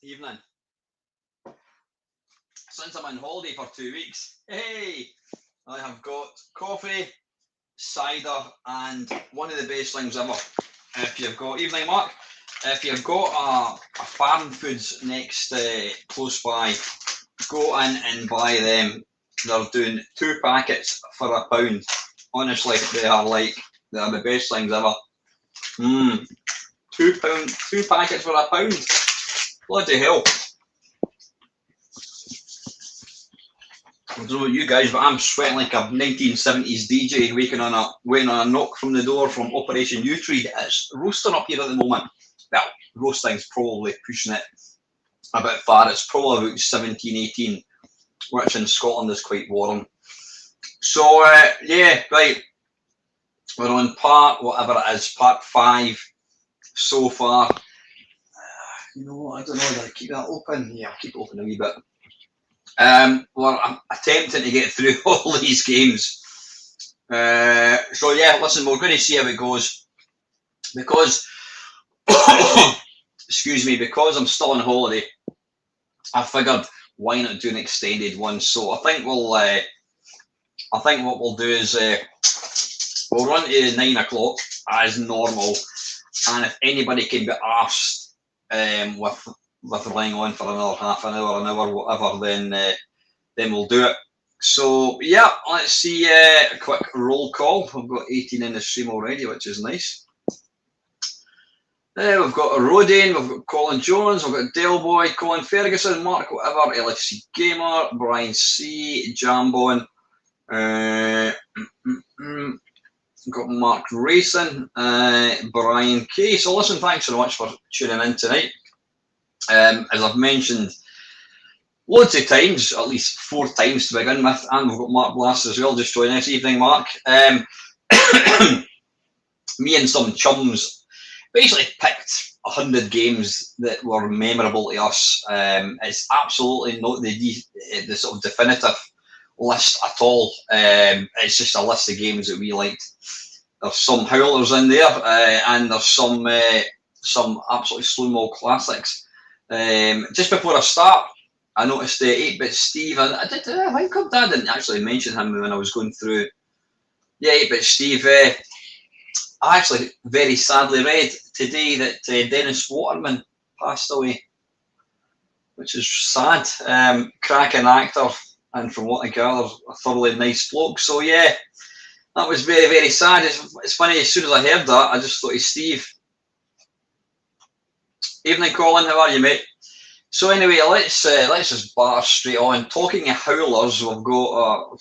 Evening. Since I'm on holiday for 2 weeks, hey, I have got coffee, cider, and one of the best things ever. If you've got, evening Mark, if you've got a farm foods next close by, go in and buy them. They're doing 2 packets for £1. Honestly, they are the best things ever. £2, 2 packets for £1. Bloody hell. I don't know about you guys, but I'm sweating like a 1970s DJ waiting on a knock from the door from Operation U-Tree. It's roasting up here at the moment. Well, roasting's probably pushing it a bit far. It's probably about 17, 18, which in Scotland is quite warm. So, yeah, right. We're on part, whatever it is, part 5 so far. You know, I don't know whether I keep that open. Yeah, I'll keep it open a wee bit. Well, I'm attempting to get through all these games. So yeah, listen, we're going to see how it goes. Because, excuse me, because I'm still on holiday, I figured why not do an extended one. So I think what we'll do is we'll run to 9 o'clock as normal, and if anybody can be arsed with relying on for another half an hour, whatever, then we'll do it. So yeah, let's see a quick roll call. We've got 18 in the stream already, which is nice. We've got Rodin, we've got Colin Jones, we've got Dale Boy, Colin Ferguson, Mark whatever, LFC Gamer, Brian C, Jambon, got Mark Racing, Brian K. So listen, thanks so much for tuning in tonight. As I've mentioned loads of times, at least 4 times to begin with, and we've got Mark Blast as well just joining us. Evening, Mark. Me and some chums basically picked 100 games that were memorable to us. It's absolutely not the sort of definitive list at all. It's just a list of games that we liked. There's some howlers in there, and there's some absolutely slow-mo classics. Just before I start, I noticed 8-Bit Steve, and I think I didn't actually mention him when I was going through. Yeah, 8-Bit Steve. I actually very sadly read today that Dennis Waterman passed away, which is sad. Cracking actor, and from what I gather, a thoroughly nice bloke. So yeah, that was very, very sad. It's funny, as soon as I heard that, I just thought of Steve. Evening, Colin. How are you, mate? So anyway, let's just bar straight on. Talking of howlers, we've got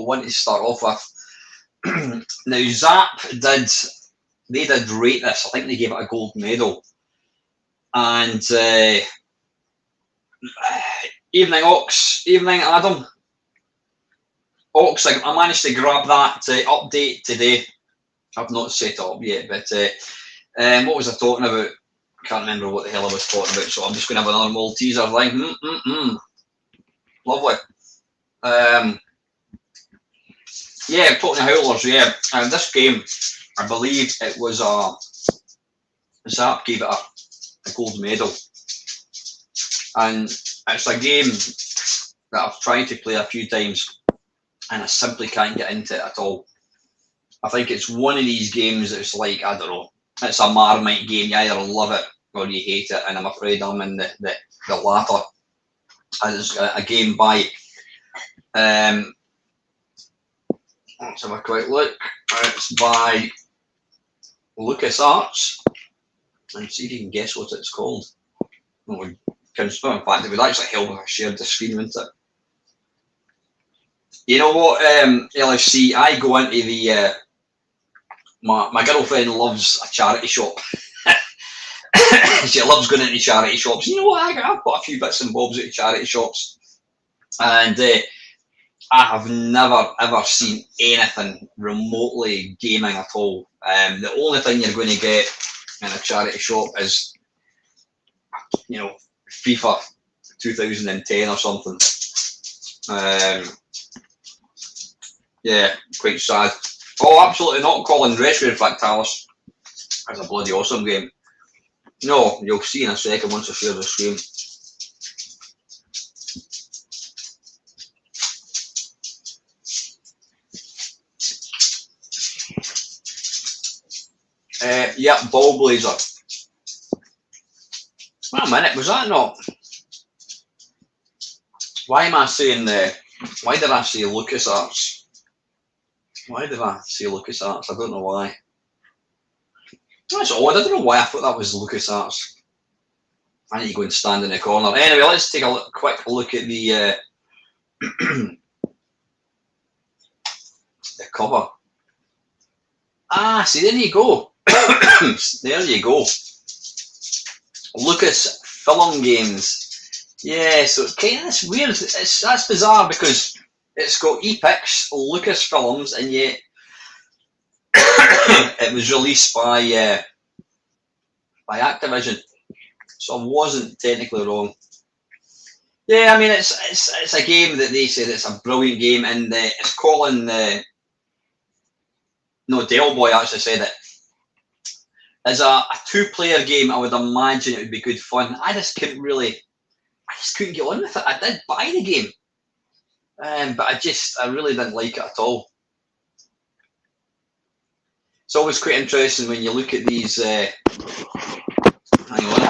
one to start off with. Now Zap did rate this. I think they gave it a gold medal. And evening Ox, evening Adam. Ox, I managed to grab that update today. I've not set it up yet, but what was I talking about? Can't remember what the hell I was talking about, so I'm just going to have another Malteser thing. Lovely. Yeah, talking to howlers, yeah. And this game, I believe it was Zap gave it a gold medal. And it's a game that I've tried to play a few times, and I simply can't get into it at all. I think it's one of these games that's like, I don't know, it's a Marmite game. You either love it or you hate it, and I'm afraid I'm in the latter. It's a game by let's have a quick look. It's by LucasArts, and see if you can guess what it's called. In fact, it would actually help if I shared the screen, wouldn't it? You know what, LFC, I go into the my girlfriend loves a charity shop. She loves going into charity shops. You know what, I've got a few bits and bobs at charity shops, and I have never ever seen anything remotely gaming at all. The only thing you're going to get in a charity shop is, you know, FIFA 2010 or something. Yeah, quite sad. Oh, absolutely not, Colin. Rescue Fractalis. That's a bloody awesome game. No, you'll see in a second once I share the screen. Yeah, Ballblazer. Wait a minute, was that not? Why am I saying why did I say LucasArts? Why did I say LucasArts? I don't know why. That's odd. I don't know why I thought that was LucasArts. I need to go and stand in the corner. Anyway, let's take a quick look at the the cover. Ah, see, there you go. There you go. Lucasfilm Games. Yeah, so it's kind of it's weird. That's bizarre because it's got Epix, Lucasfilms, and yet it was released by Activision. So I wasn't technically wrong. Yeah, I mean it's a game that they said it's a brilliant game, and it's calling no, Del Boy actually said it. As a two-player game, I would imagine it would be good fun. I just couldn't get on with it. I did buy the game, but I really didn't like it at all. It's always quite interesting when you look at these. Hang on,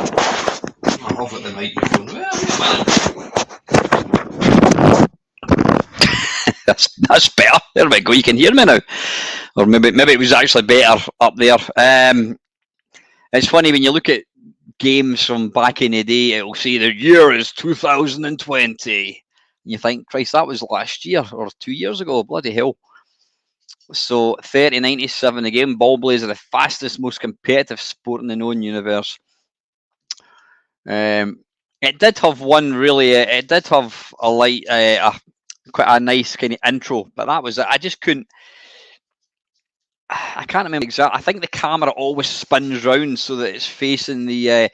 I'll have it the microphone. That's better. There we go. You can hear me now, or maybe it was actually better up there. It's funny when you look at games from back in the day. It'll say the year is 2020. And you think, Christ, that was last year or 2 years ago. Bloody hell. So 3097 again. Ballblazer, the fastest, most competitive sport in the known universe. It did have one really. It did have a light, quite a nice kind of intro, but that was it. I just couldn't. I can't remember exactly. I think the camera always spins round so that it's facing the.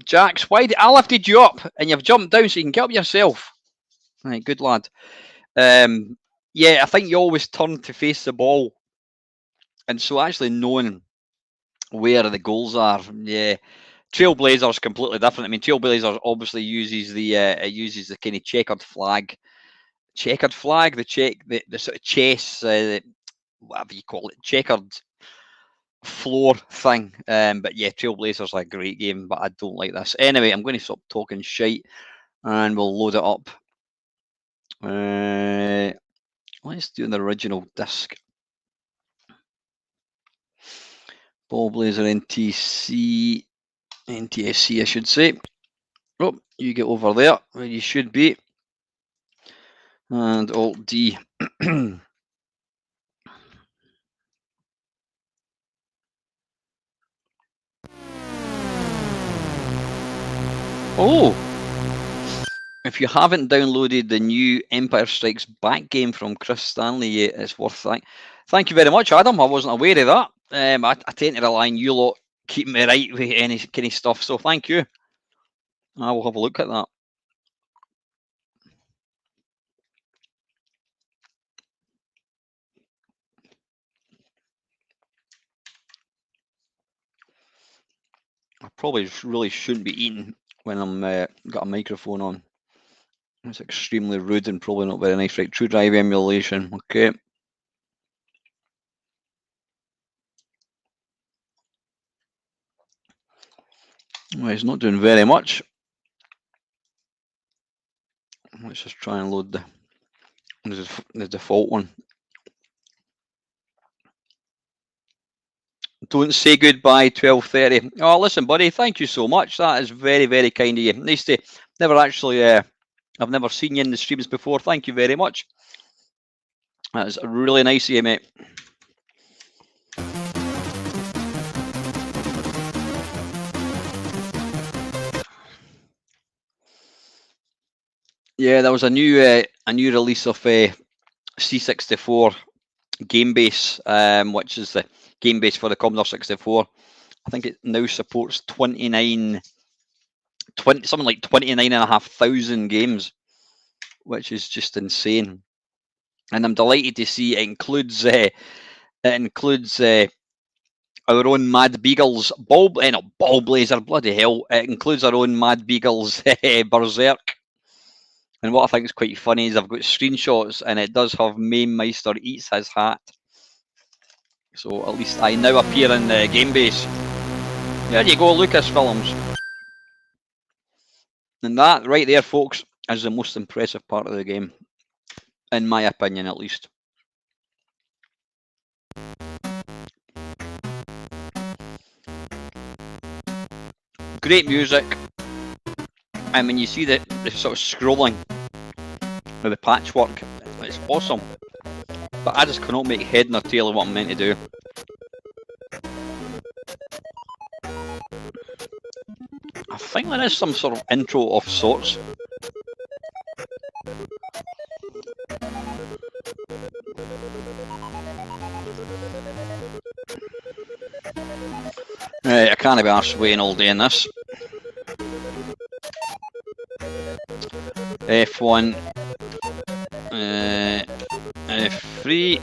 Jax, why I lifted you up and you've jumped down so you can get up yourself. Right, good lad. Yeah, I think you always turn to face the ball, and so actually knowing where the goals are, yeah. Trailblazer is completely different. I mean, Trailblazer obviously uses the kind of checkered flag, the sort of chess, whatever you call it, checkered floor thing. But yeah, Trailblazer's a great game, but I don't like this. Anyway, I'm going to stop talking shite, and we'll load it up. Let's do the original disc. Ballblazer NTSC, I should say. Oh, you get over there where you should be. And Alt D. Oh! If you haven't downloaded the new Empire Strikes Back game from Chris Stanley yet, it's worth thank you very much, Adam. I wasn't aware of that. I tend to rely on you lot keeping me right with any kind of stuff, so thank you. I will have a look at that. I probably really shouldn't be eating when I'm got a microphone on. It's extremely rude and probably not very nice. Right, True Drive emulation. Okay. Well, it's not doing very much. Let's just try and load the default one. Don't say goodbye, 12:30. Oh, listen, buddy, thank you so much. That is very, very kind of you. Nice to never actually. I've never seen you in the streams before. Thank you very much. That is really nice of you, mate. Yeah, there was a new release of C64 game base, which is the game base for the Commodore 64. I think it now supports 29 something like 29,500 games, which is just insane. And I'm delighted to see it includes our own Mad Beagles Ballblazer, bloody hell! It includes our own Mad Beagles Berserk. And what I think is quite funny is I've got screenshots, and it does have Mamemeister eats his hat. So at least I now appear in the game base. There you go, Lucasfilms. And that right there, folks, is the most impressive part of the game, in my opinion, at least. Great music. I mean, you see the sort of scrolling of the patchwork. It's awesome. But I just cannot make head nor tail of what I'm meant to do. I think there is some sort of intro of sorts. Right, I can't be arsed waiting all day in this. F1, F3.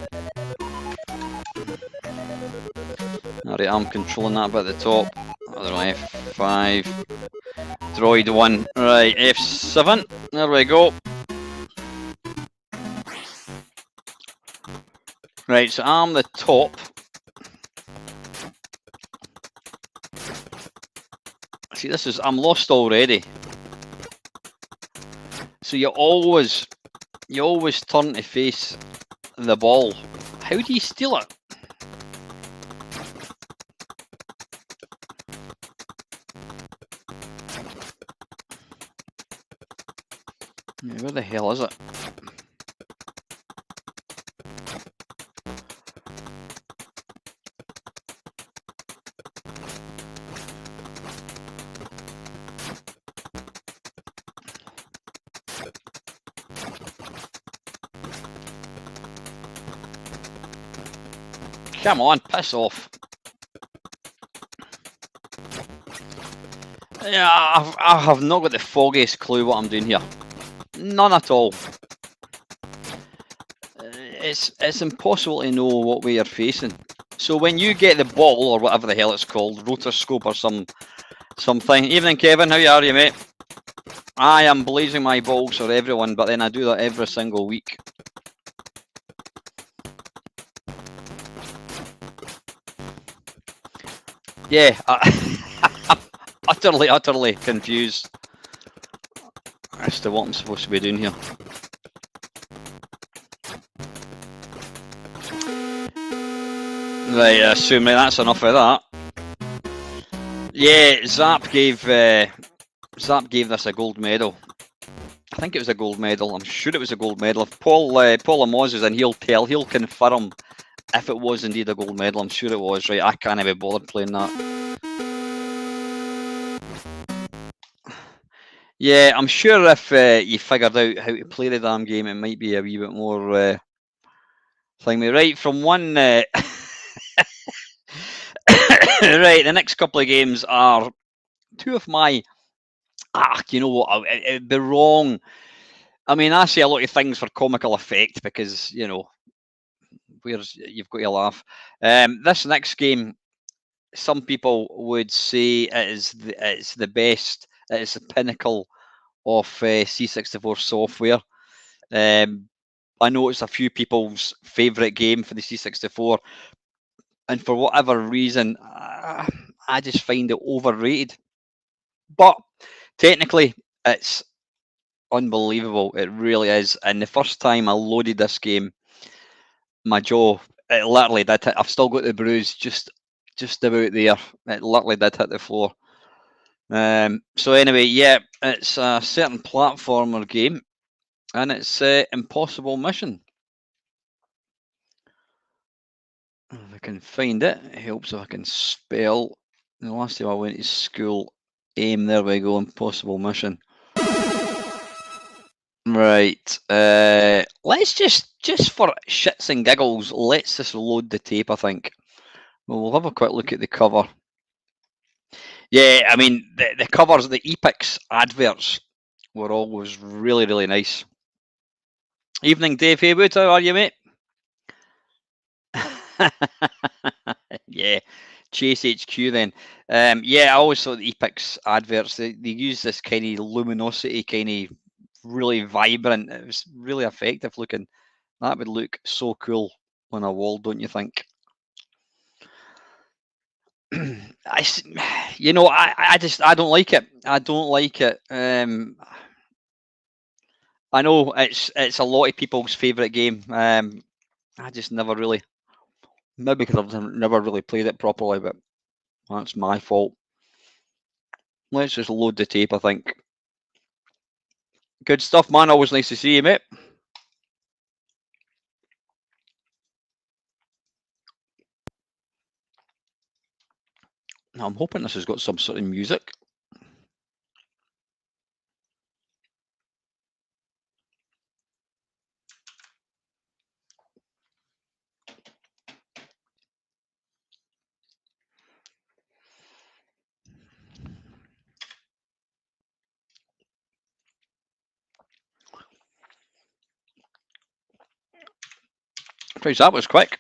Alright, I'm controlling that bit at the top. I don't know, F5. Droid 1. Right, F7. There we go. Right, so I'm the top. See, I'm lost already. So you always turn to face the ball. How do you steal it? Where the hell is it? Come on, piss off. Yeah, I have not got the foggiest clue what I'm doing here. None at all. It's impossible to know what way you're facing. So when you get the ball, or whatever the hell it's called, rotoscope or something. Evening, Kevin. How are you, mate? I am blazing my balls for everyone, but then I do that every single week. Yeah, I'm utterly confused as to what I'm supposed to be doing here. Right, assuming that's enough of that. Yeah, Zap gave this a gold medal. I think it was a gold medal. I'm sure it was a gold medal. If Paul Amos is in, he'll confirm if it was indeed a gold medal. I'm sure it was. Right, I can't be bothered playing that. Yeah, I'm sure if you figured out how to play the damn game, it might be a wee bit more thingy. Right, from one. Right, the next couple of games are two of my. You know what? It'd be wrong. I mean, I say a lot of things for comical effect because, you know, you've got to laugh. This next game, some people would say it's the best. It's the pinnacle of C64 software. I know it's a few people's favourite game for the C64, and for whatever reason, I just find it overrated. But technically, it's unbelievable. It really is. And the first time I loaded this game, my jaw, it literally did hit. I've still got the bruise just about there. It literally did hit the floor. So anyway, yeah, it's a certain platformer game, and it's Impossible Mission. If I can find it, it helps if I can spell. The last time I went to school, AIM. There we go. Impossible Mission. Right. Let's just for shits and giggles, let's just load the tape. I think we'll have a quick look at the cover. Yeah, I mean the covers, the Epix adverts were always really, really nice. Evening, Dave Haywood. How are you, mate? Yeah, Chase HQ then. Yeah, I always thought the Epix adverts, they use this kind of luminosity, kind of really vibrant. It was really effective looking. That would look so cool on a wall, don't you think? you know, I don't like it. I don't like it. I know it's a lot of people's favourite game. I just never really, maybe because I've never really played it properly, but that's my fault. Let's just load the tape, I think. Good stuff, man. Always nice to see you, mate. Now, I'm hoping this has got some sort of music. Christ, that was quick.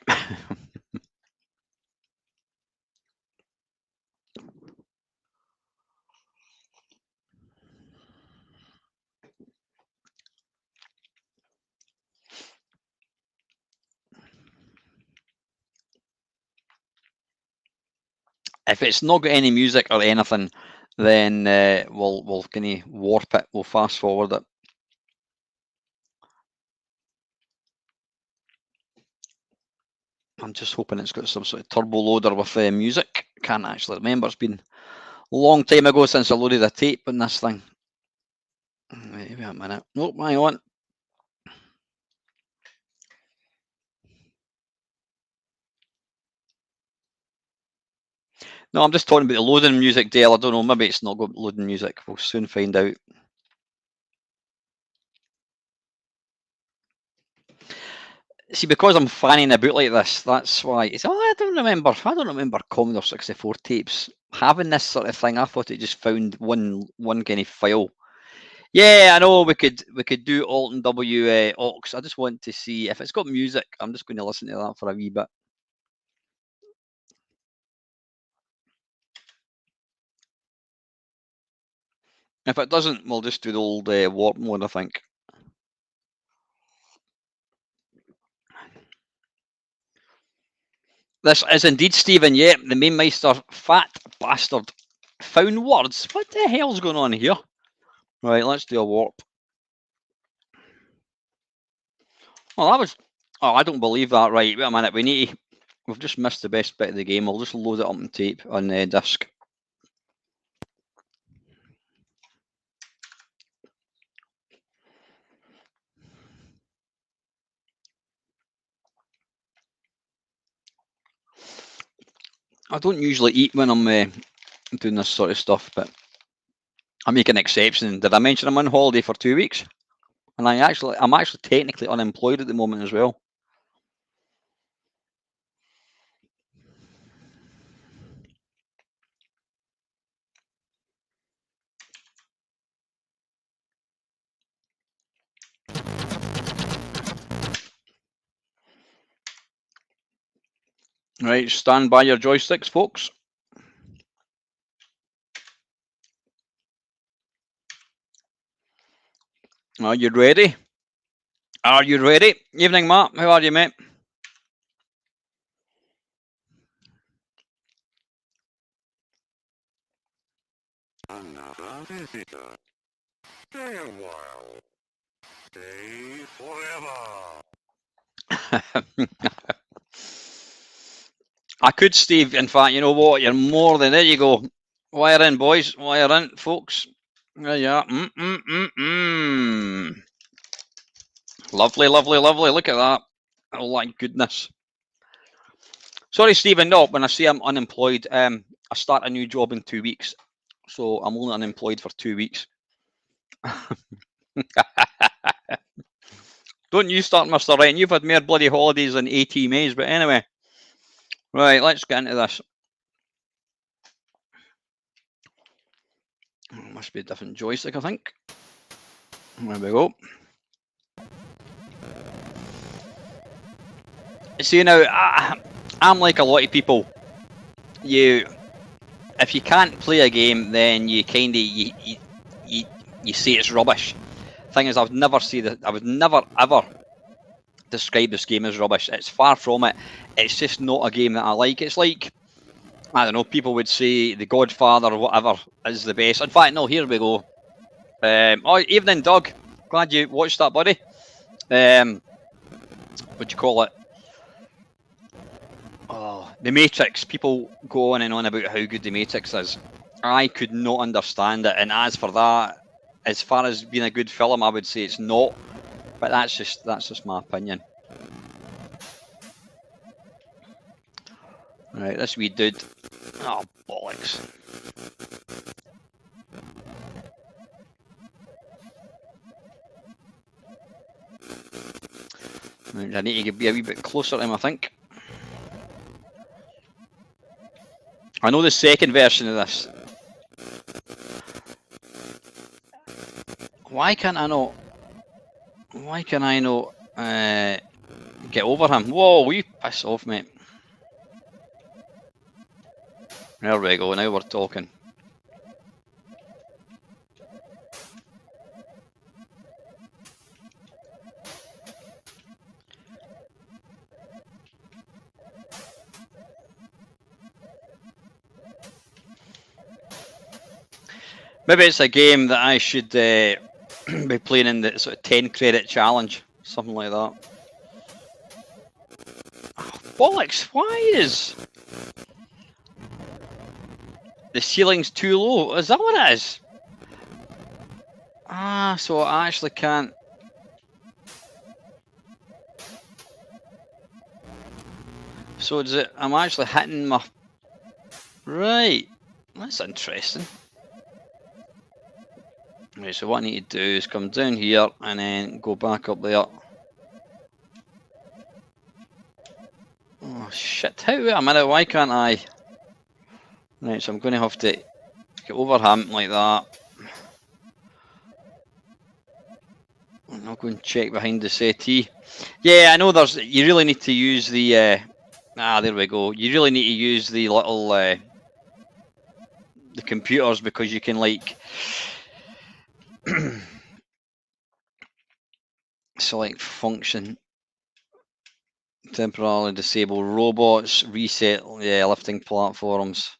If it's not got any music or anything, then we'll kind of warp it. We'll fast forward it. I'm just hoping it's got some sort of turbo loader with music. Can't actually remember. It's been a long time ago since I loaded a tape on this thing. Wait a minute. Nope, hang on. No, I'm just talking about the loading music, Dale. I don't know. Maybe it's not got loading music. We'll soon find out. See, because I'm fanning about like this, that's why it's. Oh, I don't remember Commodore 64 tapes having this sort of thing. I thought it just found one kind of file. Yeah, I know we could do Alt and W aux. I just want to see if it's got music. I'm just going to listen to that for a wee bit. If it doesn't, we'll just do the old warp mode, I think. This is indeed Stephen, yeah, the Mamemeister, fat bastard. Found words? What the hell's going on here? Right, let's do a warp. Oh, that was... Oh, I don't believe that. Right, wait a minute. We've just missed the best bit of the game. I'll just load it up on tape on disc. I don't usually eat when I'm doing this sort of stuff, but I make an exception. Did I mention I'm on holiday for 2 weeks? And I'm actually technically unemployed at the moment as well. Right, stand by your joysticks, folks. Are you ready? Are you ready? Evening, Matt. How are you, mate? Another visitor. Stay a while. Stay forever. I could, Steve. In fact, you know what? You're more than... There you go. Wire in, boys. Wire in, folks. There you are. Lovely, lovely, lovely. Look at that. Oh, my goodness. Sorry, Stephen. No, when I say I'm unemployed, I start a new job in 2 weeks. So I'm only unemployed for 2 weeks. Don't you start, Mr. Ryan. You've had more bloody holidays than ATMAs, but anyway. Right, let's get into this. Must be a different joystick, I think. There we go. See, now, I'm like a lot of people. If you can't play a game, then you kind of you say it's rubbish. Thing is, I would never ever describe this game as rubbish. It's far from it. It's just not a game that I like. It's like I don't know, people would say The Godfather or whatever is the best. In fact, no, here we go. Oh, evening, Doug. Glad you watched that, buddy. What do you call it? Oh, The Matrix. People go on and on about how good The Matrix is. I could not understand it, and as for that, as far as being a good film, I would say it's not. But that's just my opinion. Right, this wee dude. Oh, bollocks. Right, I need to be a wee bit closer to him, I think. I know the second version of this. Why can I not get over him? Whoa, will you piss off, mate? There we go, now we're talking. Maybe it's a game that I should be playing in the sort of 10 credit challenge, something like that. Oh, bollocks, why is the ceiling's too low? Is that what it is? Ah, so I actually can't. So does it, I'm actually hitting my... Right, that's interesting. Right, so what I need to do is come down here and then go back up there. Oh shit, how, wait a minute, why can't I? Right, so I'm going to have to get over him like that. I'll go and check behind the settee. Yeah, I know there's, you really need to use the, there we go. You really need to use the little, the computers, because you can like, select function, temporarily disable robots, reset, lifting platforms.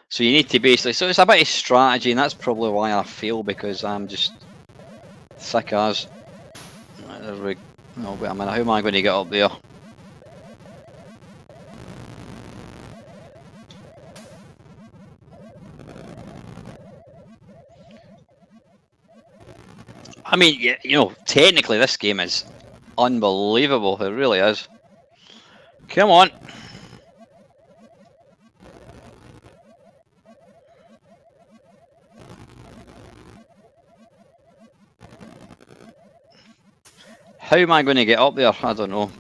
So you need to basically, so it's a bit of strategy, and that's probably why I fail, because I'm just sick as. Right, there we go. Oh, wait a minute, how am I going to get up there? I mean, you know, technically this game is unbelievable. It really is. Come on. How am I going to get up there? I don't know.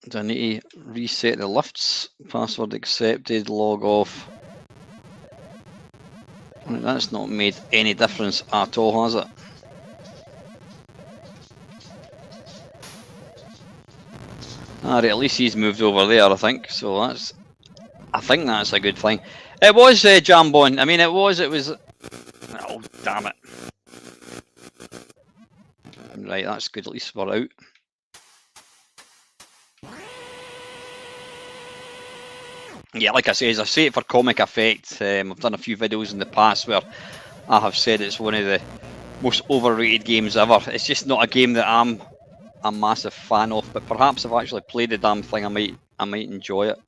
Do I need to reset the lifts? Password accepted, log off. That's not made any difference at all, has it? Alright, at least he's moved over there, I think. So I think that's a good thing. It was Jambon. I mean, it was. Oh, damn it. Right, that's good. At least we're out. Yeah, like I say it for comic effect. I've done a few videos in the past where I have said it's one of the most overrated games ever. It's just not a game that I'm a massive fan of, but perhaps if I actually played the damn thing, I might enjoy it.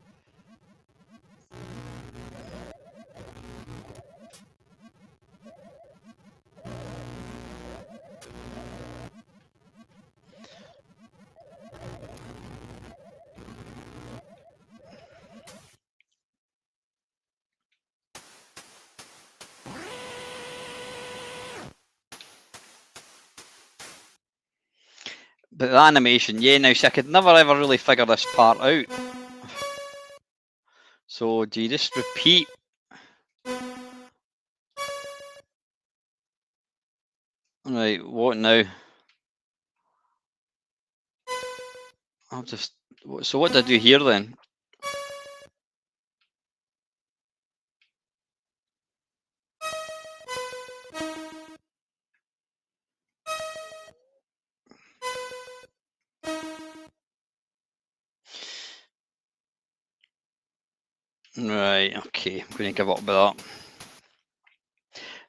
But the animation, yeah, now see, I could never ever really figure this part out. So do you just repeat? Right, what now? I'll just, so what do I do here then? Right, okay, I'm going to give up with that.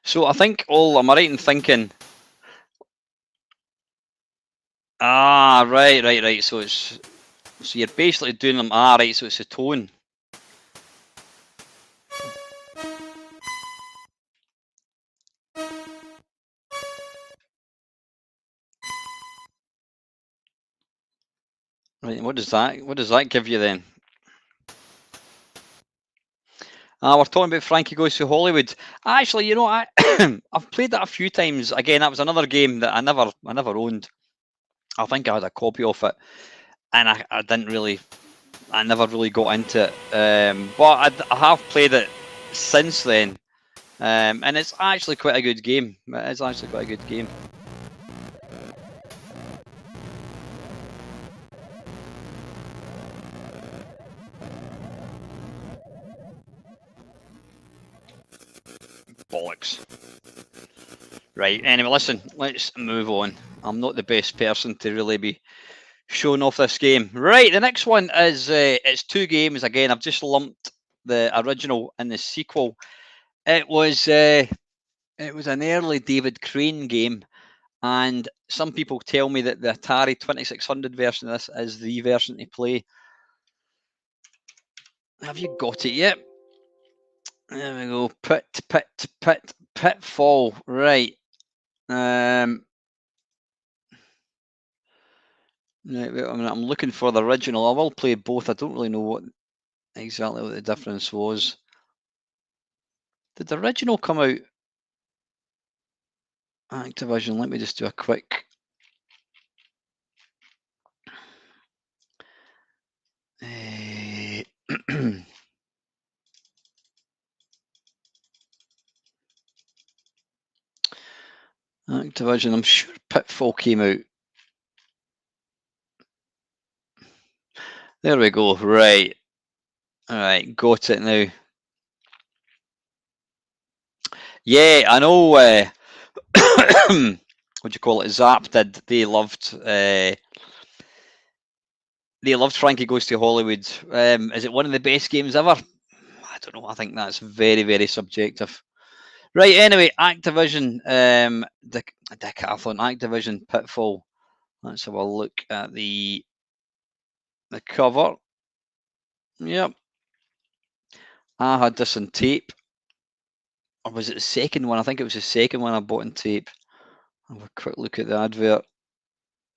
So I think am I right in thinking? Ah, right. So you're basically doing them. Ah, right. So it's a tone. Right. What does that give you then? We're talking about Frankie Goes to Hollywood. Actually, you know, I've played that a few times. Again, that was another game that I never owned. I think I had a copy of it, and I never really got into it. But I have played it since then, and it's actually quite a good game. It is actually quite a good game. Bollocks. Right, anyway, listen, let's move on. I'm not the best person to really be showing off this game. Right, the next one is, it's two games. Again, I've just lumped the original and the sequel. It was an early David Crane game, and some people tell me that the Atari 2600 version of this is the version to play. Have you got it yet? There we go. Pitfall. Right. Right, I'm looking for the original. I will play both. I don't really know exactly what the difference was. Did the original come out? Activision. Let me just do a quick. Activision. I'm sure Pitfall came out. There we go. Right. All right. Got it now. Yeah, I know. What do you call it? Zap did. They loved Frankie Goes to Hollywood. Is it one of the best games ever? I don't know. I think that's very, very subjective. Right. Anyway, Activision, Decathlon, Activision Pitfall. Let's have a look at the cover. Yep. I had this on tape. Or was it the second one? I think it was the second one I bought on tape. Have a quick look at the advert.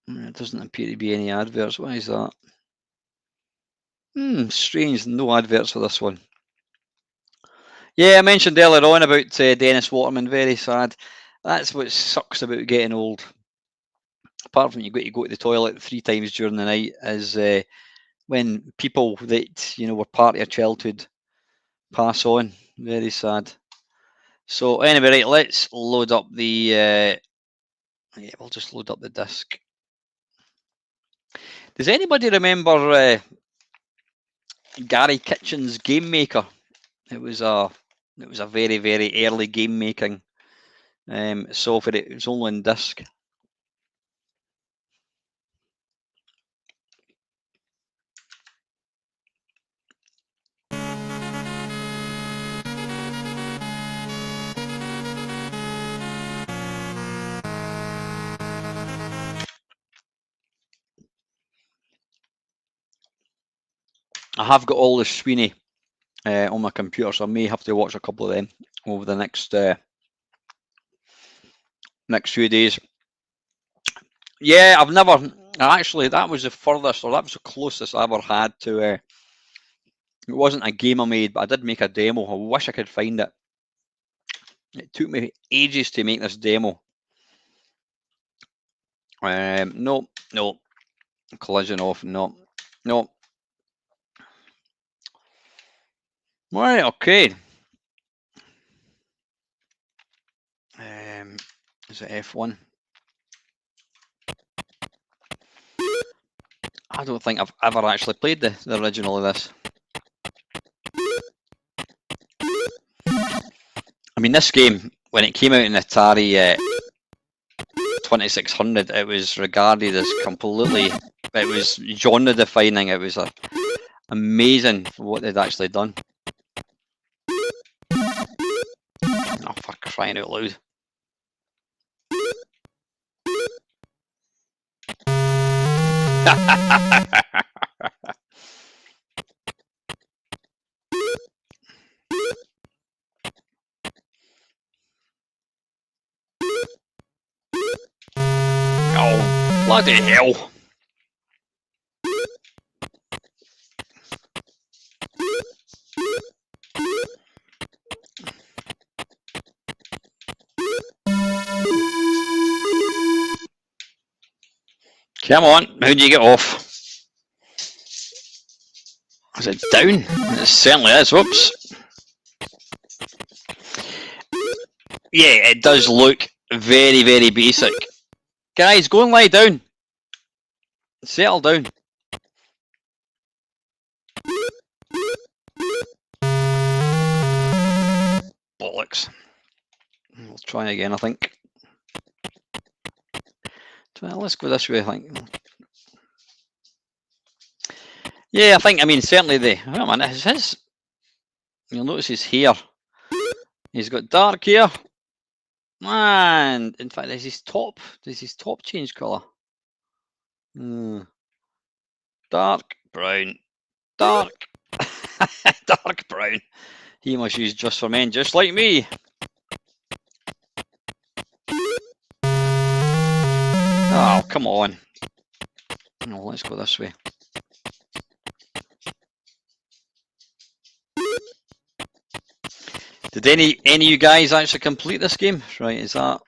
It doesn't appear to be any adverts. Why is that? Strange. No adverts for this one. Yeah, I mentioned earlier on about Dennis Waterman. Very sad. That's what sucks about getting old. Apart from you've got to go to the toilet 3 times during the night, is when people that were part of your childhood pass on. Very sad. So anyway, right, let's load up the. Yeah, we'll just load up the disc. Does anybody remember Gary Kitchen's Game Maker? It was a very, very early game making software. It was only on disc. I have got all the Sweeney on my computer, so I may have to watch a couple of them over the next few days. Yeah, I've never actually. That was the furthest, or that was the closest I ever had to. It wasn't a game I made, but I did make a demo. I wish I could find it. It took me ages to make this demo. No, collision off. No. Right, okay. Is it F1? I don't think I've ever actually played the original of this. I mean, this game, when it came out in Atari 2600, it was regarded as completely, it was genre defining. It was amazing for what they'd actually done. crying out loud. Oh, bloody hell. Come on, how do you get off? Is it down? It certainly is, whoops. Yeah, it does look very, very basic. Guys, go and lie down. Settle down. Bollocks. We'll try again, I think. Well, let's go this way, I think. Yeah, I mean, certainly oh man, his, you'll notice his hair. He's got dark hair. And in fact, does his top change colour? Dark brown. Dark. Dark brown. He must use just for men, just like me. Oh, come on. No, let's go this way. Did any of you guys actually complete this game? Right, is that...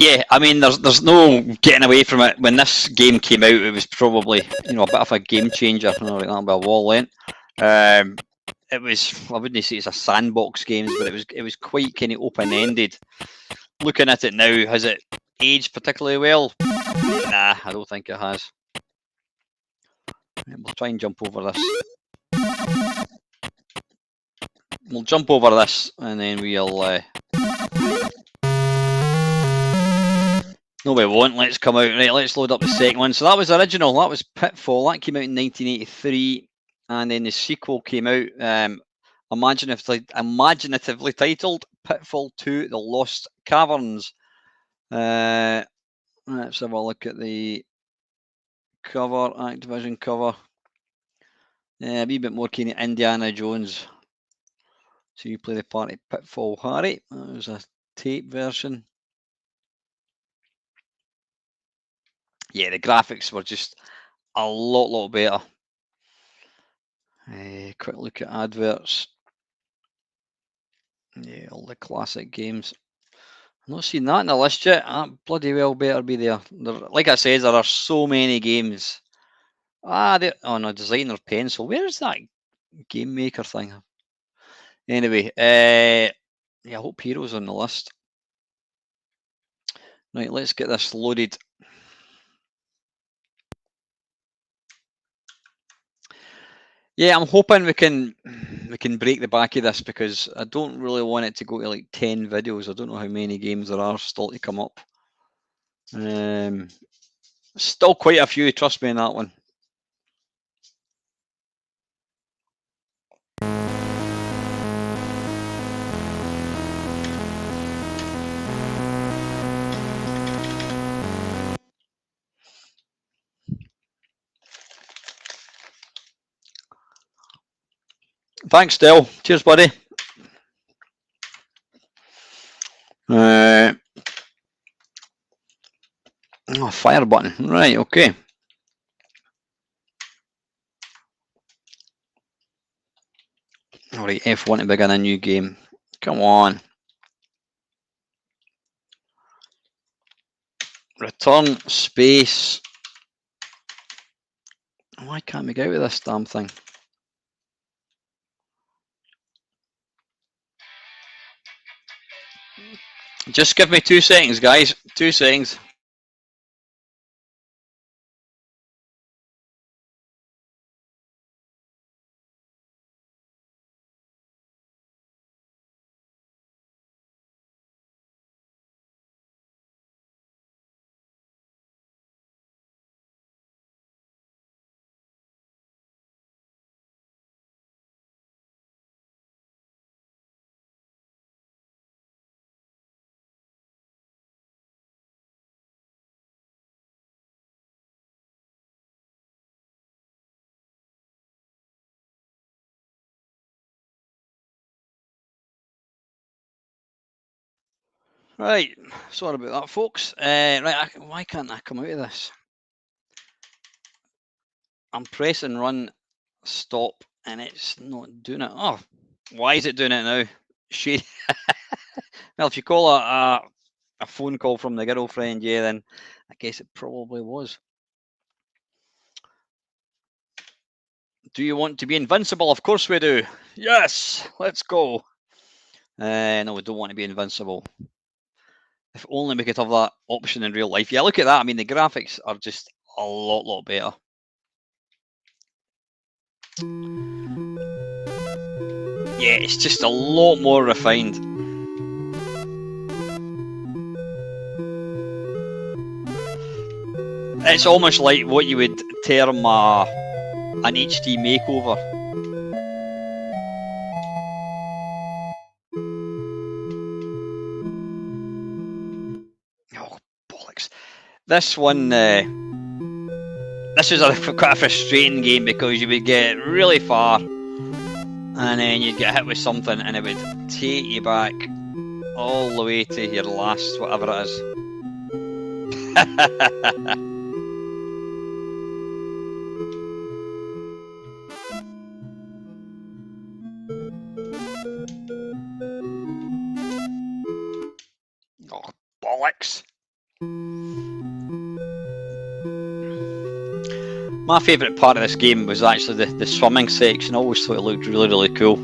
Yeah, I mean, there's no getting away from it. When this game came out, it was probably, you know, a bit of a game changer. You know, like that, a wall length. It was, I wouldn't say it's a sandbox games, but it was quite kind of open ended. Looking at it now, has it aged particularly well? Nah, I don't think it has. We'll try and jump over this. We'll jump over this, and then we'll. No, we won't. Let's come out. Right, let's load up the second one. So that was original. That was Pitfall. That came out in 1983, and then the sequel came out, imaginatively titled Pitfall 2: The Lost Caverns. Let's have a look at the cover, Activision cover. A wee bit more kind of Indiana Jones. So you play the part of Pitfall Harry. That was a tape version. Yeah, the graphics were just a lot better. Quick look at adverts. Yeah, all the classic games. I'm not seeing that in the list yet. That bloody well better be there. Like I said, there are so many games. Oh no, Designer Pencil. Where's that Game Maker thing? Anyway, yeah, I hope Heroes on the list. Right, let's get this loaded. Yeah, I'm hoping we can break the back of this, because I don't really want it to go to like 10 videos. I don't know how many games there are still to come up. Still quite a few, trust me on that one. Thanks, Del. Cheers, buddy. Oh, fire button. Right, okay. Alright, F1 to begin a new game. Come on. Return space. Why can't we get out of this damn thing? Just give me 2 seconds, guys. 2 seconds. Right, sorry about that, folks. Right, why can't I come out of this? I'm pressing run, stop, and it's not doing it. Oh, why is it doing it now? She. Well, if you call a phone call from the girlfriend, yeah, then I guess it probably was. Do you want to be invincible? Of course we do. Yes, let's go. No, we don't want to be invincible. If only we could have that option in real life. Yeah, look at that. I mean, the graphics are just a lot better. Yeah, it's just a lot more refined. It's almost like what you would term an HD makeover. Oh, bollocks. This one, this was quite a frustrating game because you would get really far and then you'd get hit with something and it would take you back all the way to your last whatever it is. Oh, bollocks. My favourite part of this game was actually the swimming section. I always thought it looked really cool.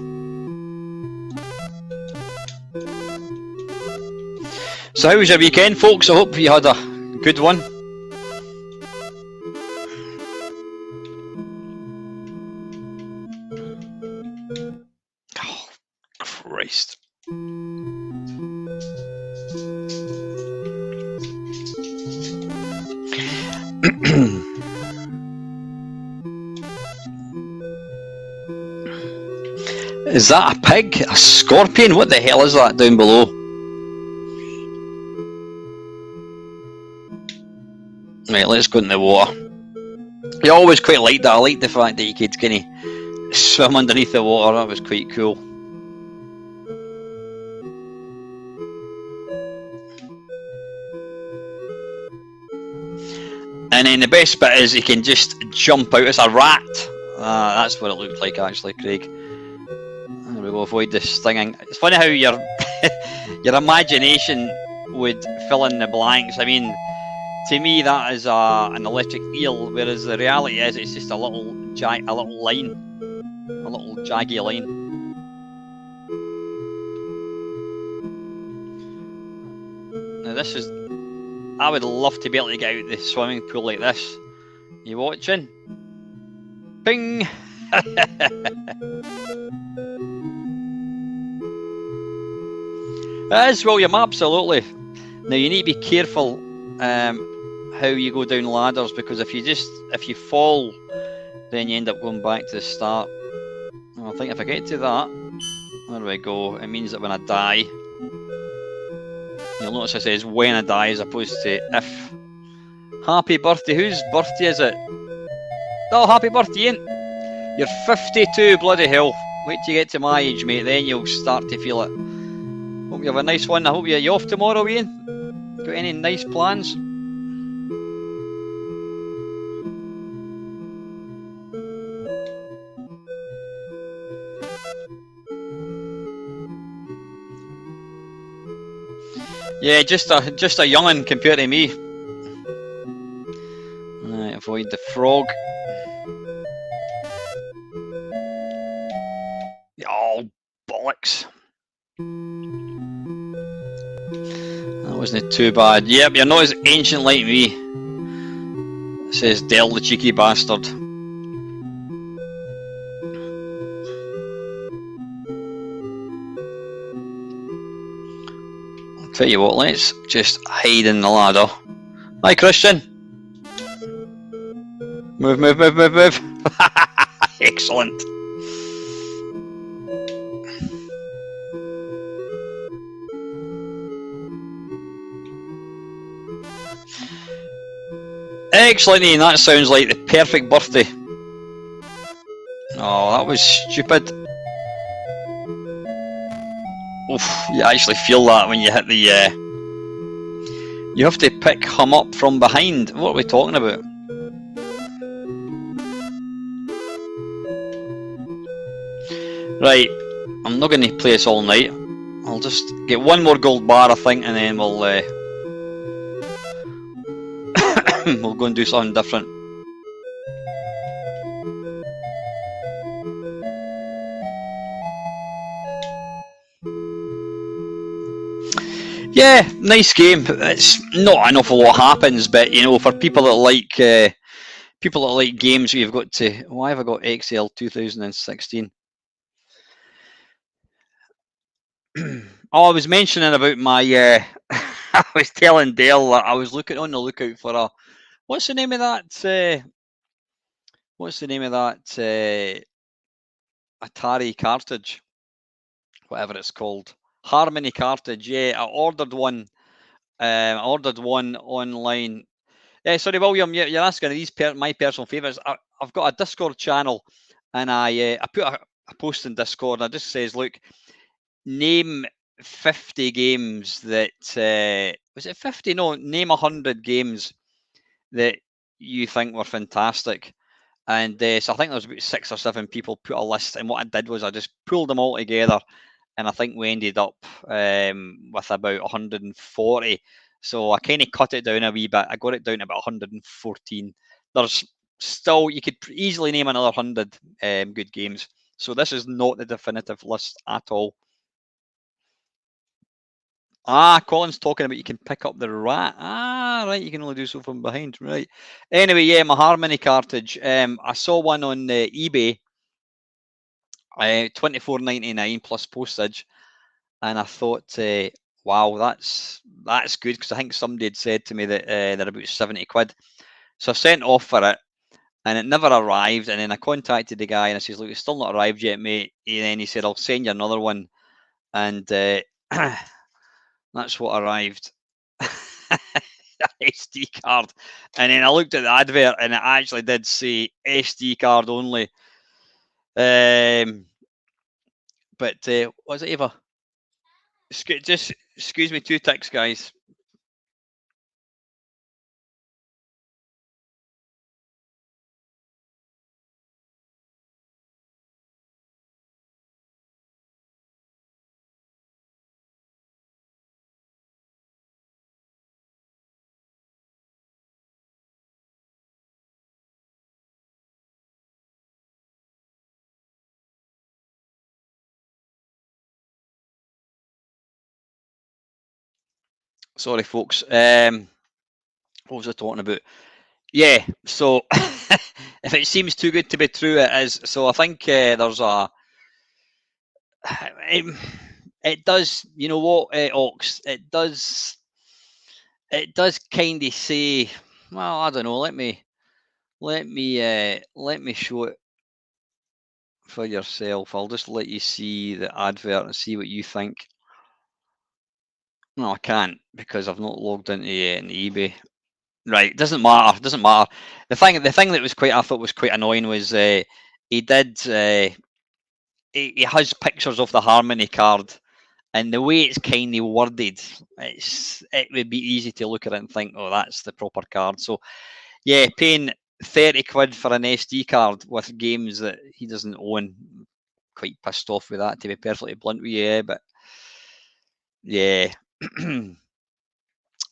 So how was your weekend, folks? I hope you had a good one. Oh, Christ. Is that a pig? A scorpion? What the hell is that down below? Right, let's go in the water. I always quite liked that. I liked the fact that you could kind of swim underneath the water. That was quite cool. And then the best bit is you can just jump out as a rat. That's what it looked like actually, Craig. We will avoid the stinging. It's funny how your your imagination would fill in the blanks. I mean, to me that is an electric eel, whereas the reality is it's just a little line, a little jaggy line. Now this is. I would love to be able to get out the swimming pool like this. You watching? Bing! It is, William, absolutely. Now you need to be careful how you go down ladders, because if you fall, then you end up going back to the start. I think if I get to that, there we go. It means that when I die, you'll notice it says when I die as opposed to if. Happy birthday. Whose birthday is it? Oh, happy birthday, Ian. You're 52, bloody hell. Wait till you get to my age, mate, then you'll start to feel it. Hope you have a nice one. I hope you're off tomorrow, Ian. Got any nice plans? Yeah, just a young'un compared to me. Right, avoid the frog. Oh, bollocks. That wasn't too bad. Yep, you're not as ancient like me. It says Del the cheeky bastard. I'll tell you what, let's just hide in the ladder. Hi, Christian. Move. Excellent. Excellent, Ian. That sounds like the perfect birthday. Oh, that was stupid. Oof, you actually feel that when you hit the You have to pick him up from behind. What are we talking about? Right, I'm not going to play this all night. I'll just get one more gold bar, I think, and then we'll we'll go and do something different. Yeah, nice game. It's not an awful lot happens, but you know, for people that like games where you've got to. Why have I got XL 2016? Oh, I was mentioning about my. I was telling Dale that I was looking on the lookout for a. What's the name of that? What's the name of that Atari cartridge? Whatever it's called, Harmony cartridge. Yeah, I ordered one. I ordered one online. Sorry, William, you're asking, are these my personal favourites? I've got a Discord channel, and I put a post in Discord, and it just says, look, name 50 games that, was it 50? No, name 100 games that you think were fantastic. And so I think there was about 6 or 7 people put a list, and what I did was I just pulled them all together, and I think we ended up with about 140. So I kind of cut it down a wee bit. I got it down to about 114. There's still, you could easily name another 100 good games. So this is not the definitive list at all. Colin's talking about you can pick up the rat. Right, you can only do so from behind. Right. Anyway, yeah, my Harmony cartridge. I saw one on eBay, $24.99 plus postage, and I thought, wow, that's good, because I think somebody had said to me that they're about 70 quid. So I sent off for it, and it never arrived. And then I contacted the guy, and I says, look, it's still not arrived yet, mate. And then he said, I'll send you another one, and that's what arrived. SD card. And then I looked at the advert, and it actually did say SD card only. But what's it, Eva? Just excuse me 2 ticks, guys. Sorry, folks. What was I talking about? Yeah, so if it seems too good to be true, it is. So I think there's a. It does, you know what, Ox? It does kind of say. Well, I don't know. Let me show it for yourself. I'll just let you see the advert and see what you think. No, I can't, because I've not logged into eBay. Right, doesn't matter. Doesn't matter. The thing that was I thought was quite annoying was he did. He has pictures of the Harmony card, and the way it's kind of worded, it would be easy to look at it and think, oh, that's the proper card. So, yeah, paying 30 quid for an SD card with games that he doesn't own, quite pissed off with that, to be perfectly blunt with you. But yeah.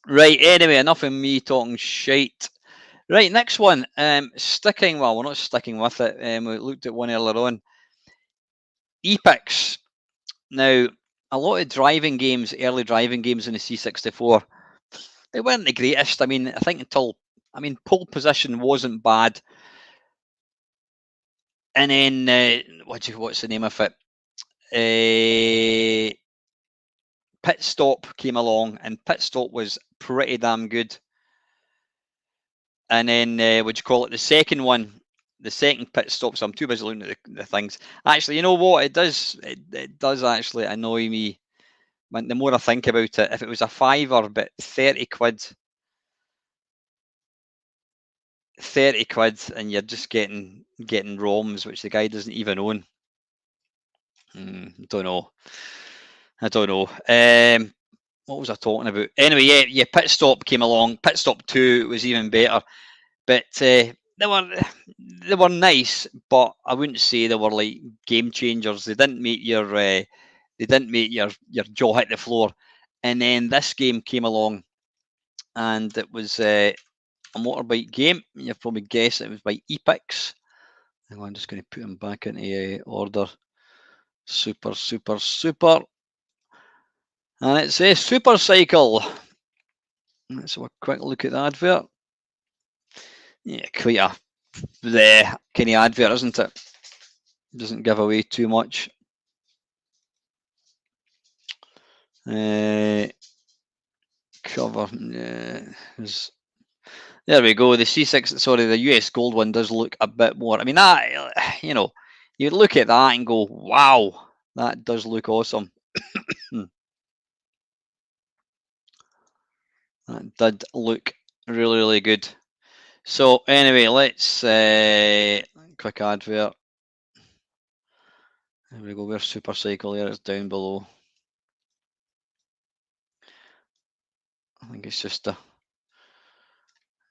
Right, anyway, enough of me talking shite. Right, next one. Well, we're not sticking with it. We looked at one earlier on. Epics. Now, a lot of driving games, early driving games in the C64, they weren't the greatest. I mean, I think pole position wasn't bad. And then, what's the name of it? Pit Stop came along, and Pit Stop was pretty damn good. And then, the second one, the second Pit Stop, so I'm too busy looking at the things. Actually, you know what? It does actually annoy me. The more I think about it, if it was a £5, but 30 quid, and you're just getting ROMs, which the guy doesn't even own. I don't know. what was I talking about? Anyway, yeah, Pit Stop came along. Pit Stop 2 was even better, but they were nice, but I wouldn't say they were like game changers. They didn't make your jaw hit the floor. And then this game came along, and it was a motorbike game. You've probably guessed it was by Epix. I'm just going to put them back into order. Super. And it's a Super Cycle. Let's have a quick look at the advert. Yeah, quite a kind of advert, isn't it? Doesn't give away too much. Cover. There we go. The the US Gold one does look a bit more. I mean, that, you know, you look at that and go, wow, that does look awesome. That did look really good. So anyway, let's quick advert. There we go. Where's Super Cycle? There, it's down below. I think it's just a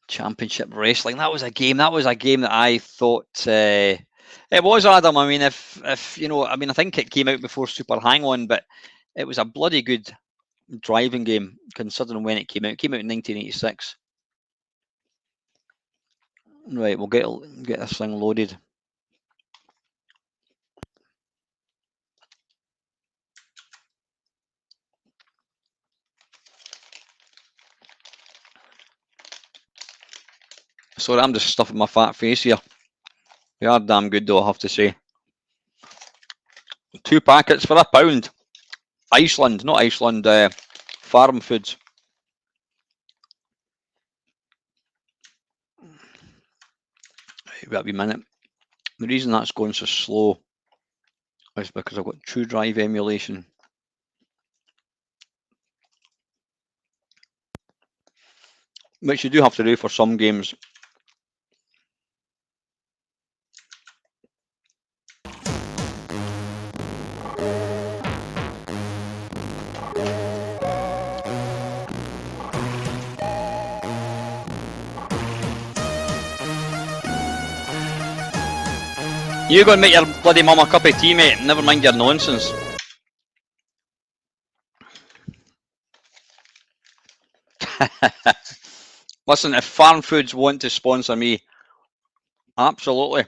Championship Wrestling. That was a game. That I thought it was, Adam. I mean, if you know, I mean, I think it came out before Super Hang-On, but it was a bloody good driving game considering when it came out. It came out in 1986. Right, we'll get this thing loaded. Sorry, I'm just stuffing my fat face here. They are damn good though, I have to say. 2 packets for £1. Iceland, not Iceland, farm foods. Wait a wee minute. The reason that's going so slow is because I've got True Drive emulation. Which you do have to do for some games. You go and make your bloody mum a cup of tea, mate. Never mind your nonsense. Listen, if Farm Foods want to sponsor me, absolutely.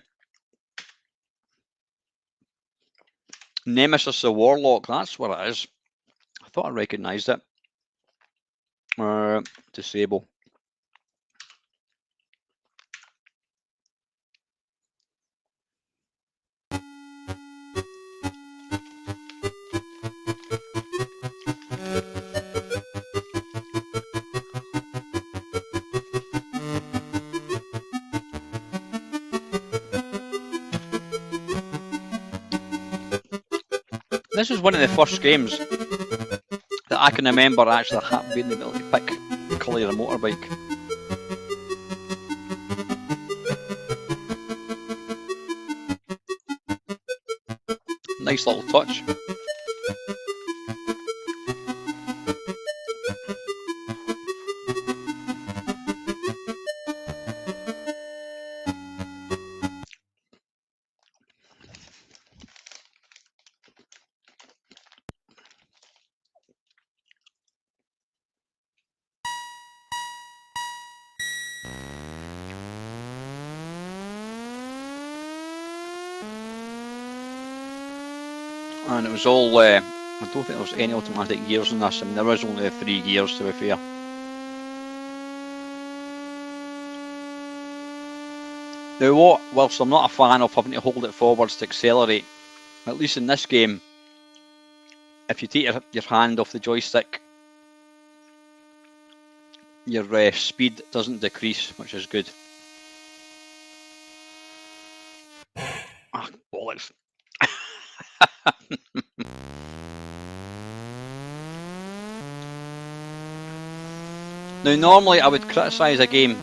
Nemesis the Warlock, that's what it is. I thought I recognised it. Disable. This was one of the first games that I can remember actually being able to pick the colour of a motorbike. Nice little touch. And it was all, I don't think there was any automatic gears in this. I mean, there was only 3 gears, to be fair. Now, whilst I'm not a fan of having to hold it forwards to accelerate, at least in this game, if you take your hand off the joystick, your speed doesn't decrease, which is good. Ah, bollocks. Now, normally I would criticise a game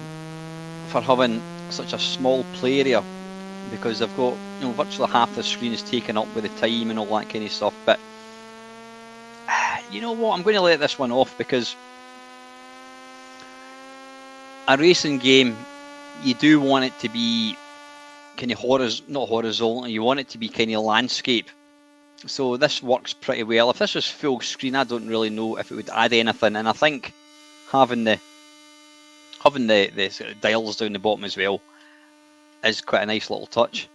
for having such a small play area because they've got, you know, virtually half the screen is taken up with the time and all that kind of stuff. But you know what? I'm going to let this one off because a racing game, you do want it to be kind of not horizontal. You want it to be kind of landscape. So this works pretty well. If this was full screen, I don't really know if it would add anything. And I think having the sort of dials down the bottom as well is quite a nice little touch.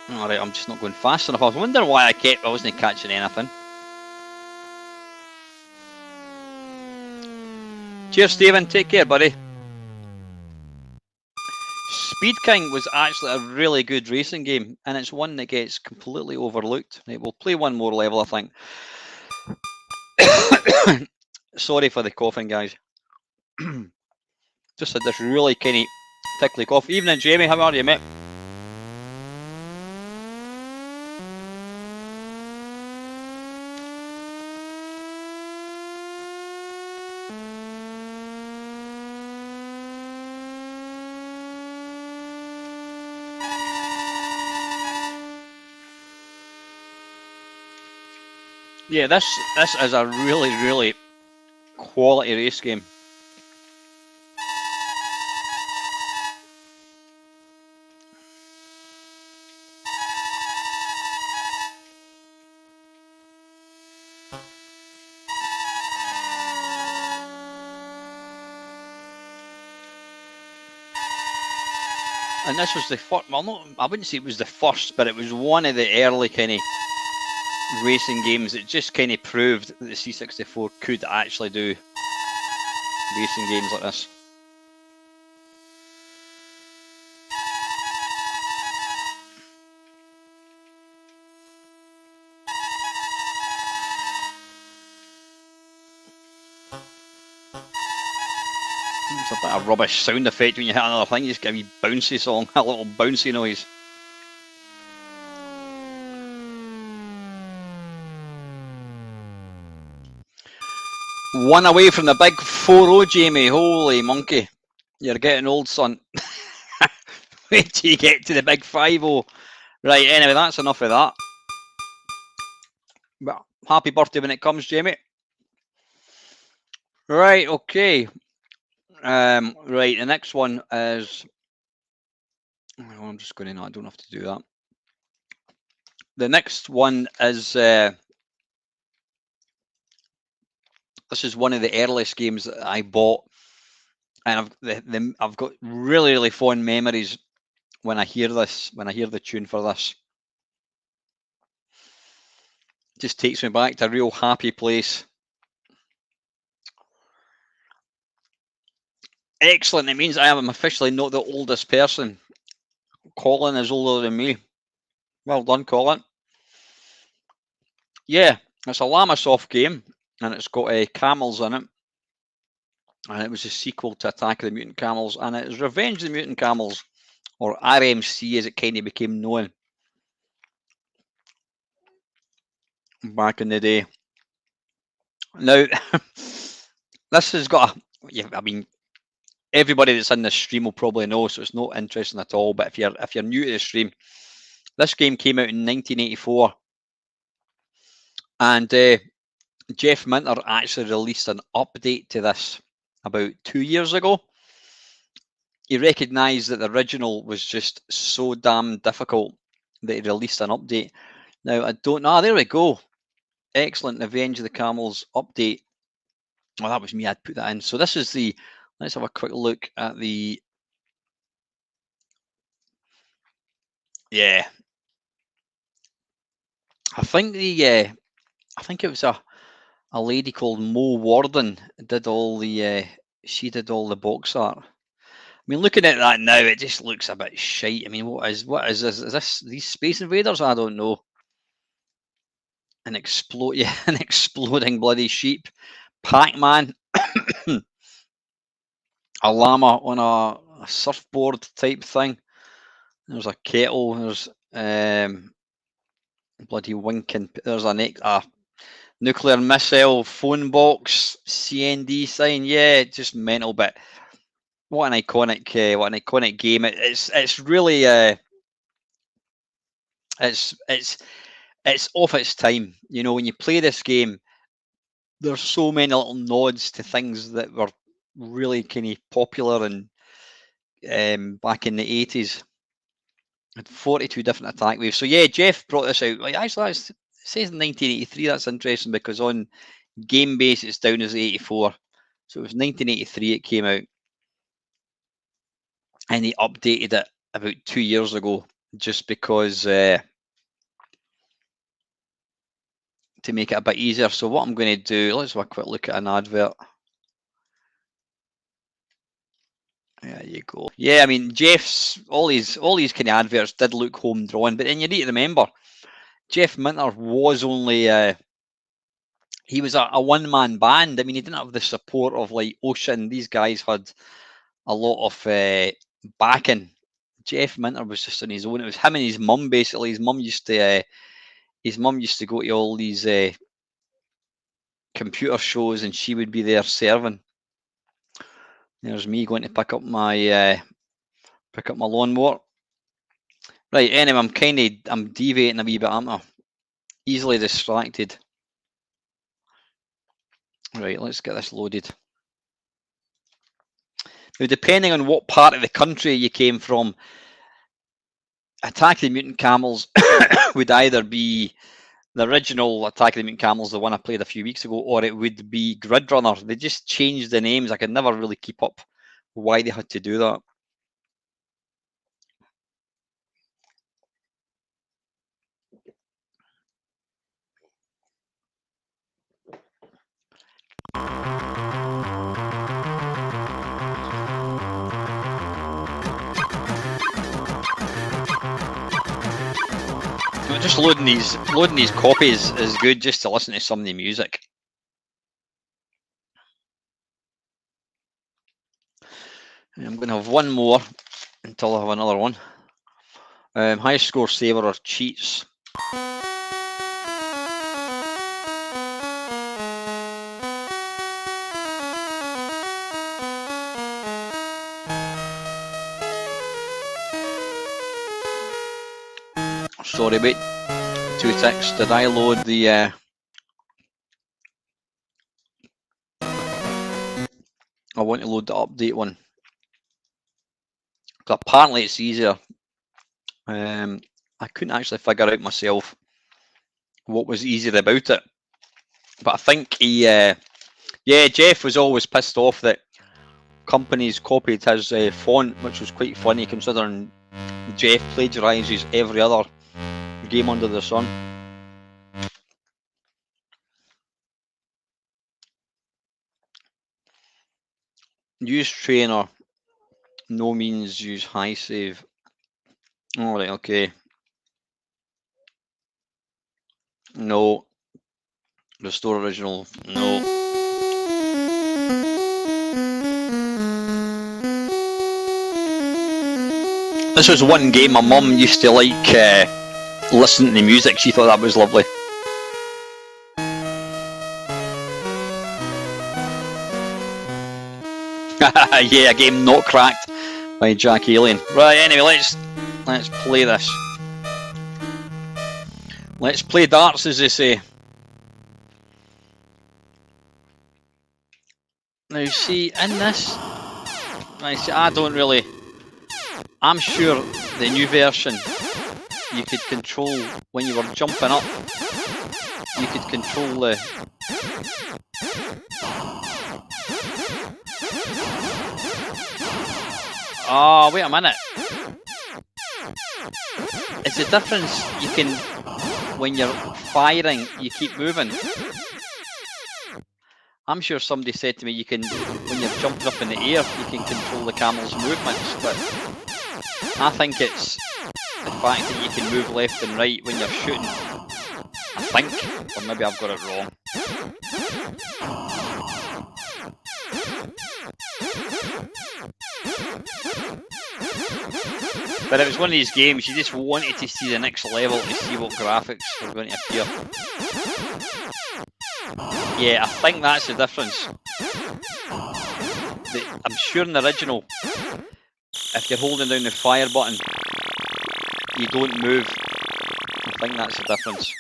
Alright, I'm just not going fast enough. I was wondering why I wasn't catching anything. Cheers, Stephen. Take care, buddy. Speed King was actually a really good racing game, and it's one that gets completely overlooked. Right, we'll play one more level, I think. Sorry for the coughing, guys. Just had this really kind of tickly cough. Evening, Jamie. How are you, mate? Yeah, this is a really, really quality race game. And this was the first, well, no, I wouldn't say it was the first, but it was one of the early kind of racing games that just kind of proved that the C64 could actually do racing games like this. It's a bit of rubbish sound effect when you hit another thing. You just give me bouncy song, a little bouncy noise. One away from the big 4-0, Jamie. Holy monkey. You're getting old, son. Wait till you get to the big 5-0. Right, anyway, that's enough of that. But happy birthday when it comes, Jamie. Right, okay. Right, the next one is... Oh, I'm just going to... No, I don't have to do that. The next one is... This is one of the earliest games that I bought, and I've got really, really fond memories when I hear this, when I hear the tune for this. It just takes me back to a real happy place. Excellent. It means I am officially not the oldest person. Colin is older than me. Well done, Colin. Yeah, it's a Lamasoft game. And it's got camels in it. And it was a sequel to Attack of the Mutant Camels. And it is Revenge of the Mutant Camels, or RMC as it kind of became known back in the day. Now, this has got I mean, everybody that's in this stream will probably know, so it's not interesting at all. But if you're new to the stream, this game came out in 1984. And Jeff Minter actually released an update to this about 2 years ago. He recognised that the original was just so damn difficult that he released an update. Now, I don't know. There we go. Excellent. Revenge of the Camels update. Oh, that was me. I'd put that in. So this is the... Let's have a quick look at the... Yeah. I think it was a lady called Mo Warden did all the she did all the box art. I mean, looking at that now, it just looks a bit shite. I mean, what is this? Is this these Space Invaders? I don't know. An exploding bloody sheep. Pac-Man. A llama on a surfboard type thing. There's a kettle. There's bloody winking. There's a nuclear missile phone box CND sign. Yeah, just mental. But what an iconic game! It's really it's off its time. You know, when you play this game, there's so many little nods to things that were really kind of popular and back in the 80s. Had 42 different attack waves. So yeah, Jeff brought this out. Like, actually, it says 1983. That's interesting because on Game Base it's down as 84. So it was 1983 it came out, and he updated it about 2 years ago just because to make it a bit easier. So what I'm going to do, let's have a quick look at an advert. There you go. Yeah, I mean, Jeff's all these kind of adverts did look home drawn, but then you need to remember, Jeff Minter was only he was a one-man band. I mean, he didn't have the support of like Ocean. These guys had a lot of backing. Jeff Minter was just on his own. It was him and his mum basically. His mum used to go to all these computer shows, and she would be there serving. There's me going to pick up my lawnmower. Right, anyway, I'm deviating a wee bit, aren't I? Easily distracted. Right, let's get this loaded. Now, depending on what part of the country you came from, Attack of the Mutant Camels would either be the original Attack of the Mutant Camels, the one I played a few weeks ago, or it would be Grid Runner. They just changed the names. I could never really keep up why they had to do that. Just loading these copies is good just to listen to some of the music. I'm going to have one more until I have another one. High score saver or cheats. Sorry, wait 2 ticks. Did I load the? I want to load the update one. Because apparently it's easier. I couldn't actually figure out myself what was easier about it. But I think yeah, Jeff was always pissed off that companies copied his font, which was quite funny considering Jeff plagiarises every other game under the sun. Use trainer, no means use high save. Alright, okay. No. Restore original, no. This was one game my mum used to like listening to music. She thought that was lovely. Yeah, a game not cracked by Jack Alien. Right, anyway, let's play this. Let's play darts, as they say. Now, see, in this, I don't really. I'm sure the new version, you could control when you were jumping up. You could control the. Oh, wait a minute. It's the difference. You can, when you're firing, you keep moving. I'm sure somebody said to me you can, when you're jumping up in the air, you can control the camel's movements, but I think it's the fact that you can move left and right when you're shooting. I think, or maybe I've got it wrong. But it was one of these games you just wanted to see the next level to see what graphics were going to appear. Yeah, I think that's the difference. I'm sure in the original, if you're holding down the fire button, you don't move. I think that's the difference.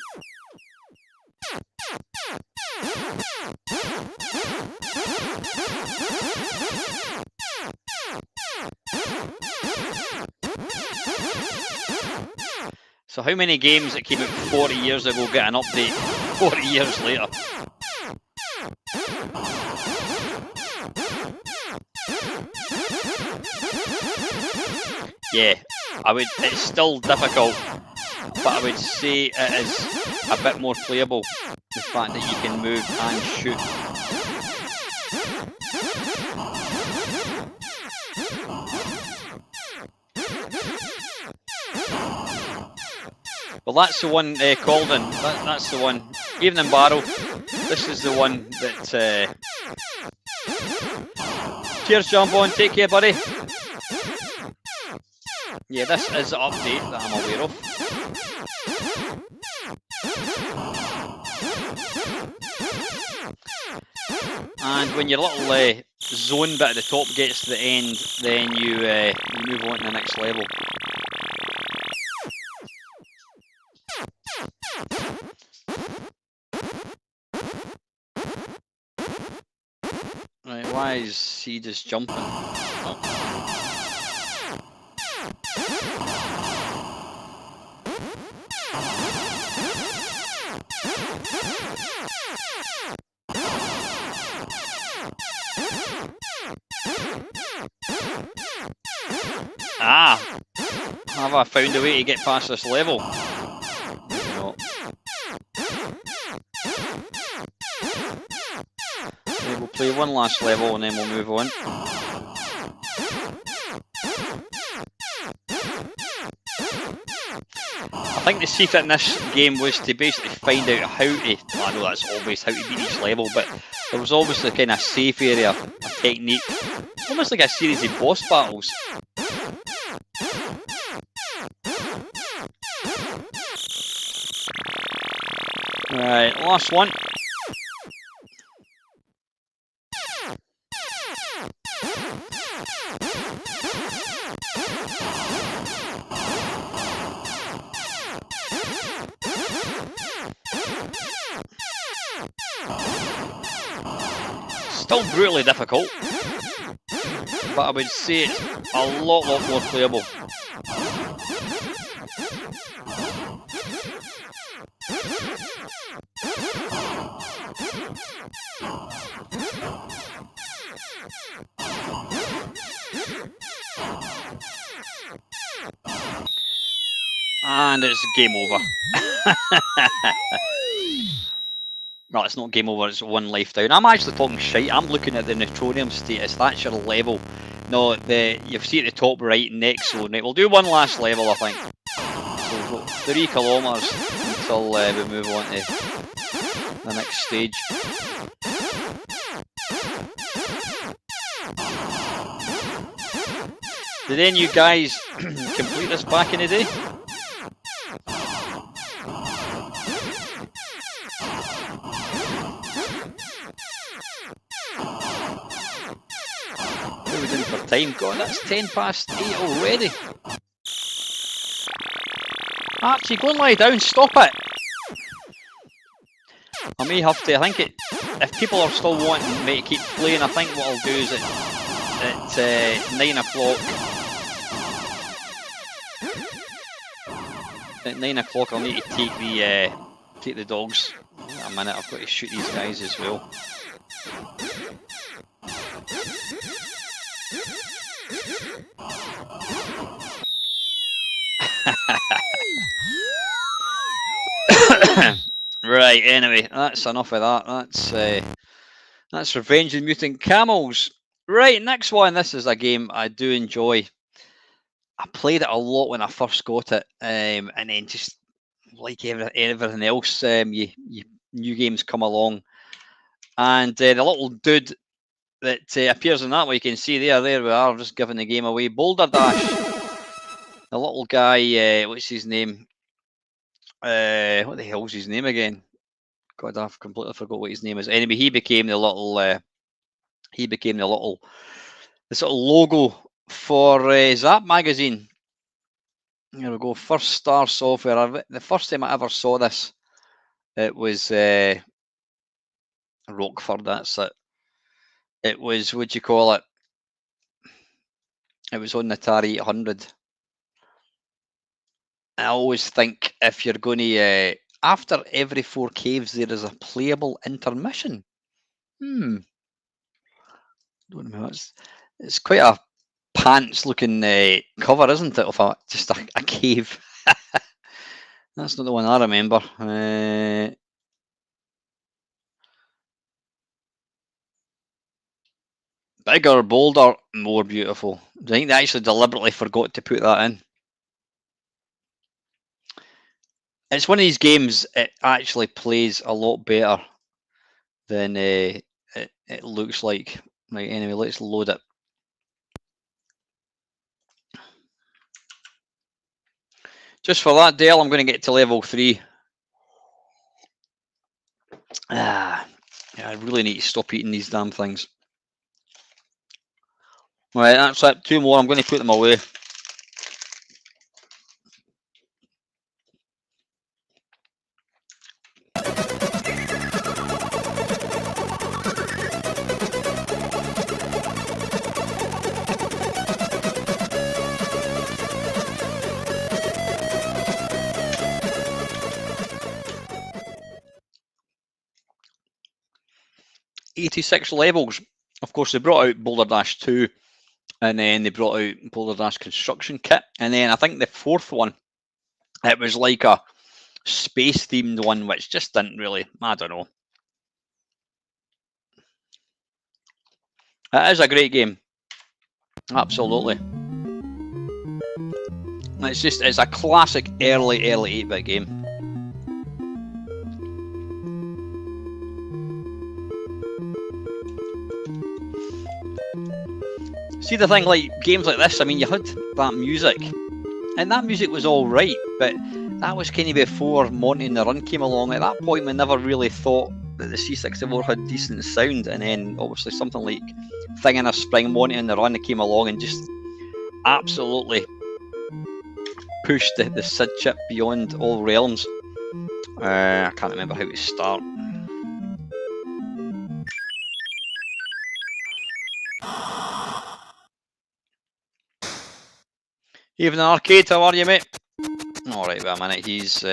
So how many games that came out 40 years ago get an update 40 years later? Yeah, it's still difficult, but I would say it is a bit more playable, the fact that you can move and shoot. Well, that's the one, Calden. That's the one. Evening Barrow. This is the one that. Cheers, jump on. Take care, buddy. Yeah, this is the update that I'm aware of. And when your little zone bit at the top gets to the end, then you move on to the next level. Right, why is he just jumping? Oh. Ah! Have I found a way to get past this level? No. Okay, we'll play one last level and then we'll move on. I think the secret in this game was to basically find out how to, well, I know that's obvious, how to beat each level, but there was obviously kind of safe area, a technique. It's almost like a series of boss battles. Right, last one. Still brutally difficult, but I would say it's a lot more playable. And it's game over. Well, it's not game over, it's one life down. I'm actually talking shite. I'm looking at the neutronium status. That's your level. No, you'll see at the top right, next zone. Right, we'll do one last level, I think. So we've got 3 kilometres until we move on to the next stage. Did any of you guys complete this back in the day? What are we doing for time? God, that's 10 past 8 already. Archie, go and lie down, stop it! I may have to, I think if people are still wanting me to keep playing, I think what I'll do is at 9 o'clock. At 9 o'clock I'll need to take the dogs. A minute, I've got to shoot these guys as well. Right, anyway, that's enough of that. That's Revenge of the Mutant Camels. Right, next one. This is a game I do enjoy. I played it a lot when I first got it, and then just like everything else, new games come along, and the little dude that appears in that one, you can see there we are, just giving the game away. Boulder Dash, the little guy. What's his name? What the hell's his name again? God, I've completely forgot what his name is. Anyway, he became the little He became the sort of logo for Zap magazine. Here we go. First Star Software. The first time I ever saw this, it was Rockford. That's it. It was, what do you call it? It was on the Atari 800. I always think if you're going to, after every 4 caves, there is a playable intermission. Don't know. It's quite a pants-looking cover, isn't it? Of just a cave. That's not the one I remember. Bigger, bolder, more beautiful. I think they actually deliberately forgot to put that in. It's one of these games, it actually plays a lot better than it looks like. Right, anyway, let's load it. Just for that, Dale, I'm going to get to level 3. Yeah, I really need to stop eating these damn things. Right, that's it. 2 more. I'm going to put them away. '86 levels. Of course, they brought out Boulder Dash 2, and then they brought out Boulder Dash Construction Kit, and then I think the 4th one, it was like a space-themed one, which just didn't really, I don't know. It is a great game. Absolutely. It's a classic early 8-bit game. See, the thing, like games like this, I mean, you had that music, and that music was all right, but that was kind of before Monty and the Run came along. At that point, we never really thought that the C64 had decent sound, and then obviously something like Thing in a Spring, Monty and the Run came along and just absolutely pushed the SID chip beyond all realms. I can't remember how to start. Even Arcade, how are you, mate? Alright, wait a minute, he's...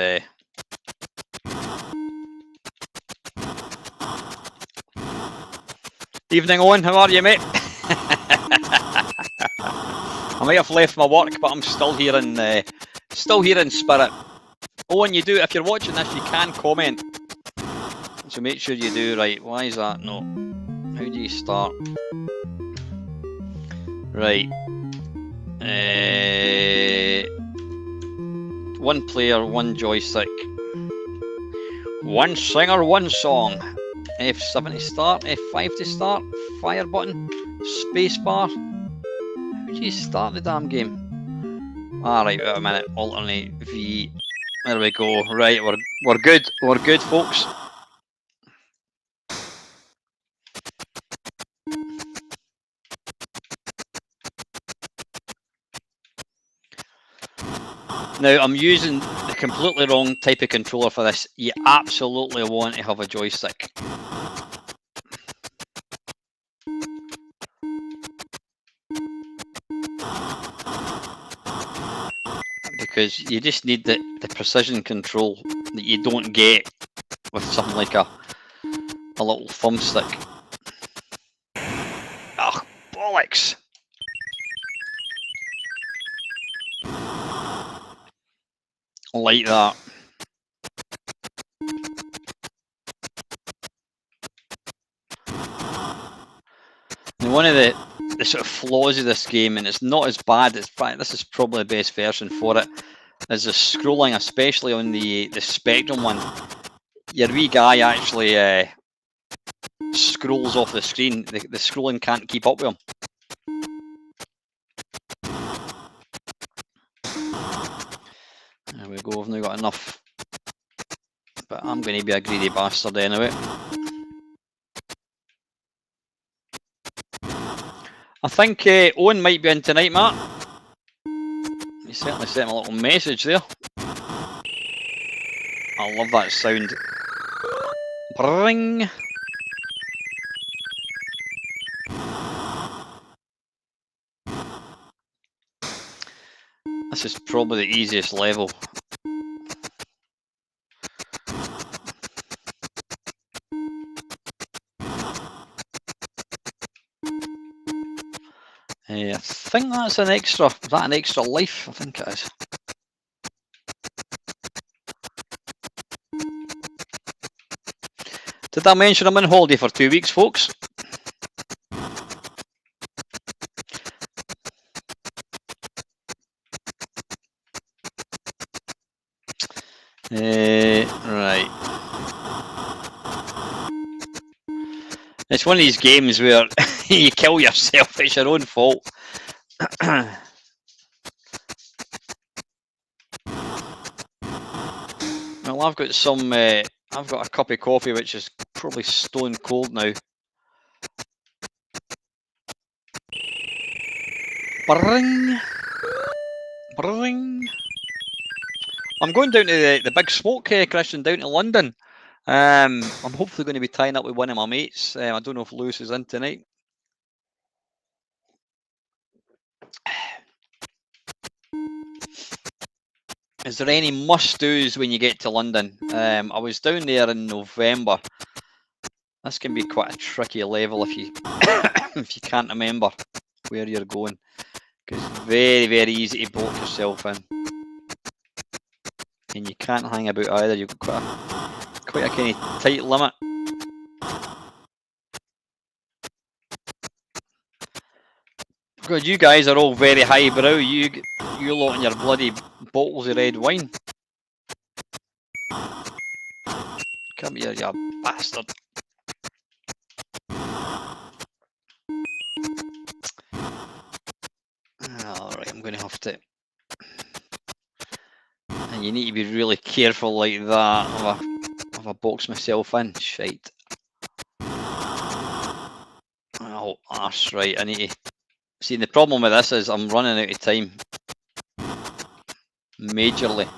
Evening, Owen, how are you, mate? I might have left my work, but I'm still here in spirit. Owen, you do, if you're watching this, you can comment. So make sure you do. Right, why is that? No. How do you start? Right. 1 player, 1 joystick. 1 singer, 1 song. F7 to start, F5 to start, fire button, spacebar. How do you start the damn game? Alright, wait a minute, alternate V. There we go. Right, we're good. We're good, folks. Now, I'm using the completely wrong type of controller for this. You absolutely want to have a joystick. Because you just need the precision control that you don't get with something like a little thumbstick. Oh, bollocks! Like that. Now, one of the sort of flaws of this game, and it's not as bad, this is probably the best version for it, is the scrolling, especially on the Spectrum one. Your wee guy actually scrolls off the screen. The scrolling can't keep up with him. There we go, I've now got enough. But I'm going to be a greedy bastard anyway. I think Owen might be in tonight, Matt. You certainly sent him a little message there. I love that sound. Bring. This is probably the easiest level. I think that's an extra. Is that an extra life? I think it is. Did I mention I'm on holiday for 2 weeks, folks? Right. It's one of these games where you kill yourself. It's your own fault. Well, I've got some. I've got a cup of coffee which is probably stone cold now. Bring, bring. I'm going down to the big smoke, Christian, down to London. I'm hopefully going to be tying up with one of my mates. I don't know if Lewis is in tonight. Is there any must-dos when you get to London? I was down there in November. This can be quite a tricky level if you if you can't remember where you're going, because it's very, very easy to bolt yourself in, and you can't hang about either. You've got quite a kind of tight limit. God, you guys are all very highbrow. You lot in your bloody bottles of red wine. Come here, you bastard. Alright, I'm going to have to... And you need to be really careful like that if I box myself in. Shite. Oh, arse, right, I need to... See, the problem with this is I'm running out of time. Majorly.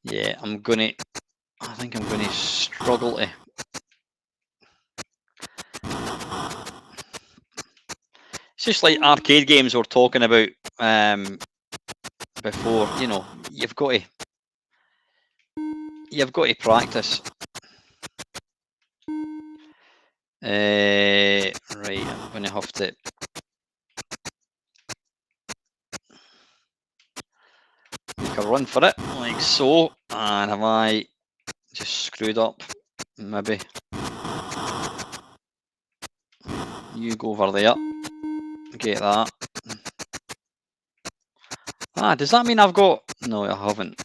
Yeah, I think I'm gonna struggle to... It's just like arcade games we're talking about before, you know, you've got to practice. Right, I'm gonna have to make a run for it, like so. And have I just screwed up? Maybe. You go over there. Get that. Ah, does that mean I've got... No, I haven't.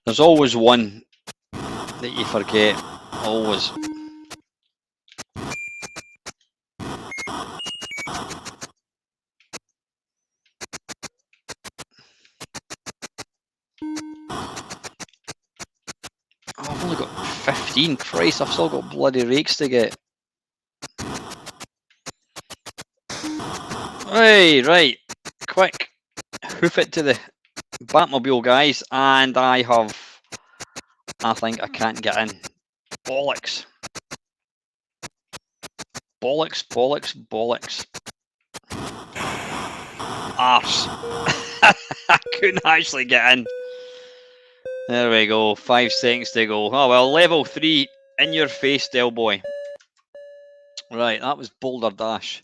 There's always one that you forget. Always. Oh, I've only got 15. Christ, I've still got bloody rakes to get. Hey, right. Quick. Hoof it to the Batmobile, guys. And I think I can't get in. Bollocks. Bollocks, bollocks, bollocks. Arse. I couldn't actually get in. There we go. 5 seconds to go. Oh well, level 3 in your face, Del Boy. Right, that was Boulder Dash.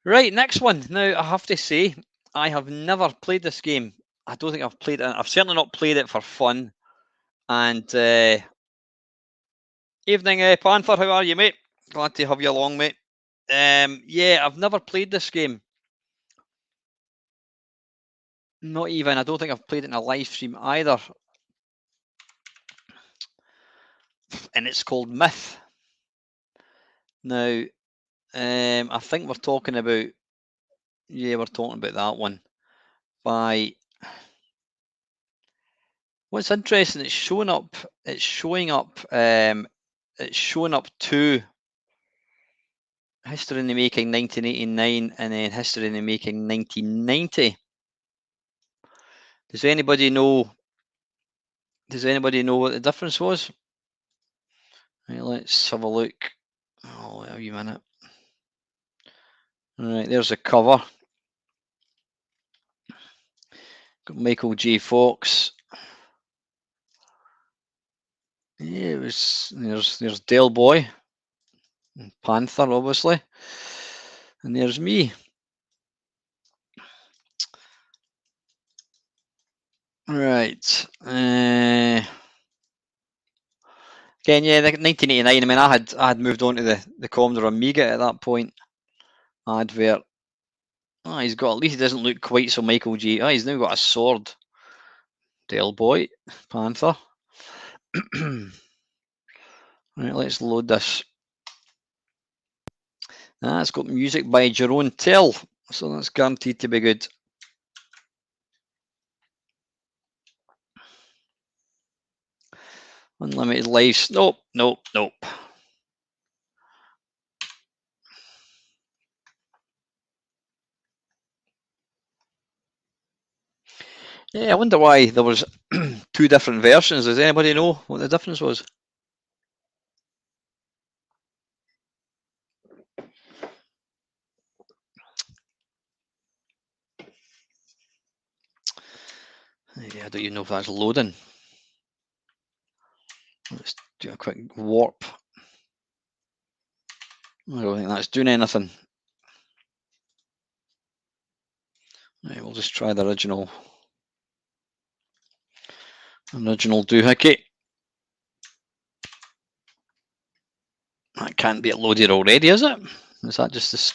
Right, next one. Now, I have to say, I have never played this game. I don't think I've played it. I've certainly not played it for fun. And evening, Panther. How are you, mate? Glad to have you along, mate. Yeah, I've never played this game. Not even. I don't think I've played it in a live stream either. And it's called Myth. Now, I think we're talking about... Yeah, we're talking about that one. by. What's interesting? It's showing up. It's showing up. It's showing up two. History in the Making 1989 and then History in the Making 1990. Does anybody know? Does anybody know what the difference was? Right, let's have a look. Oh, wait a wee minute. All right, there's the cover. Got Michael J. Fox. Yeah, it was. There's Del Boy, and Panther, obviously, and there's me. Right. Again, yeah, 1989. I mean, I had moved on to the Commodore Amiga at that point. Advert. Oh, he's got, at least he doesn't look quite so Michael J. Oh, he's now got a sword. Del Boy, Panther. Right, let's load this. It's got music by Jerome Tell, so that's guaranteed to be good. Unlimited lives. Nope, nope, nope. Yeah, I wonder why there was two different versions. Does anybody know what the difference was? Yeah, I don't even know if that's loading. Let's do a quick warp. I don't think that's doing anything. Right, we'll just try the original doohickey. That can't be loaded already, is it? Is that just this?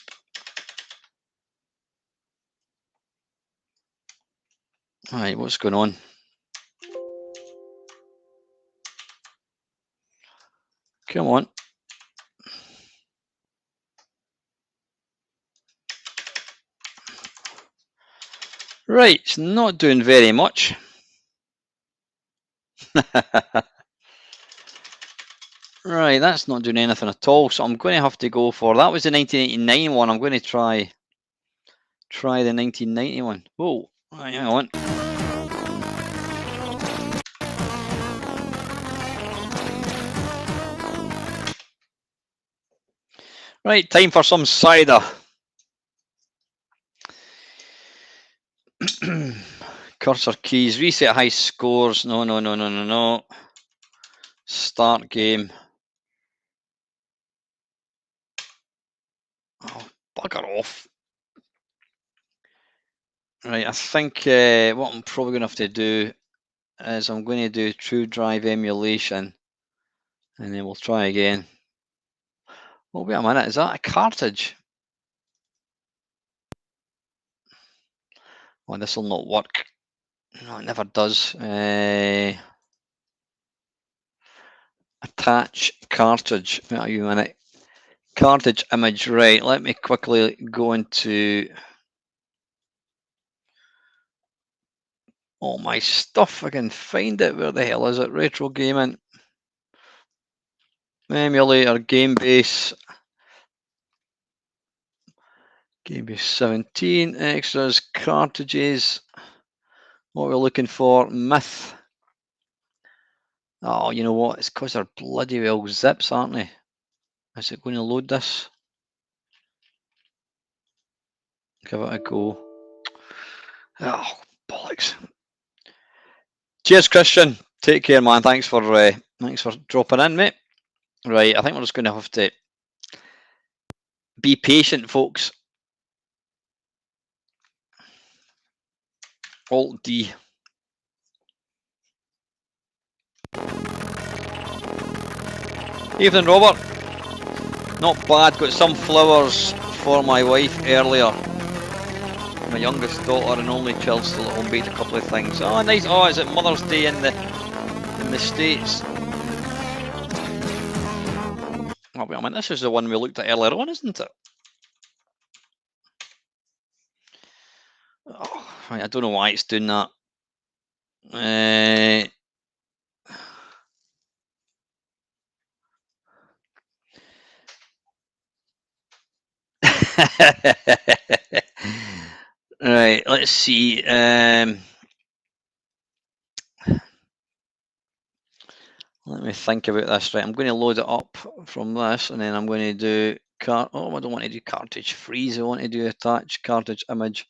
Right, what's going on? Come on. Right, it's not doing very much. Right, that's not doing anything at all. So I'm going to have to go for, that was the 1989 one. I'm going to try the 1991. Whoa, right, hang on. Right, time for some cider. Cursor keys, reset high scores. No. Start game. Oh, bugger off. Right, I think what I'm probably going to have to do is I'm going to do True Drive emulation, and then we'll try again. Oh, wait a minute, is that a cartridge? Oh, this will not work. No, it never does. Attach cartridge. Wait a minute. Cartridge image. Right, let me quickly go into all my stuff. I can find it. Where the hell is it? Retro gaming. Emulator, GameBase. GameBase 17. Extras, cartridges. What we're looking for, Myth. Oh, you know what? It's because they're bloody well zips, aren't they? Is it going to load this? Give it a go. Oh, bollocks. Cheers, Christian. Take care, man. Thanks for dropping in, mate. Right, I think we're just going to have to be patient, folks. Alt D. Evening, Robert. Not bad. Got some flowers for my wife earlier. My youngest daughter and only child still at home, baked a couple of things. Oh, nice. Oh, is it Mother's Day in the States? Oh, wait a minute. This is the one we looked at earlier on, isn't it? Oh, Right, I don't know why it's doing that. Right, let's see. Let me think about this. Right, I'm going to load it up from this, and then I'm going to do oh, I don't want to do cartridge freeze. I want to do attach cartridge image.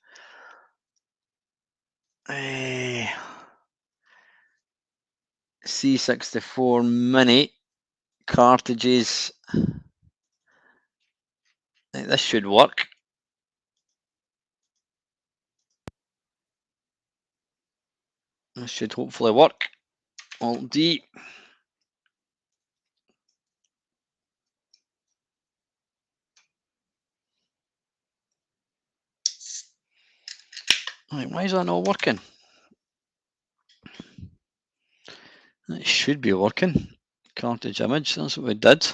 C64 mini cartridges. This should work. This should hopefully work. Alt D. Right, why is that not working? It should be working. Cartridge image, that's what we did.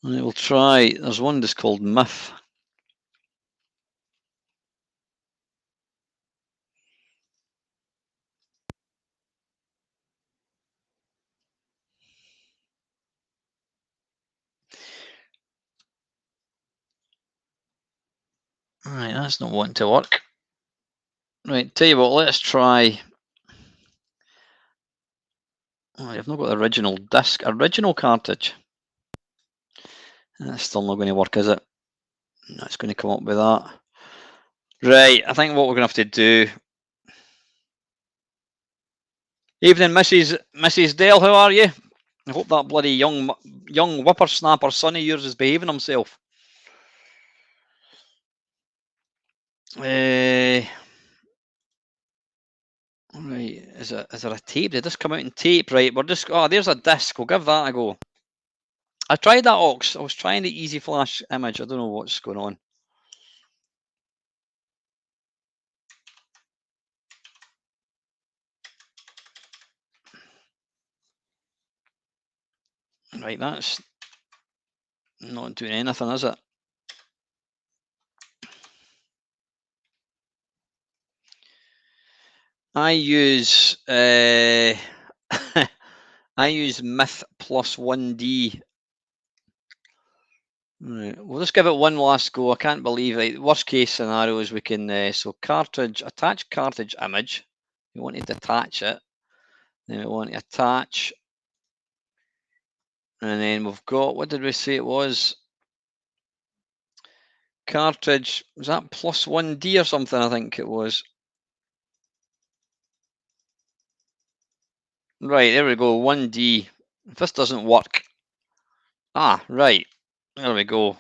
And it will try, there's one that's called Myth. Right, that's not wanting to work. Right, tell you what, let's try. Oh, I've not got the original disc, original cartridge. That's still not going to work, is it? No, it's going to come up with that. Right, I think what we're going to have to do. Evening, Mrs. Dale, how are you? I hope that bloody young whippersnapper son of yours is behaving himself. Right, is there a tape? Did this come out in tape? Right, we're just, oh, there's a disc. We'll give that a go. I tried that Ox. I was trying the Easy Flash image. I don't know what's going on. Right, that's not doing anything, is it? I use I use Myth plus 1D. Right, we'll just give it one last go. I can't believe it. Worst case scenario is we can so cartridge, attach cartridge image. We want to detach it. Then we want to attach, and then we've got, what did we say it was? Cartridge, was that plus 1D or something? I think it was. Right, there we go, 1D. If this doesn't work. Ah, right. There we go.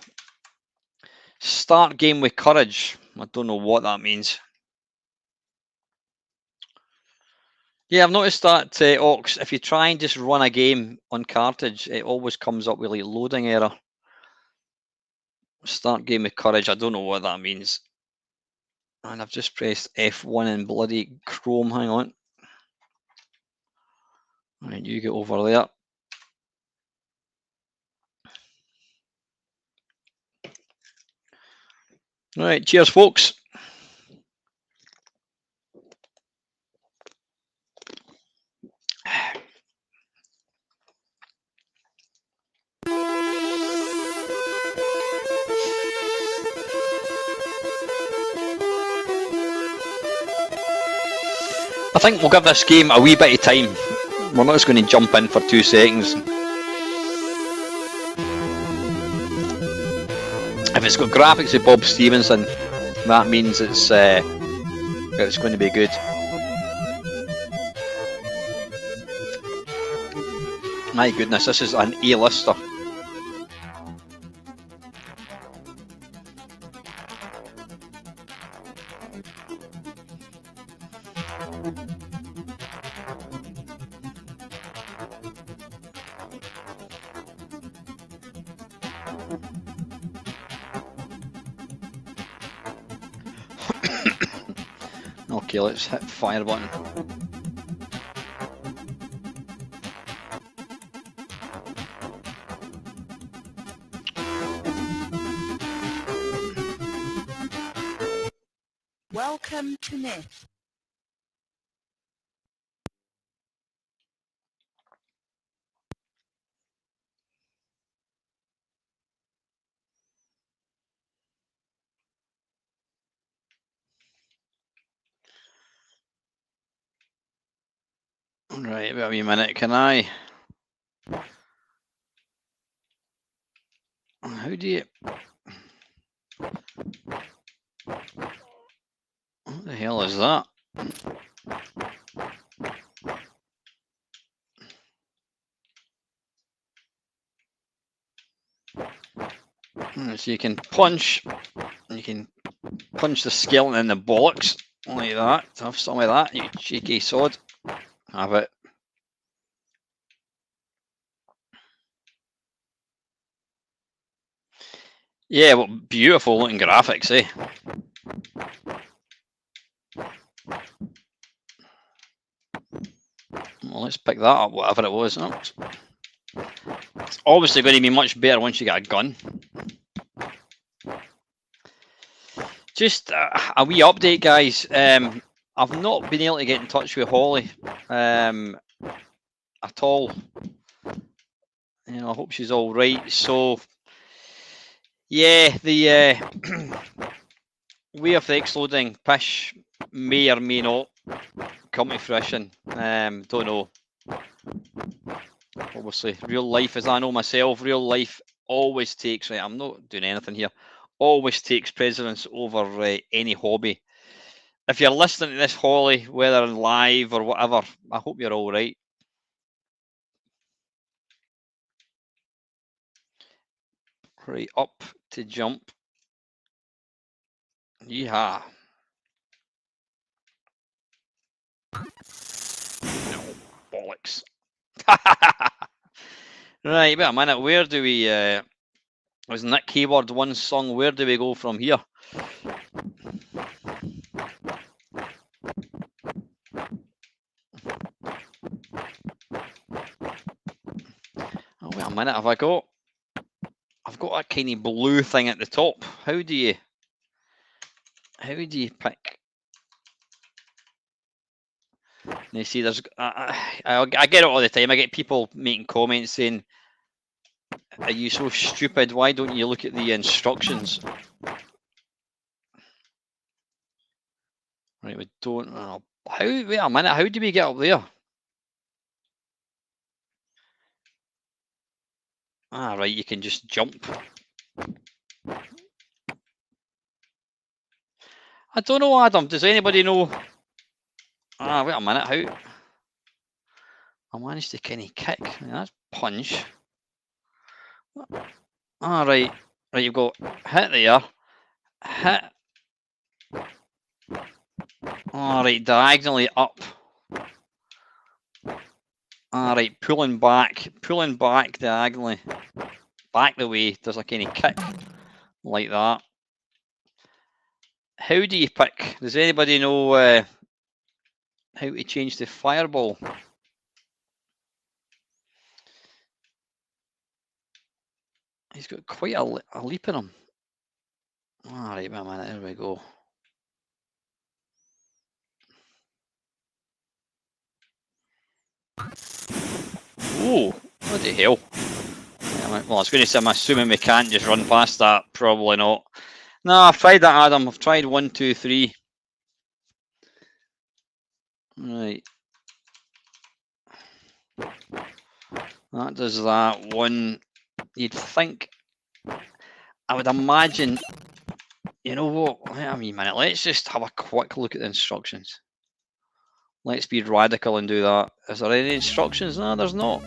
Start game with courage. I don't know what that means. Yeah, I've noticed that Ox, if you try and just run a game on cartridge, it always comes up with like loading error. Start game with courage. I don't know what that means. And I've just pressed F1 in bloody Chrome. Hang on. Right, you get over there. Right, cheers, folks. I think we'll give this game a wee bit of time. We're not just going to jump in for 2 seconds. If it's got graphics of Bob Stevenson, that means it's going to be good. My goodness, this is an A-lister. Okay, let's hit fire button. Welcome to Myth. Right, wait a wee minute. Can I? How do you? What the hell is that? So you can punch. You can punch the skeleton in the bollocks like that. Have some of that, you cheeky sod. Have it. Yeah, well, beautiful looking graphics, eh? Well, let's pick that up, whatever it was. Oh, it's obviously going to be much better once you get a gun. Just a wee update, guys. I've not been able to get in touch with Holly at all. You know, I hope she's all right. So, yeah, the way of the exploding fish may or may not come to fruition. Don't know. Obviously, real life, as I know myself, real life always takes, right, I'm not doing anything here, always takes precedence over any hobby. If you're listening to this, Holly, whether live or whatever, I hope you're all right. Right, up to jump. Yeehaw. No, bollocks. Right, wait a minute. Where do we? Was Nick Hayward one song? Where do we go from here? Oh, wait a minute. Have I got? I've got that kind of blue thing at the top. How do you pick? You see, there's I get it all the time. I get people making comments saying, "Are you so stupid? Why don't you look at the instructions?" Right, we don't. How? Wait a minute. How do we get up there? Ah, right. You can just jump. I don't know, Adam. Does anybody know? Ah, wait a minute. How? I managed to kind of kick. That's punch. Ah, right. Right, you've got hit there. Hit. All right, diagonally up. All right, pulling back diagonally. Back the way. There's a kind of kick like that. How do you pick? Does anybody know how to change the fireball? He's got quite a leap in him. All right, wait a minute. There we go. Oh, what the hell? Well, I was going to say, I'm assuming we can't just run past that. Probably not. No, I've tried that, Adam. I've tried 1, 2, 3. Right. That does that one. You'd think. I would imagine. You know what? Wait a minute. Let's just have a quick look at the instructions. Let's be radical and do that. Is there any instructions? No, there's not.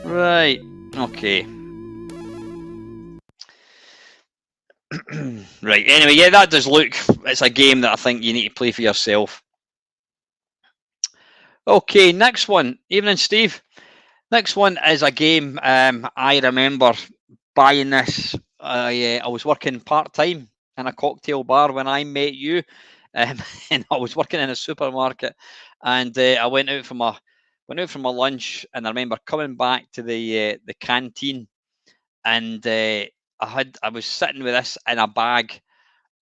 Right. Okay. Right. Anyway, yeah, that does look. It's a game that I think you need to play for yourself. Okay, next one. Evening, Steve. Next one is a game I remember buying this. I was working part-time in a cocktail bar when I met you, and I was working in a supermarket, and I went out for my lunch, and I remember coming back to the canteen, and I was sitting with this in a bag,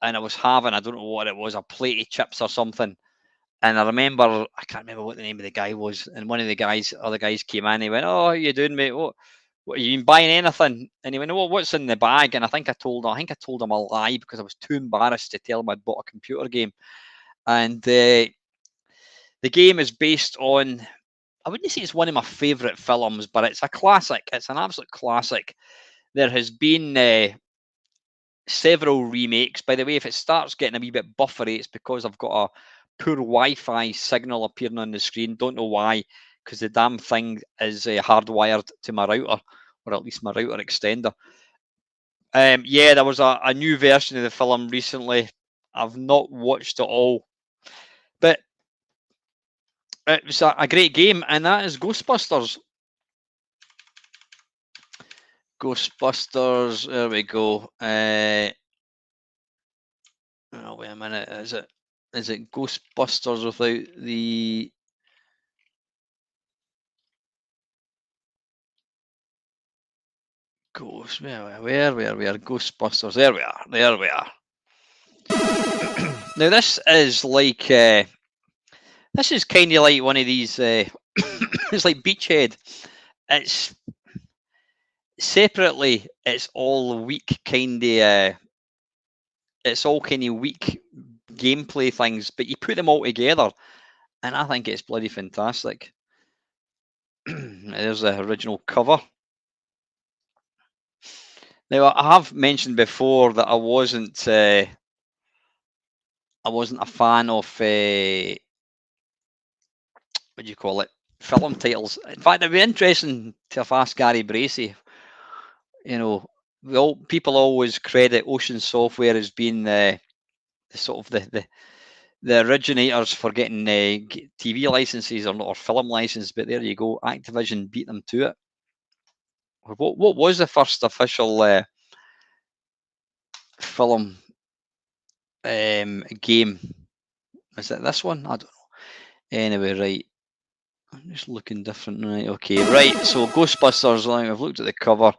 and I was having, I don't know what it was, a plate of chips or something. And I remember, I can't remember what the name of the guy was. And one of the other guys came in. He went, "Oh, how you doing, mate? What are you buying anything?" And he went, "Oh, what's in the bag?" And I think I told him a lie because I was too embarrassed to tell him I'd bought a computer game. And the game is based on, I wouldn't say it's one of my favourite films, but it's a classic. It's an absolute classic. There has been several remakes. By the way, if it starts getting a wee bit buffery, it's because I've got a poor Wi-Fi signal appearing on the screen. Don't know why, because the damn thing is hardwired to my router, or at least my router extender. Yeah, there was a new version of the film recently. I've not watched it all, but it was a great game, and that is Ghostbusters. Ghostbusters, there we go. Oh, wait a minute, is it Ghostbusters without the... Where Ghostbusters? There we are. Now this is like this is kind of like one of these. It's like Beachhead. It's separately. It's all weak kind of. It's all kind of weak gameplay things, but you put them all together, and I think it's bloody fantastic. There's the original cover. Now I have mentioned before that I wasn't a fan of what do you call it, film titles. In fact, it'd be interesting to have asked Gary Bracey. You know, people always credit Ocean Software as being the sort of the originators for getting TV licenses or film licenses, but there you go, Activision beat them to it. What was the first official film game? Is it this one? I don't know. Anyway, right. I'm just looking different, right? Okay, right. So Ghostbusters. I've looked at the cover.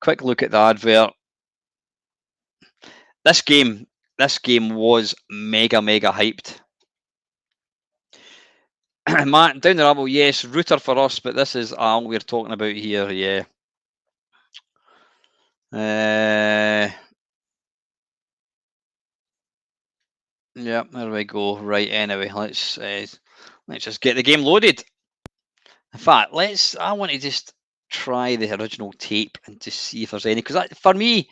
Quick look at the advert. This game was mega hyped. Matt, down the rabble, yes, router for us, but this is all we're talking about here, yeah. Yeah, there we go. Right, anyway, let's just get the game loaded. In fact, I want to just try the original tape and just see if there's any, because for me,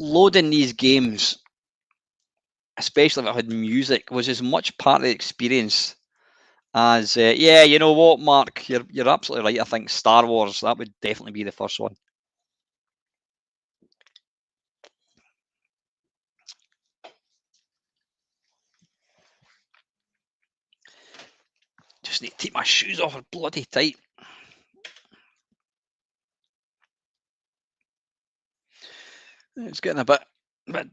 loading these games, especially if I had music, was as much part of the experience as yeah, you know what, Mark, you're absolutely right. I think Star Wars, that would definitely be the first one. Just need to take my shoes off, they're bloody tight. It's getting a bit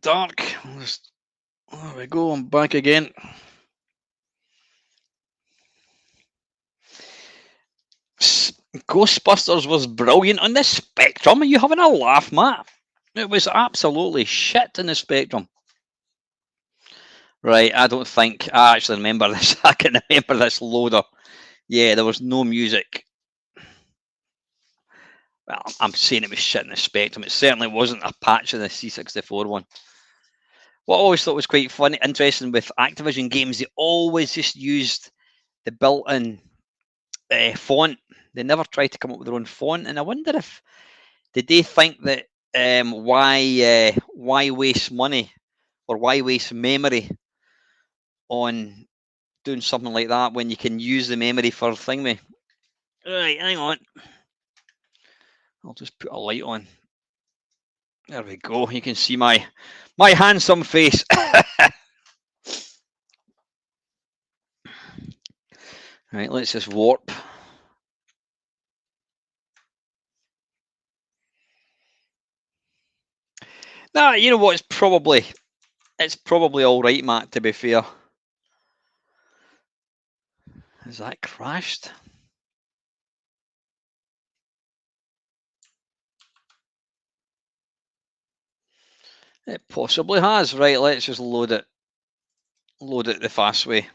dark. There we go, I'm back again. Ghostbusters was brilliant on the Spectrum. Are you having a laugh, Matt? It was absolutely shit in the Spectrum. Right, I don't think I actually remember this. I can remember this loader. Yeah, there was no music. Well, I'm saying it was shit in the Spectrum. It certainly wasn't a patch in the C64 one. What I always thought was quite funny, interesting with Activision games, they always just used the built-in font. They never tried to come up with their own font, and I wonder if did they think that why waste money or why waste memory on doing something like that when you can use the memory for thingy. Right, hang on. I'll just put a light on. There we go. You can see my handsome face. Right, let's just warp. Nah, you know what? It's probably all right, Matt. To be fair, has that crashed? It possibly has. Right, let's just load it. Load it the fast way.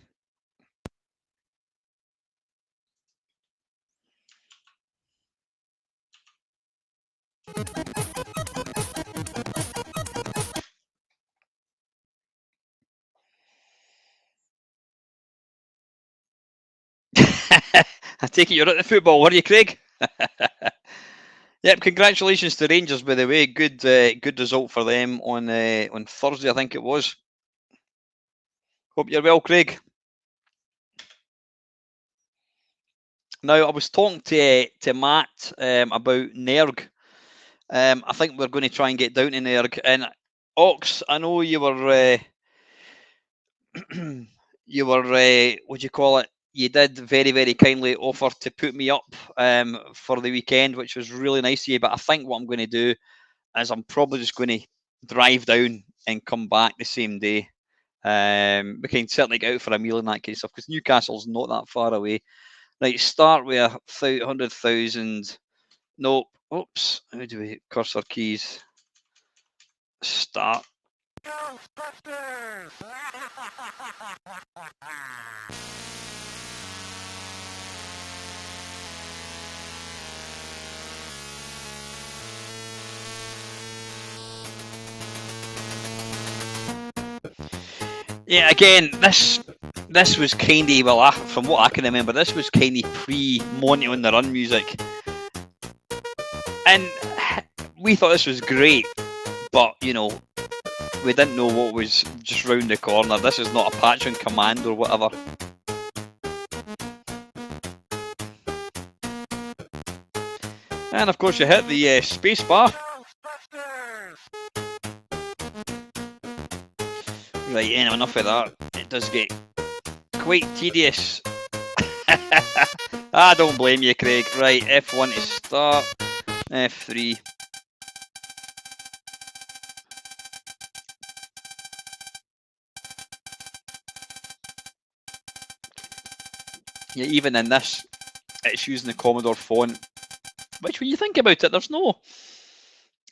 I take it you're at the football, were you, Craig? Yep, congratulations to Rangers, by the way. Good result for them on Thursday, I think it was. Hope you're well, Craig. Now, I was talking to Matt about Nerg. I think we're going to try and get down to Nerg. And Ox, I know you were what do you call it? You did very, very kindly offer to put me up for the weekend, which was really nice of you. But I think what I'm going to do is I'm probably just going to drive down and come back the same day. We can certainly get out for a meal in that case, because Newcastle's not that far away. Right, start with 100,000. Nope. Oops. How do we cursor keys? Start. Ghostbusters! Yeah, again, this was kind of, well, from what I can remember, this was kind of pre-Monty on the Run music. And we thought this was great, but, you know, we didn't know what was just round the corner. This is not a patch on command or whatever. And of course you hit the space bar. Right, anyway, enough of that. It does get quite tedious. I don't blame you, Craig. Right, F1 to start, F3. Yeah, even in this, it's using the Commodore font, which when you think about it, it's no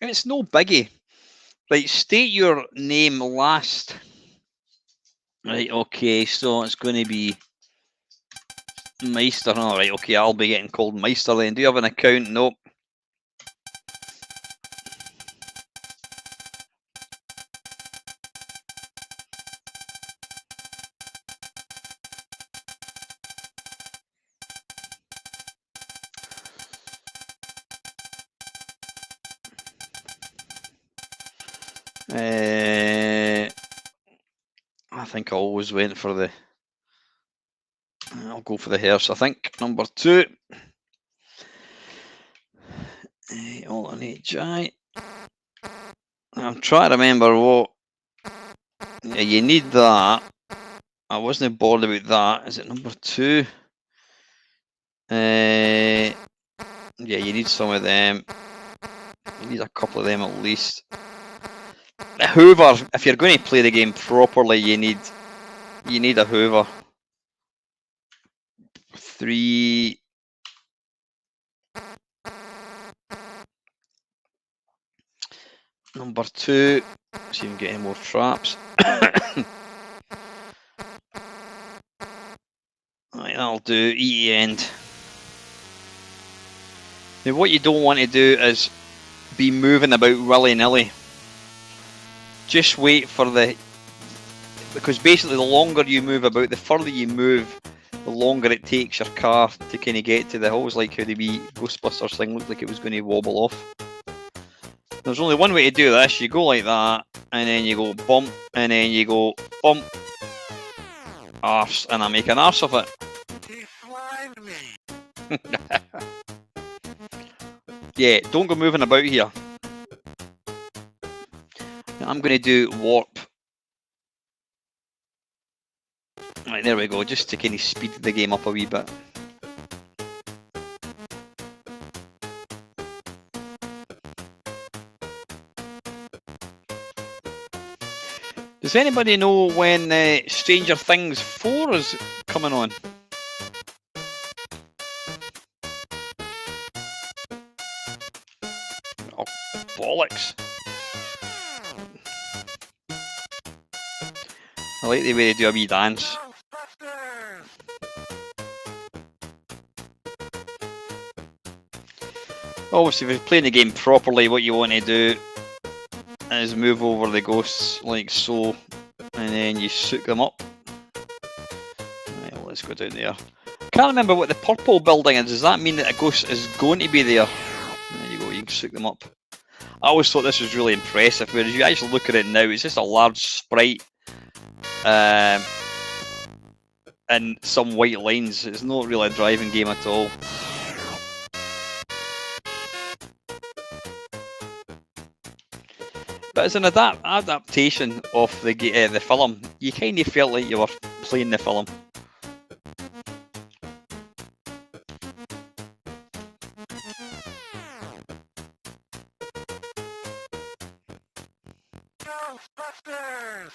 biggie. Right, state your name last. Right, okay, so it's going to be Meister. All right, okay, I'll be getting called Meister then. Do you have an account? Nope. I think I always went for the. I'll go for the hearse. I think number 2. Alternate Jai. I'm trying to remember what. Yeah, you need that. I wasn't bored about that. Is it number 2? Yeah, you need some of them. You need a couple of them at least. A Hoover. If you're going to play the game properly, you need a Hoover. 3. Number 2. See if you can get any more traps. Right, that'll do. E end. Now, what you don't want to do is be moving about willy-nilly. Just wait for because basically the longer you move about, the further you move, the longer it takes your car to kind of get to the hills, like how the wee Ghostbusters thing looked like it was going to wobble off. There's only one way to do this. You go like that, and then you go bump, and then you go bump, arse, and I make an arse of it. He slimed me. Yeah, don't go moving about here. I'm going to do warp. Right, there we go, just to kind of speed the game up a wee bit. Does anybody know when Stranger Things 4 is coming on? Oh, bollocks. like the way they do a wee dance. Ghostbusters! Obviously, if you're playing the game properly, what you want to do is move over the ghosts like so, and then you soak them up. Right, well, let's go down there. Can't remember what the purple building is. Does that mean that a ghost is going to be there? There you go, you can soak them up. I always thought this was really impressive, whereas you actually look at it now, it's just a large sprite and some white lines. It's not really a driving game at all. But as an adaptation of the film, you kind of felt like you were playing the film. Ghostbusters!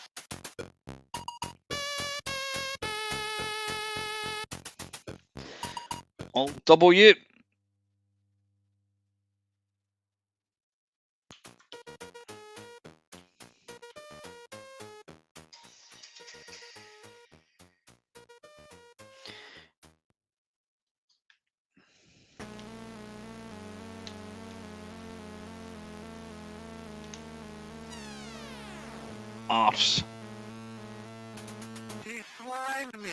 Alt W. Arse. He slimed me!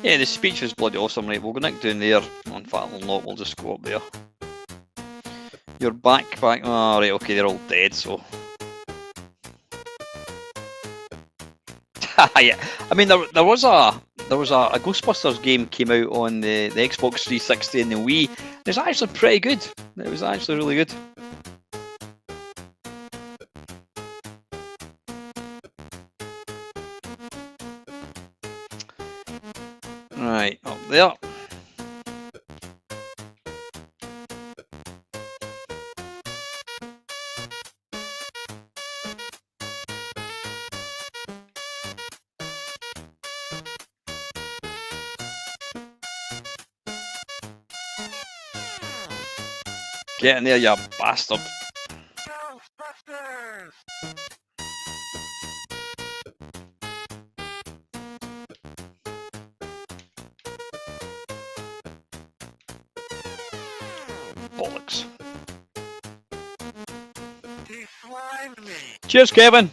Yeah, the speech was bloody awesome, right? We'll go nick down there. In fact, we'll not, we'll just go up there. Your backpack. Oh, right, okay, they're all dead, so. Yeah, I mean, there was a Ghostbusters game came out on the Xbox 360 and the Wii. It was actually pretty good. It was actually really good. Right, up there. Get in there, you bastard. Ghostbusters! Bollocks. He slimed me! Cheers, Kevin.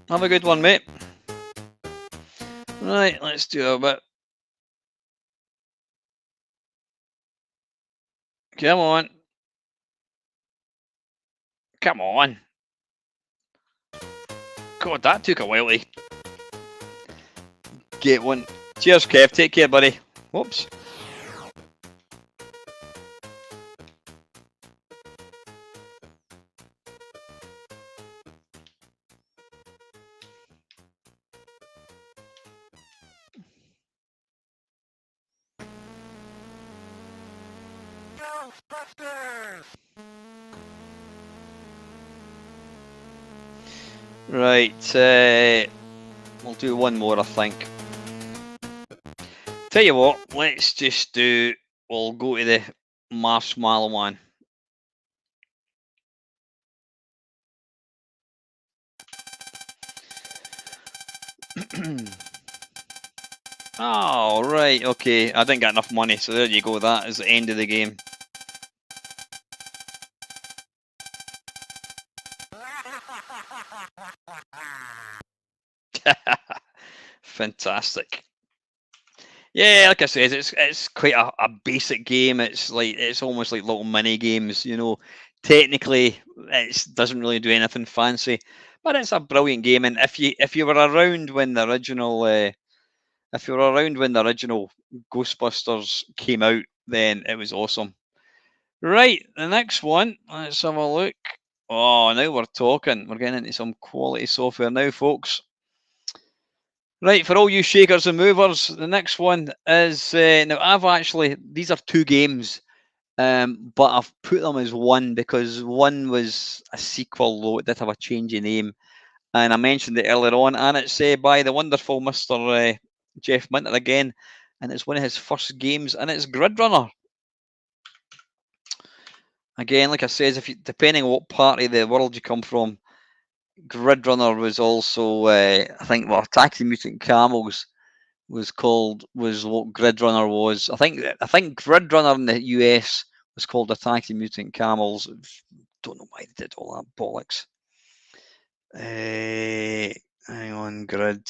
Have a good one, mate. Right, let's do a bit. Come on. Come on. God, that took a while to get one. Cheers, Kev. Take care, buddy. Whoops. Ghostbusters! Right, we'll do one more, I think. Tell you what, let's just do. We'll go to the marshmallow one. Oh, right, okay. I didn't get enough money, so there you go. That is the end of the game. Fantastic. Yeah, like I said, it's quite a basic game. It's almost like little mini games, you know. Technically, it doesn't really do anything fancy, but it's a brilliant game. And if you were around when the original Ghostbusters came out, then it was awesome. Right, the next one. Let's have a look. Oh, now we're talking. We're getting into some quality software now, folks. Right, for all you shakers and movers, the next one is now these are two games, but I've put them as one because one was a sequel, though it did have a change in name, and I mentioned it earlier on, and it's by the wonderful Mr. Jeff Minter again, and it's one of his first games, and it's Grid Runner. Again, like I said, depending on what part of the world you come from, Grid Runner was also, I think, well, Attack the Mutant Camels was what Grid Runner was. I think Grid Runner in the US was called Attack the Mutant Camels. Don't know why they did all that bollocks. Hang on, Grid.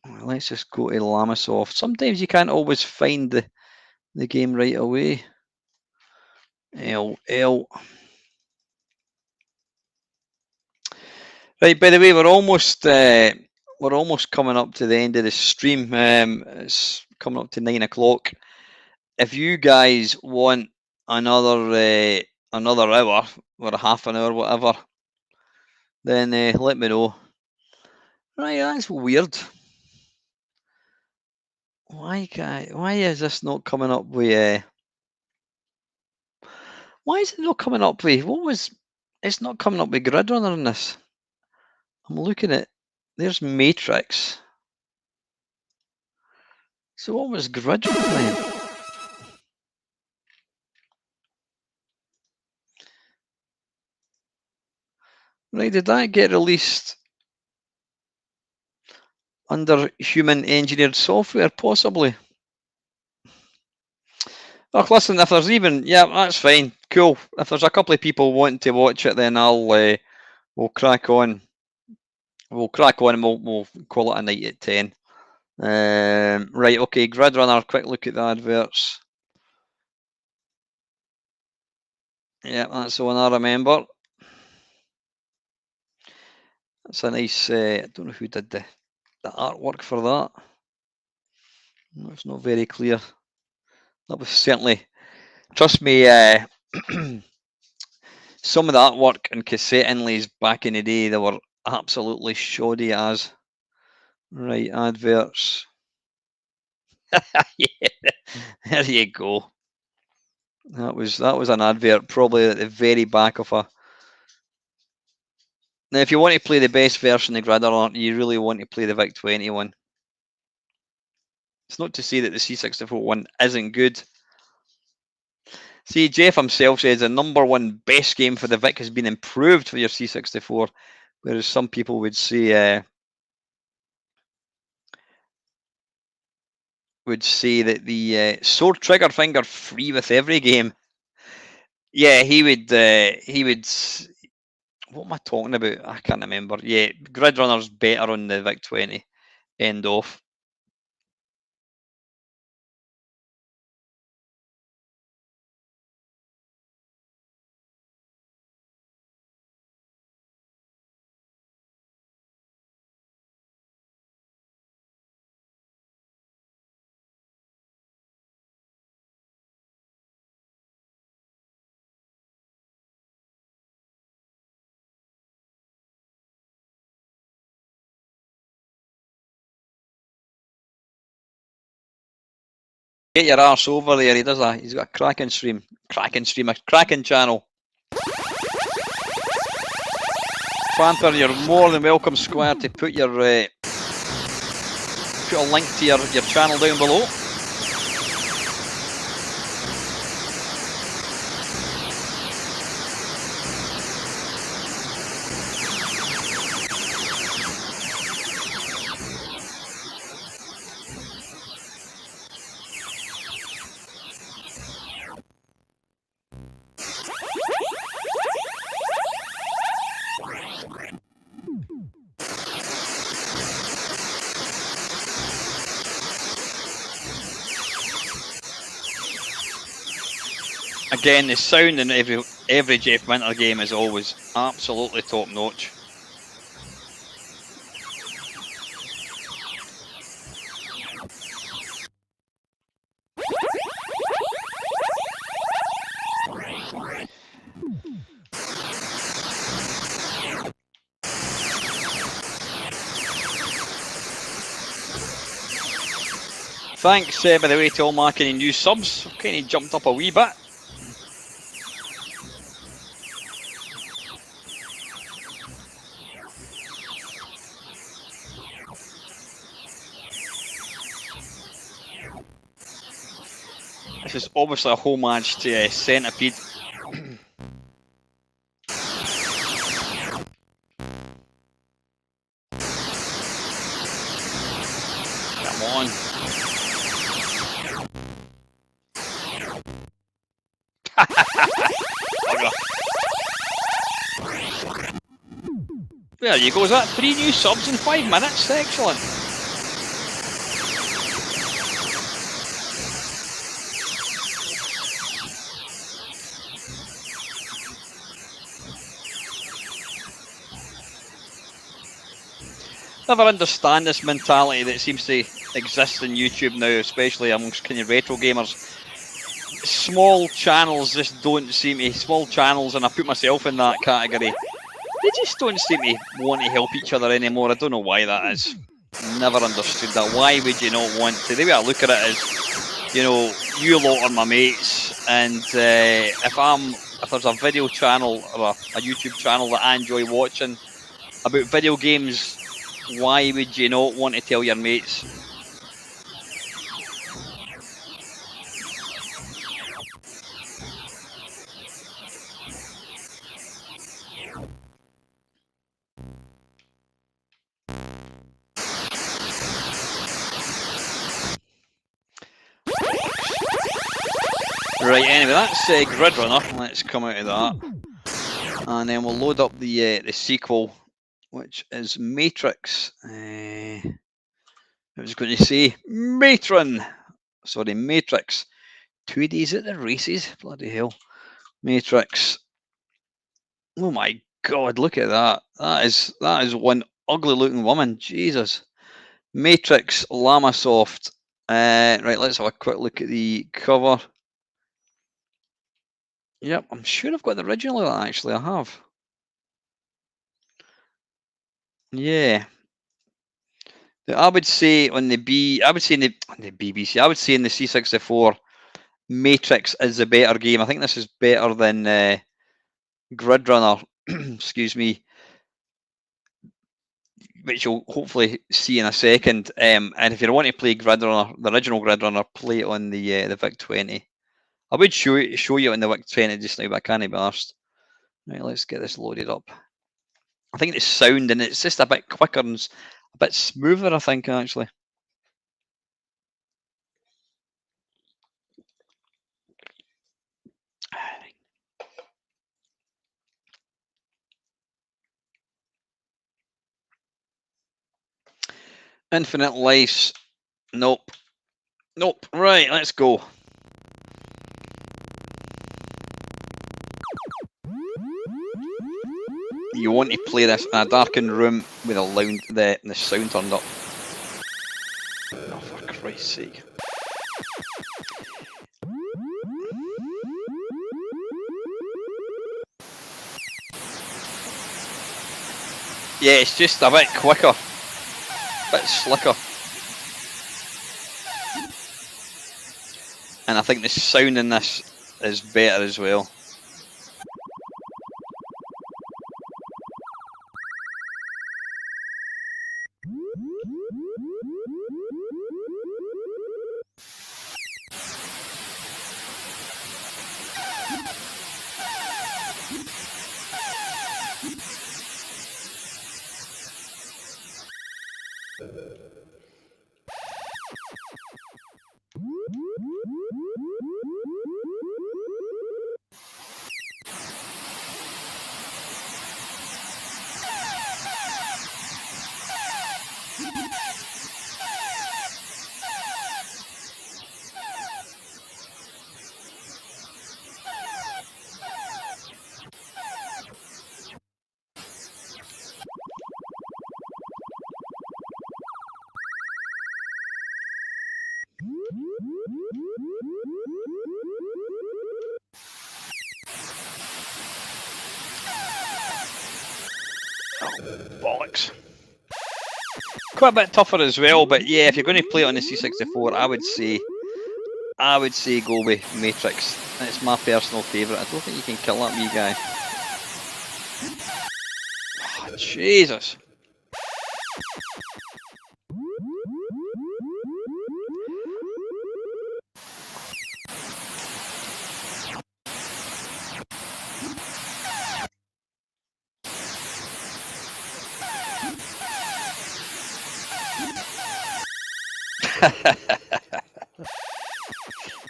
Well, let's just go to Lamasoft. Sometimes you can't always find the game right away. L. Right, by the way, we're almost coming up to the end of the stream. It's coming up to 9 o'clock. If you guys want another hour or a half an hour, whatever, then let me know. Right, that's weird. Why is this not coming up with? Why is it not coming up with? It's not coming up with Grid Runner in this. I'm looking at. There's Matrix. So what was Grid Runner then? Right, did that get released under human engineered software, possibly? Oh, listen, if there's even, yeah, that's fine, cool. If there's a couple of people wanting to watch it, then we'll crack on. We'll crack on and we'll call it a night at 10. Right, okay, Grid Runner, quick look at the adverts. Yeah, that's the one I remember. That's a nice, I don't know who did the artwork for that. No, it's not very clear. That was certainly, trust me, some of the artwork and cassette inlays back in the day, they were absolutely shoddy as. Right, adverts. Yeah, there you go. That was an advert, probably at the very back of a. Now, if you want to play the best version of Grid Runner, you really want to play the VIC-20 one. It's not to say that the C64 one isn't good. See, Jeff himself says the #1 best game for the VIC has been improved for your C64, whereas some people would say that the sword trigger finger free with every game. Yeah, he would. What am I talking about? I can't remember. Yeah, Grid Runner's better on the VIC-20. End off. Get your arse over there. He's got a cracking stream, a cracking channel. Panther, you're more than welcome, Square, to put your put a link to your channel down below. Again, the sound in every Jeff Minter game is always absolutely top notch. Thanks, by the way, to all my kind of new subs. Kind of jumped up a wee bit. This is obviously a homage to Centipede. on. There you go. Is that 3 new subs in 5 minutes? Excellent. Never understand this mentality that seems to exist in YouTube now, especially amongst kind of retro gamers. Small channels just don't seem to, small channels, and I put myself in that category, they just don't seem to want to help each other anymore. I don't know why that is. Never understood that. Why would you not want to? The way I look at it is, you know, you lot are my mates, and if there's a video channel or a YouTube channel that I enjoy watching about video games, why would you not want to tell your mates? Right, anyway, that's Grid Runner. Let's come out of that. And then we'll load up the sequel, which is Matrix. I was going to say Matron. Sorry, Matrix. 2 days at the races. Bloody hell. Matrix. Oh my God, look at that. That is one ugly looking woman. Jesus. Matrix Lamasoft. Right, let's have a quick look at the cover. Yep, I'm sure I've got the original of that, actually. I have. Yeah. I would say on the I would say in the BBC, I would say in the C64, Matrix is the better game. I think this is better than Grid Runner, excuse me, which you'll hopefully see in a second. And if you want to play Grid Runner, the original Grid Runner, play it on the VIC-20. I would show you on the VIC-20 just now, but I can't be arsed. Right, let's get this loaded up. I think the sound and it's just a bit quicker and a bit smoother, I think, actually. Infinite Lives. Nope. Nope. Right, let's go. You want to play this in a darkened room with the sound turned up. Oh, for Christ's sake. Yeah, it's just a bit quicker. A bit slicker. And I think the sound in this is better as well. Bollocks. Quite a bit tougher as well, but yeah, if you're going to play it on the C64, I would say go with Matrix. It's my personal favourite. I don't think you can kill that wee guy. Oh, Jesus.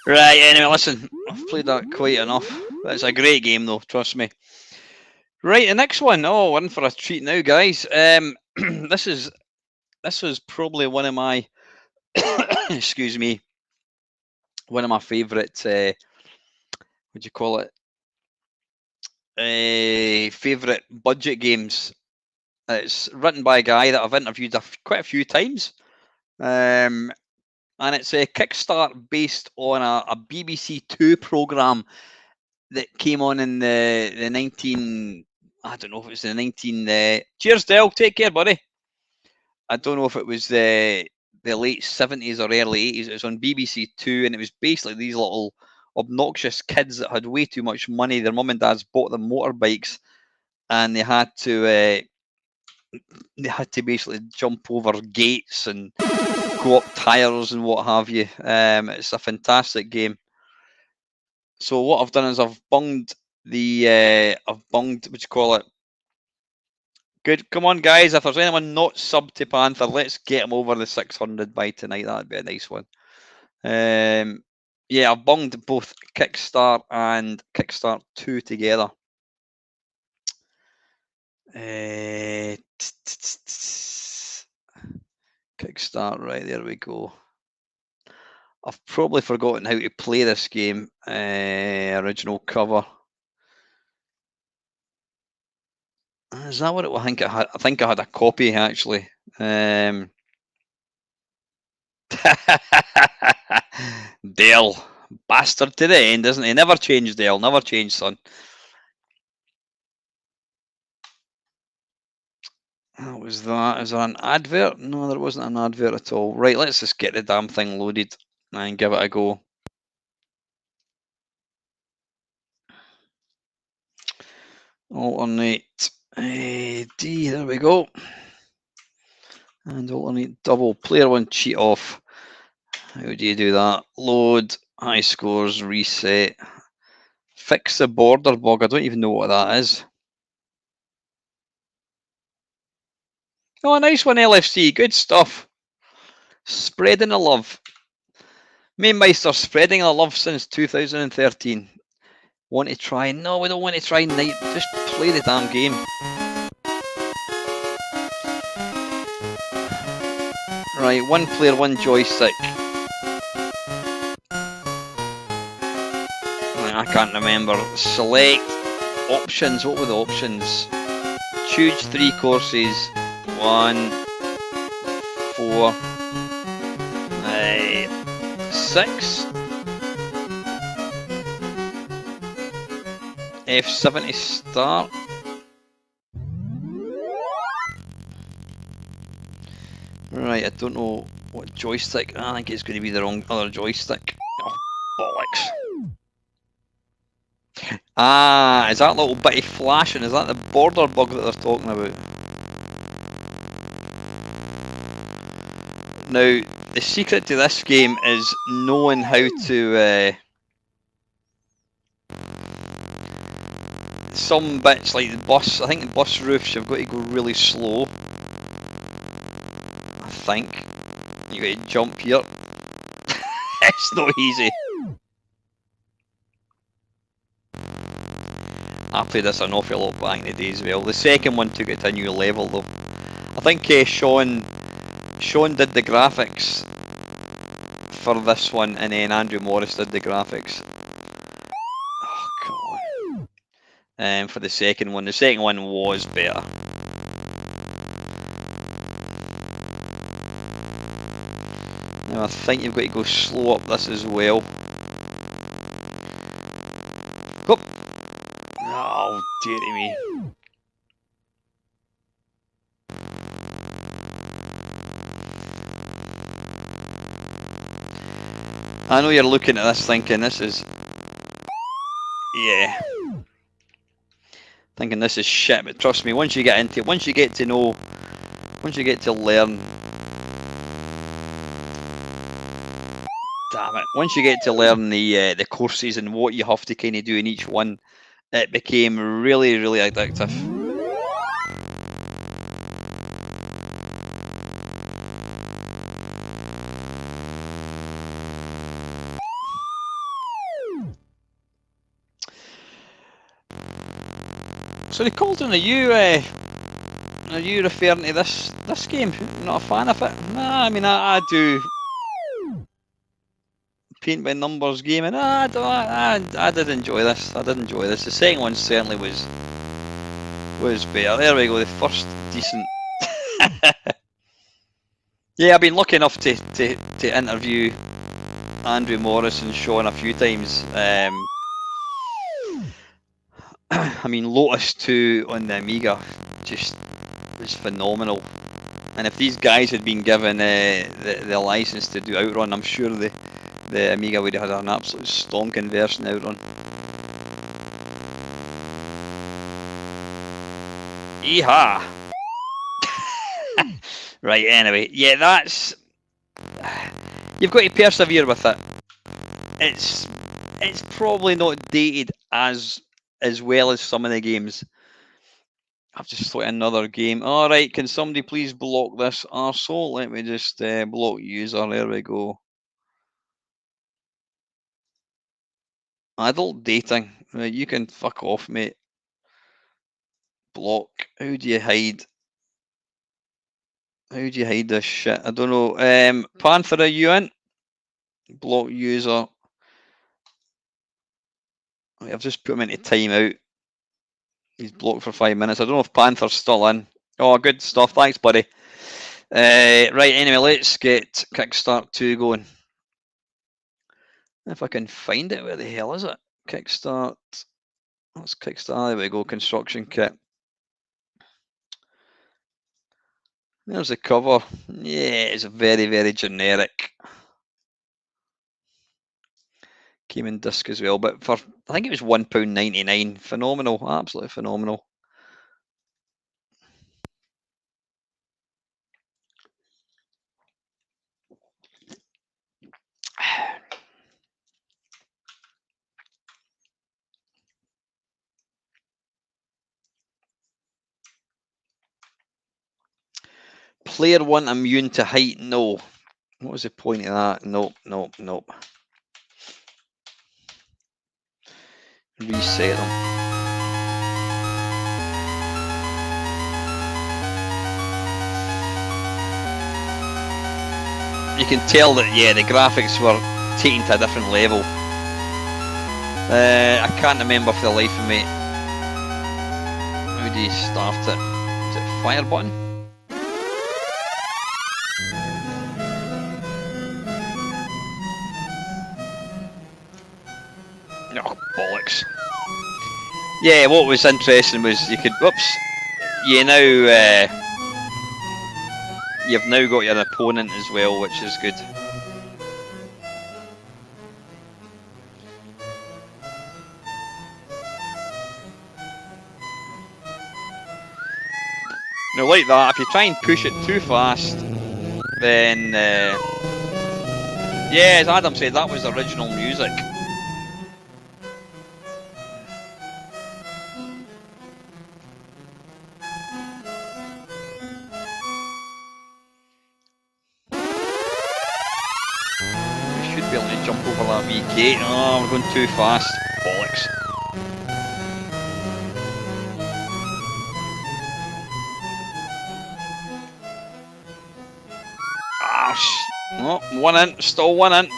Right, anyway, listen, I've played that quite enough. It's a great game, though, trust me. Right, the next one. Oh, we're in for a treat now, guys. This was probably one of my, excuse me, one of my favourite, what do you call it? Favourite budget games. It's written by a guy that I've interviewed quite a few times. And it's a Kickstart based on a BBC Two programme that came on in the 19... I don't know if it was the 19... cheers, Del. Take care, buddy. I don't know if it was the late 70s or early 80s. It was on BBC Two, and it was basically these little obnoxious kids that had way too much money. Their mum and dads bought them motorbikes, and they had to basically jump over gates and go up tires and what have you. It's a fantastic game. So what I've done is I've bunged what do you call it? Good, come on guys, if there's anyone not sub to Panther, let's get them over the 600 by tonight. That'd be a nice one. Yeah, I've bunged both Kickstart and Kickstart 2 together. Kickstart, right, there we go. I've probably forgotten how to play this game. Original cover. Is that what it was? I think I had a copy actually. Dale, bastard to the end, isn't he? Never change, Dale. Never change, son. What was that? Is there an advert? No, there wasn't an advert at all. Right, let's just get the damn thing loaded and give it a go. Alternate D, there we go. And alternate double. Player one cheat off. How do you do that? Load, high scores, reset. Fix the border bug. I don't even know what that is. Oh, nice one, LFC. Good stuff. Spreading the love. Mamemeister spreading the love since 2013. Want to try? No, we don't want to try night. Just play the damn game. Right, one player, one joystick. Right, I can't remember. Select options. What were the options? Choose 3 courses. 1, 4, 6. F7 to start. Right, I don't know what joystick. I think it's going to be the wrong other joystick. Oh, bollocks. Ah, is that little bitty flashing? Is that the border bug that they're talking about? Now, the secret to this game is knowing how to... some bits, like the bus, I think the bus roofs, you've got to go really slow. I think. You got to jump here. It's not easy. I played this an awful lot back in the day as well. The second one took it to a new level though. I think Sean did the graphics for this one, and then Andrew Morris did the graphics. Oh god. For the second one. The second one was better. Now I think you've got to go slow up this as well. Go! Oh, dearie me. I know you're looking at this thinking this is... yeah. Thinking this is shit, but trust me, once you get into it, once you get to know, once you get to learn... damn it. Once you get to learn the courses and what you have to kind of do in each one, it became really, really addictive. So Colton, are you referring to this game? You're not a fan of it? Nah, I mean I do paint by numbers game, and I did enjoy this. I did enjoy this. The second one certainly was better. There we go. The first decent. Yeah, I've been lucky enough to interview Andrew Morris and Sean a few times. I mean, Lotus 2 on the Amiga just was phenomenal. And if these guys had been given the license to do Outrun, I'm sure the Amiga would have had an absolute stonking version of Outrun. Yeehaw! Right, anyway, yeah, that's... You've got to persevere with it. It's probably not dated as well as some of the games. I've just thought another game. Alright, can somebody please block this arsehole? Let me just block user. There we go. Adult dating. Right, you can fuck off, mate. Block. How do you hide? How do you hide this shit? I don't know. Panther, are you in? Block user. I've just put him into timeout. He's blocked for 5 minutes. I don't know if Panther's still in. Oh, good stuff. Thanks, buddy. Right, anyway, let's get Kickstart 2 going. If I can find it, where the hell is it? Kickstart. Let's Kickstart. There we go. Construction kit. There's the cover. Yeah, it's very, very generic. Came in disc as well, but for I think it was £1.99. Phenomenal, absolutely phenomenal. Player 1 immune to height? No. What was the point of that? Nope, nope, nope. Reset them. You can tell that, yeah, the graphics were taken to a different level. I can't remember for the life of me. How do you start it? Is it fire button? Oh, bollocks. Yeah, what was interesting was you could, whoops, you now, you've now got your opponent as well, which is good. Now, like that, if you try and push it too fast, then, yeah, as Adam said, that was original music. Jump over that wee gate. Oh, we're going too fast. Bollocks. Oh, 1 in. Still 1 in.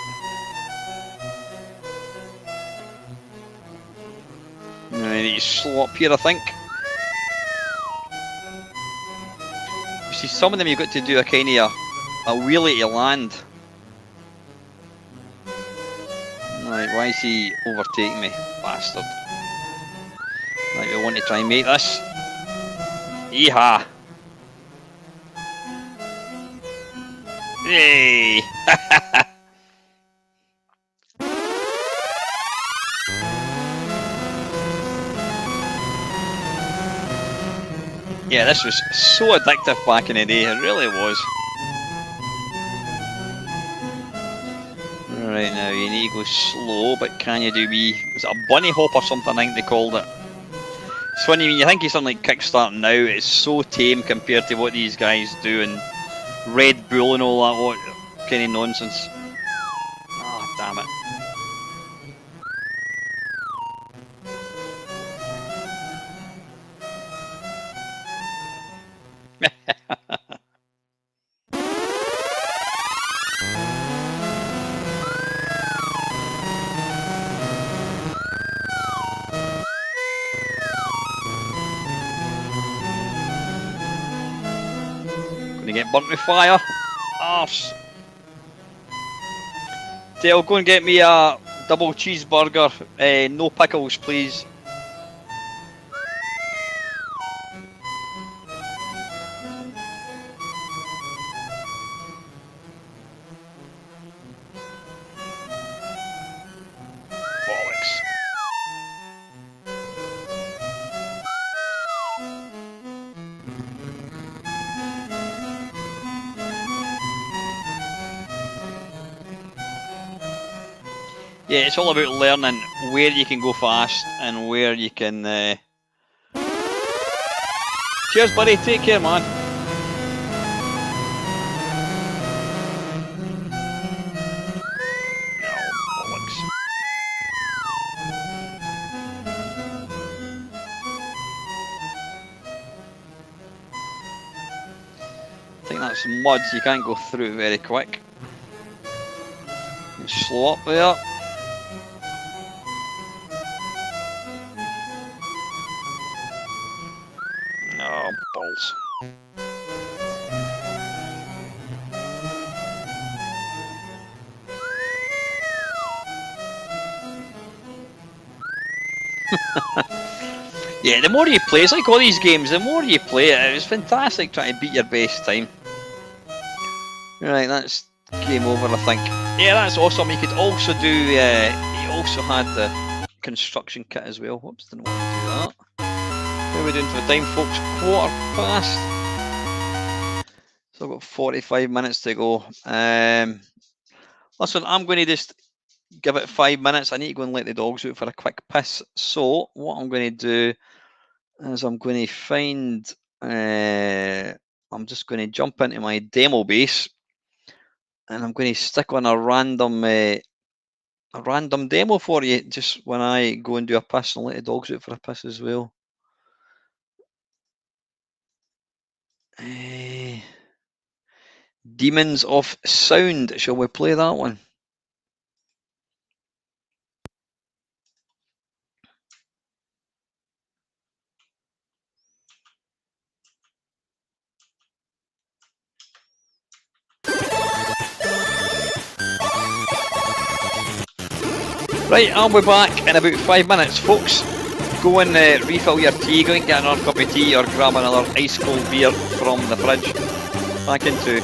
I need to slow up here, I think. You see, some of them you've got to do a kind of a wheelie to land. Right, why is he overtaking me? Bastard. Right, we want to try and make this. Yeehaw! Yay! Yeah, this was so addictive back in the day, it really was. Right now, you need to go slow, but can you do wee... Was it a bunny hop or something, I think they called it? It's funny, when you think of something like Kickstart now, it's so tame compared to what these guys do, and Red Bull and all that, what kind of nonsense. Oh, damn it. get burnt with fire. Arse. Dale, go and get me a double cheeseburger. No pickles, please. Bollocks. Yeah, it's all about learning where you can go fast and where you can... Cheers, buddy. Take care, man. Oh, bollocks. I think that's mud, so you can't go through it very quick. Slow up there. Oh, balls. Yeah, the more you play, it's like all these games, the more you play it, it's fantastic trying to beat your best time. Right, that's game over, I think. Yeah, that's awesome. You could also do, he also had the construction kit as well. Whoops, didn't want to do that. How are we doing for the time, folks? 1:15. So I've got 45 minutes to go. Listen, I'm going to just give it 5 minutes. I need to go and let the dogs out for a quick piss. So what I'm going to do is I'm going to find... I'm just going to jump into my demo base. And I'm going to stick on a random demo for you, just when I go and do a piss, and let the dogs out for a piss as well. Demons of Sound. Shall we play that one? Right, I'll be back in about 5 minutes, folks. Go and refill your tea, go and get another cup of tea or grab another ice cold beer from the fridge. Back in 2.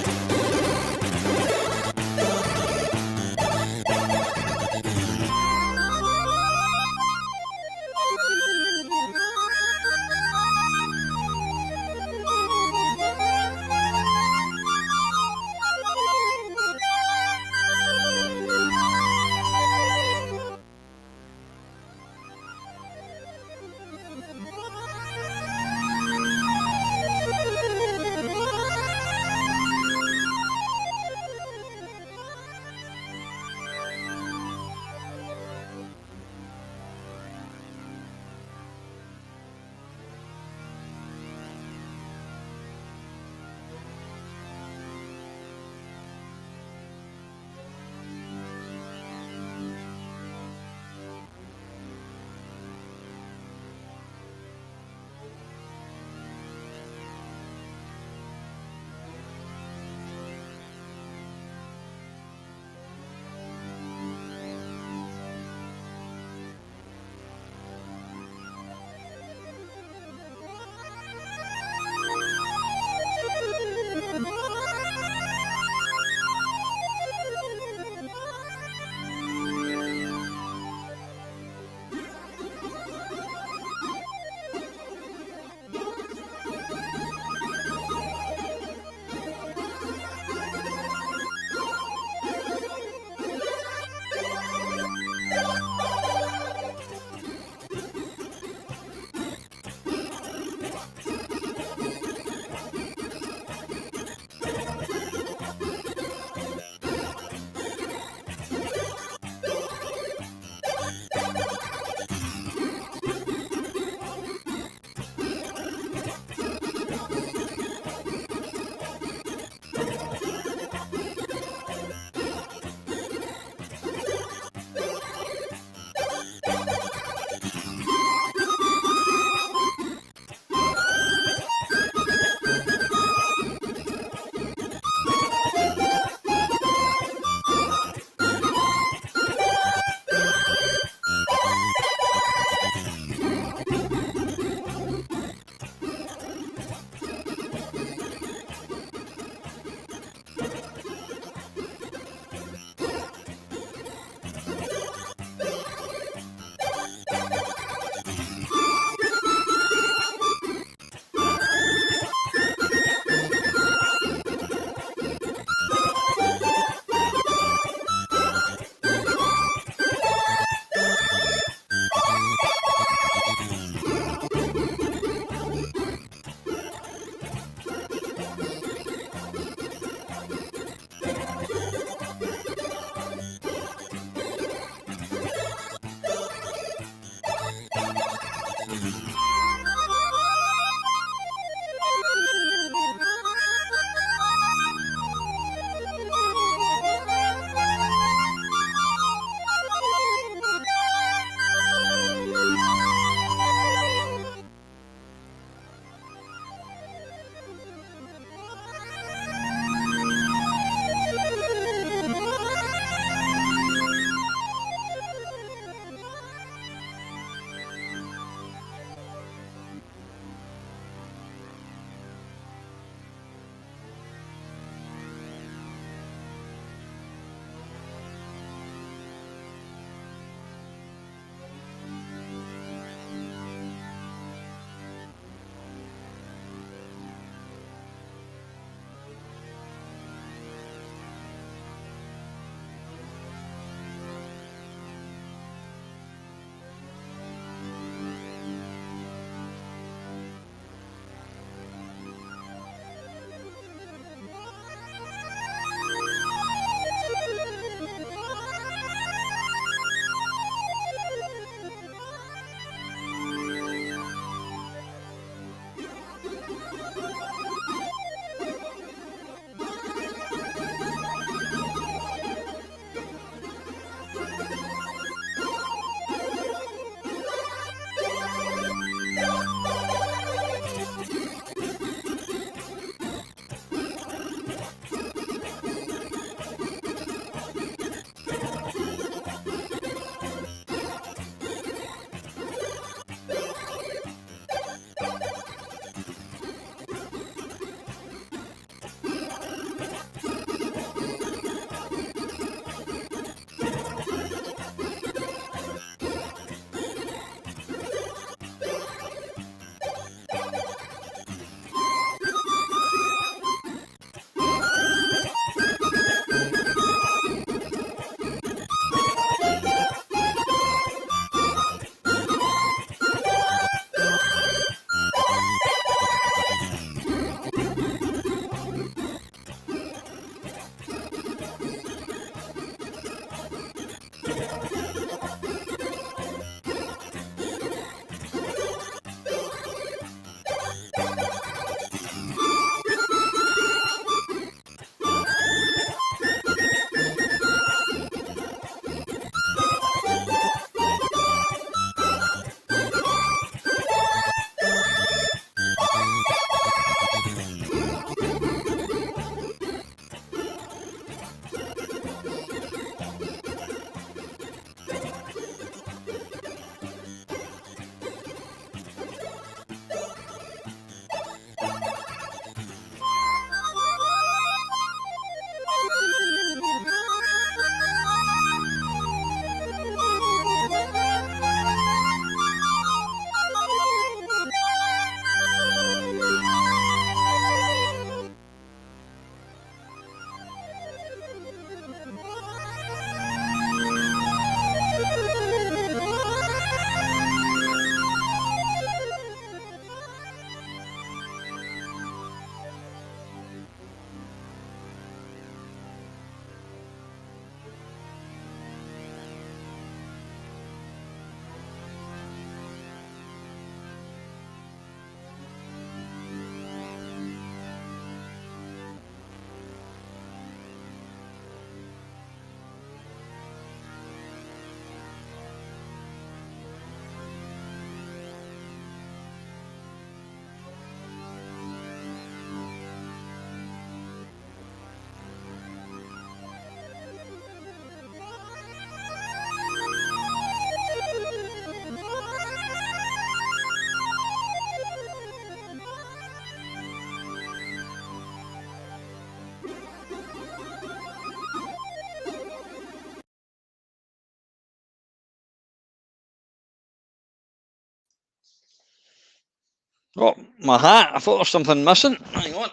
Oh, my hat. I thought there was something missing. Hang on.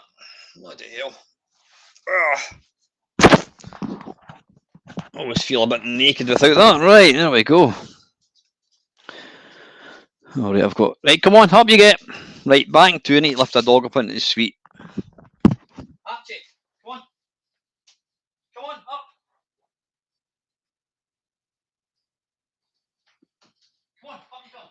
Bloody hell. Always feel a bit naked without that. Right, there we go. Alright, I've got... Right, come on, up you get. Right, bang, 2 need to lift a dog up into the suite. Archie, come on. Come on, up. Come on, up you come.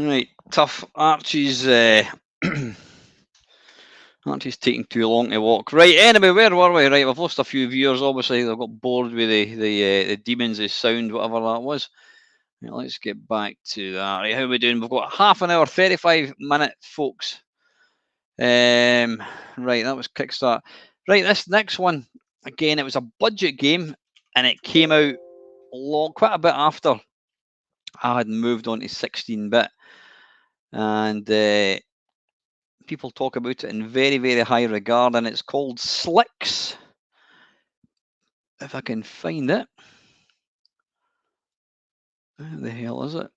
Right, tough. Archie's Archie's taking too long to walk. Right, anyway, where were we? Right, we've lost a few viewers. Obviously, they got bored with the demons' sound, whatever that was. Right, let's get back to that. Right, how are we doing? We've got half an hour, 35-minute, folks. Right, that was Kickstart. Right, this next one, again, it was a budget game, and it came out quite a bit after I had moved on to 16-bit. And people talk about it in very, very high regard, and it's called Slicks. If I can find it. Where the hell is it?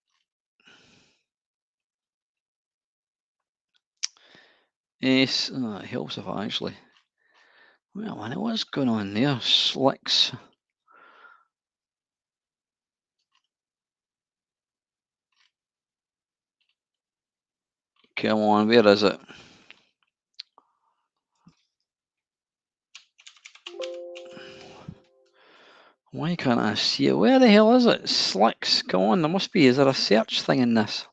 Yes, it helps if I actually... Well, man, what's going on there? Slicks. Come on, where is it? Why can't I see it? Where the hell is it? Slicks. Come on, there must be. Is there a search thing in this?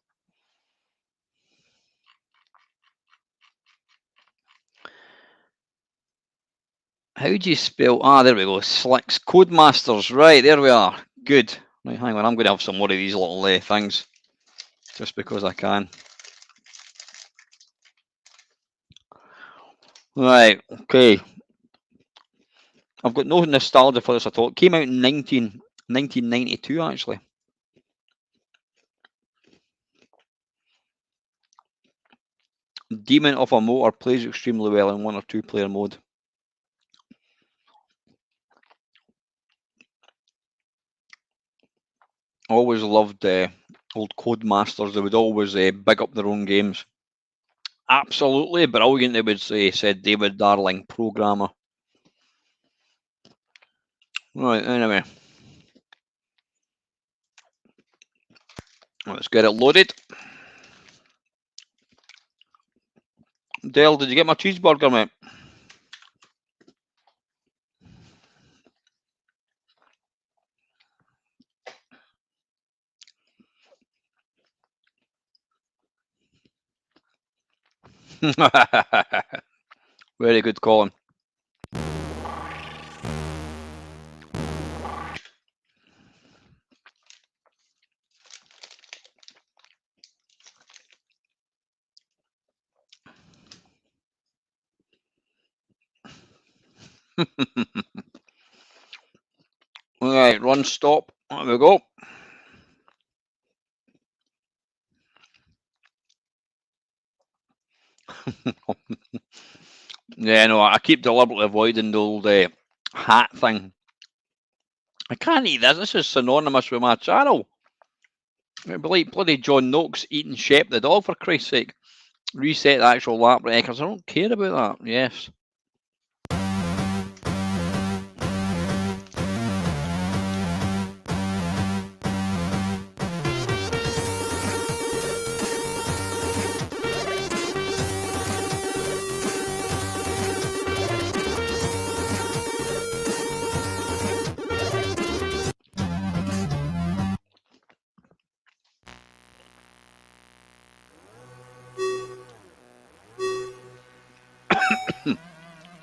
How do you spell? Ah, there we go. Slicks. Codemasters. Right, there we are. Good. Right, hang on. I'm going to have some more of these little things. Just because I can. Right, okay. I've got no nostalgia for this at all. It came out in 1992, actually. Demon of a Motor plays extremely well in 1 or 2 player mode. Always loved old Codemasters. They would always big up their own games. Absolutely brilliant, they would say, said David Darling, programmer. Right, anyway. Let's get it loaded. Dale, did you get my cheeseburger, mate? Very good, Colin. Right, run, stop. There we go. Yeah, no, I keep deliberately avoiding the old hat thing. I can't eat this. This is synonymous with my channel. It'd be like bloody John Noakes eating Shep the dog, for Christ's sake. Reset the actual lap records. I don't care about that. Yes.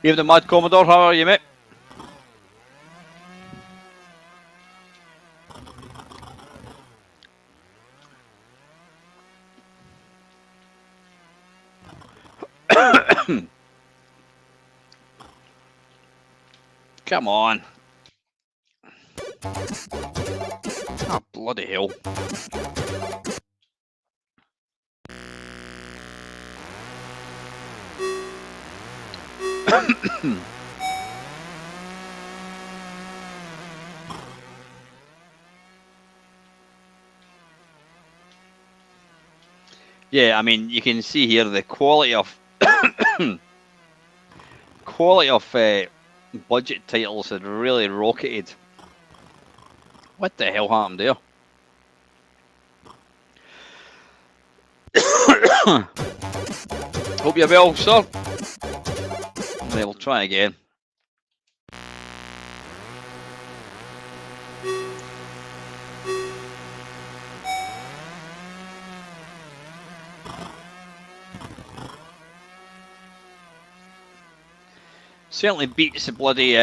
You have the Mad Commodore, how are you, mate? Come on. Oh, bloody hell. Yeah, I mean, you can see here the quality of budget titles had really rocketed. What the hell happened there? Hope you're well, sir. Okay, we'll try again. Certainly beats the bloody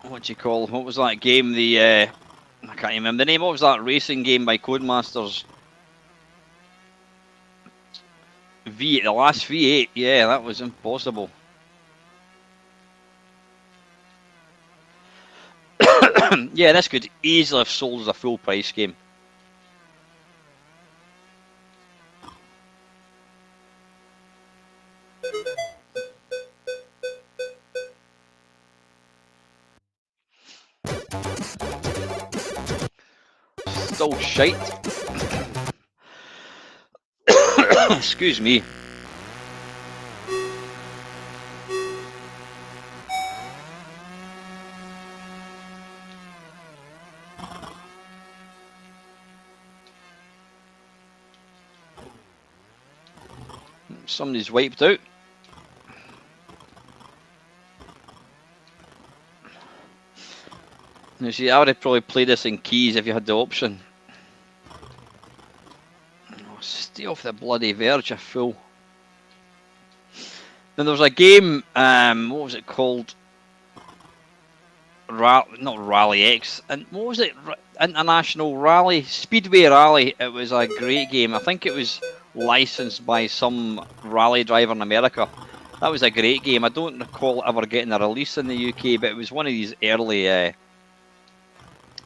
what do you call? What was that game? The I can't remember the name. What was that racing game by Codemasters? The last V8. Yeah, that was impossible. Yeah, this could easily have sold as a full price game. Still shite. Excuse me. Somebody's wiped out. You see, I would have probably played this in keys if you had the option. Oh, stay off the bloody verge, you fool. Then there was a game, what was it called? Not Rally X, and what was it? International Rally, Speedway Rally. It was a great game. I think it was licensed by some rally driver in America. That was a great game. I don't recall ever getting a release in the UK, but it was one of these early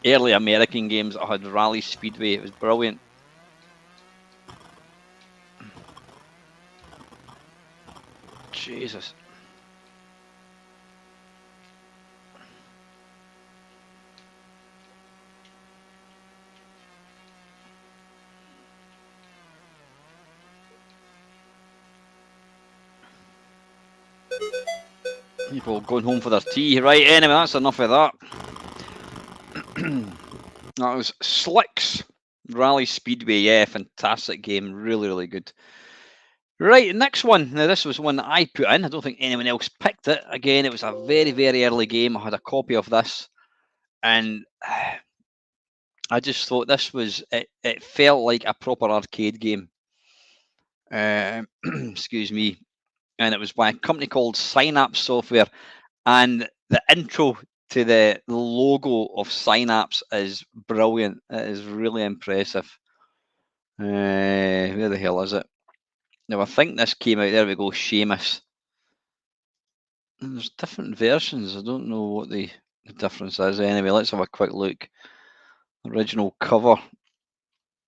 American games that had Rally Speedway. It was brilliant. Jesus. People going home for their tea. Right, anyway, that's enough of that. That was Slicks Rally Speedway. Yeah, fantastic game. Really, really good. Right, next one. Now, this was one that I put in. I don't think anyone else picked it. Again, it was a very, very early game. I had a copy of this. And I just thought this was... It felt like a proper arcade game. Excuse me. And it was by a company called Synapse Software. And the intro to the logo of Synapse is brilliant. It is really impressive. Where the hell is it? Now, I think this came out, there we go, Sheamus. And there's different versions. I don't know what the difference is. Anyway, let's have a quick look. Original cover.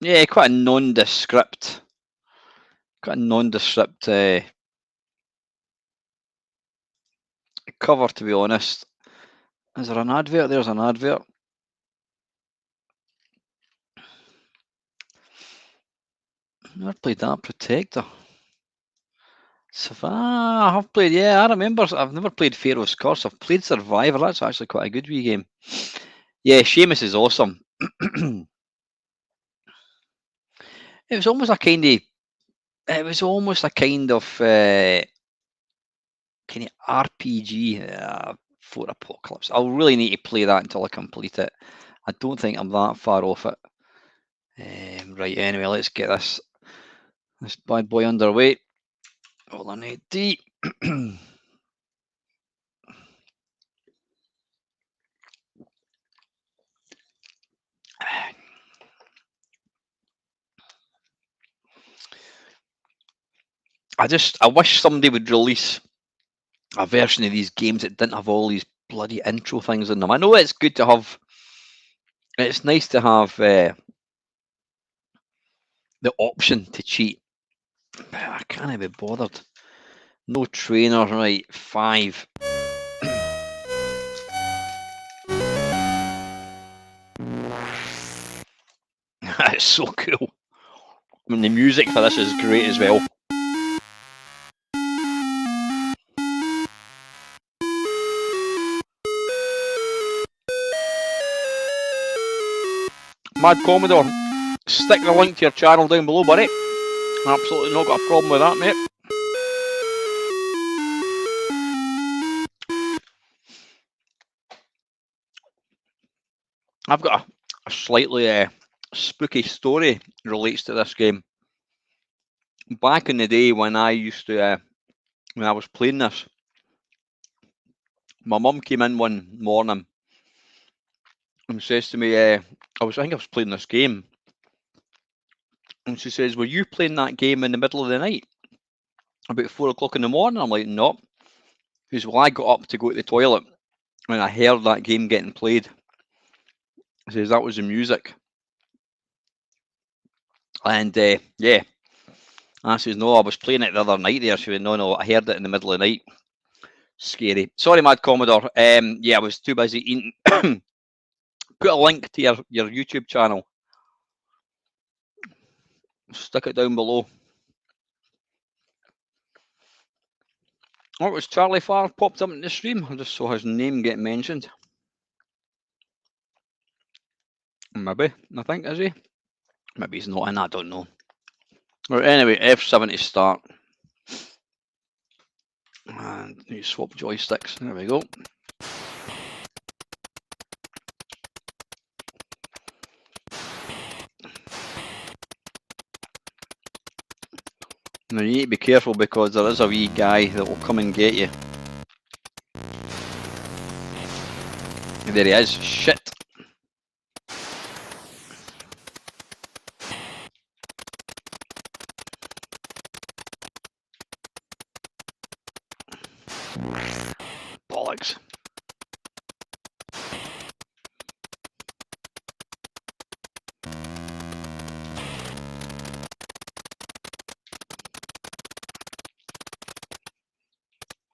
Yeah, quite a nondescript. Quite a nondescript cover, to be honest. Is there an advert? There's an advert. Never played that. Protector. I have played, yeah, I remember. I've never played Pharaoh's Curse. I've played Survivor. That's actually quite a good wee game. Yeah, Sheamus is awesome. It was almost a kind of... It was almost a kind of RPG for Apocalypse. I'll really need to play that until I complete it. I don't think I'm that far off it. Right, anyway, let's get this bad boy underway. All I need D. I wish somebody would release a version of these games that didn't have all these bloody intro things in them. I know it's good to have. It's nice to have the option to cheat, but I can't be bothered. No trainer, right? 5. That's so cool. I mean, the music for this is great as well. Mad Commodore, stick the link to your channel down below, buddy. Absolutely not got a problem with that, mate. I've got a slightly spooky story relates to this game. Back in the day when I used to, when I was playing this, my mum came in one morning and says to me, I think I was playing this game, and she says, "Were you playing that game in the middle of the night, about 4 o'clock in the morning?" I'm like, "No." She says, "Well, I got up to go to the toilet, and I heard that game getting played." She says, "That was the music." And yeah, I says, "No, I was playing it the other night there." She went, "No, I heard it in the middle of the night." Scary. Sorry, Mad Commodore. Yeah, I was too busy eating. Put a link to your YouTube channel. Stick it down below. Oh, it was Charlie Farr popped up in the stream. I just saw his name get mentioned. Maybe, I think, is he? Maybe he's not in, I don't know. Right, anyway, F7 to start. And you swap joysticks. There we go. Now you need to be careful because there is a wee guy that will come and get you. There he is. Shit. Bollocks.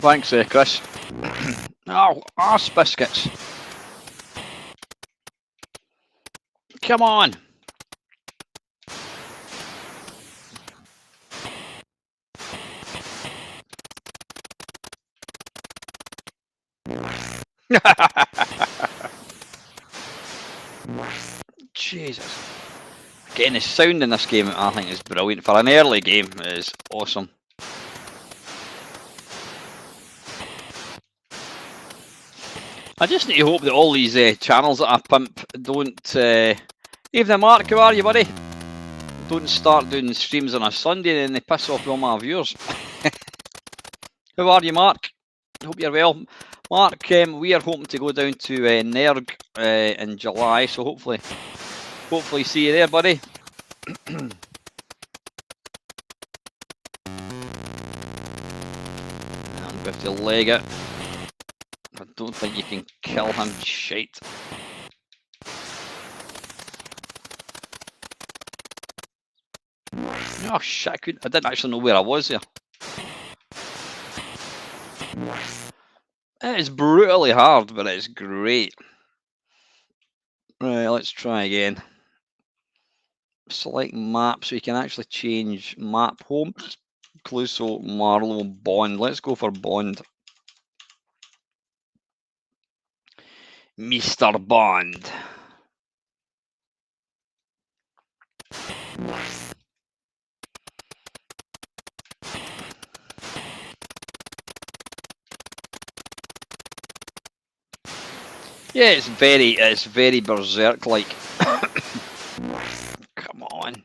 Thanks, Chris. Oh, arse biscuits. Come on. Jesus. Getting the sound in this game, I think, is brilliant. For an early game, it is awesome. I just need to hope that all these channels that I pimp don't... Evening, Mark, how are you, buddy? Don't start doing streams on a Sunday and they piss off all my viewers. How are you, Mark? Hope you're well. Mark, we are hoping to go down to Nerg in July, so hopefully see you there, buddy. And we have to leg it. I don't think you can kill him, shite. Oh shit, I didn't actually know where I was there. It is brutally hard, but it's great. Right, let's try again. Select map so you can actually change map home. Cluso, Marlow, Bond. Let's go for Bond. Mr. Bond. Yeah, it's very berserk-like. Come on.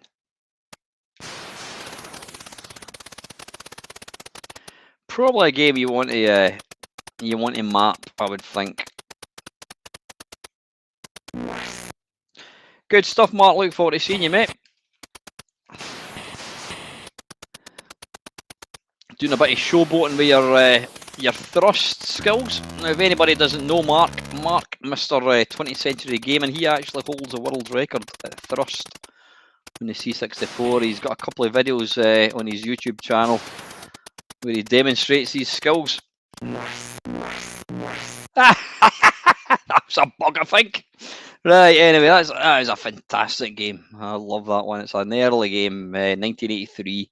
Probably a game you want to map, I would think. Good stuff, Mark. Look forward to seeing you, mate. Doing a bit of showboating with your thrust skills. Now, if anybody doesn't know Mark, Mr. 20th Century Gaming, he actually holds a world record at thrust on the C64. He's got a couple of videos on his YouTube channel where he demonstrates his skills. That's a bug, I think. Right, anyway, that is a fantastic game. I love that one. It's an early game, 1983.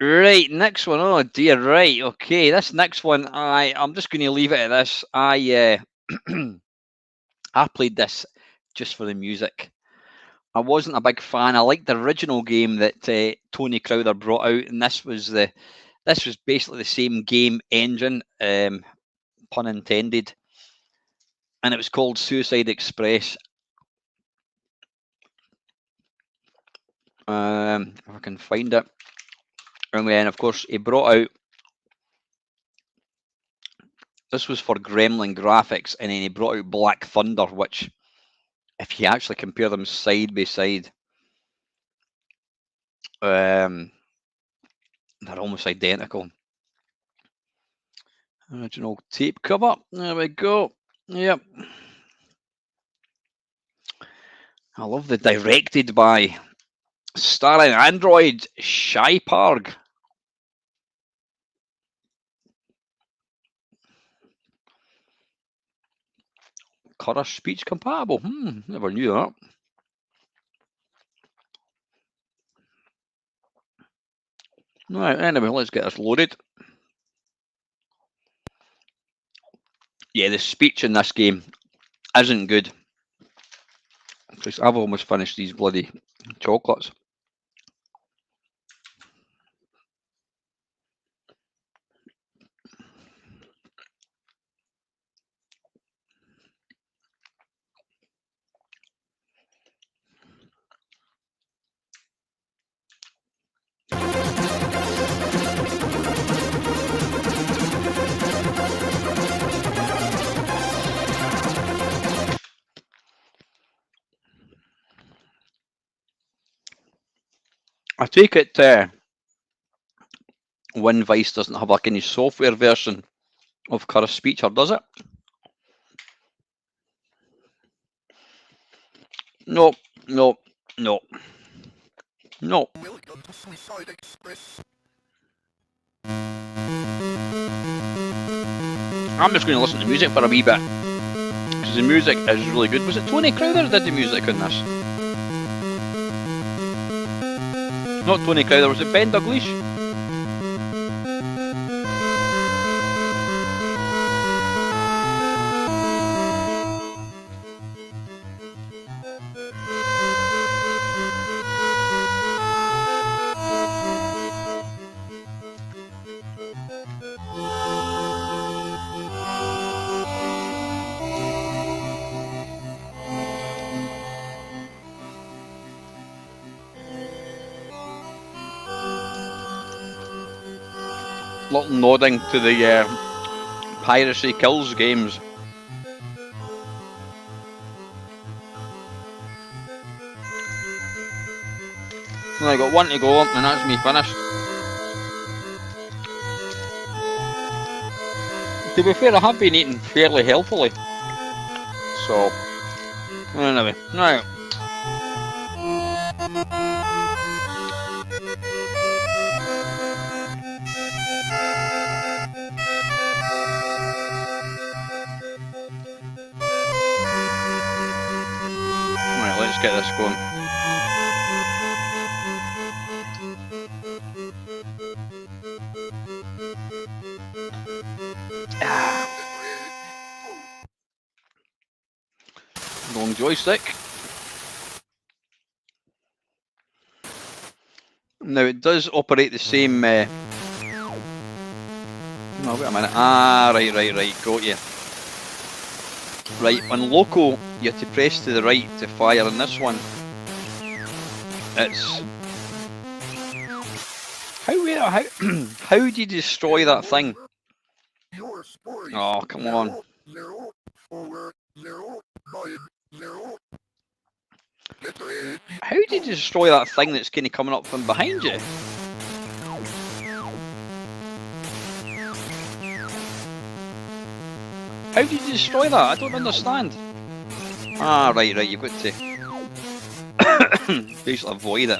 Right, next one. Oh dear, right, okay. This next one, I'm just going to leave it at this. I played this just for the music. I wasn't a big fan. I liked the original game that Tony Crowther brought out, and this was basically the same game engine, pun intended, and it was called Suicide Express. If I can find it. And then, of course, he brought out, this was for Gremlin graphics, and then he brought out Black Thunder, which, if you actually compare them side by side, they're almost identical. Original tape cover. There we go. Yep. I love the directed by starring android Shy Parg. Color speech compatible. Never knew that. Right, anyway, let's get this loaded. Yeah, the speech in this game isn't good. Because I've almost finished these bloody chocolates. I take it WinVice doesn't have like any software version of Curse Speech, or does it? No, no, no, no. Welcome to Suicide Express. I'm just going to listen to music for a wee bit, because the music is really good. Was it Tony Crowther who did the music on this? Not Tony Crowther, was it Ben Dalglish? Little nodding to the Piracy Kills games. Well, I got one to go, and that's me finished. To be fair, I have been eating fairly healthily. So, anyway, now. Let's get this going. Long joystick. Now it does operate the same. No, wait a minute. Right. Got you. Right, on local, you have to press to the right to fire. On this one, it's how do you destroy that thing? Oh, come on! How do you destroy that thing that's kind of coming up from behind you? How do you destroy that? I don't understand. Right, you've got to basically avoid it.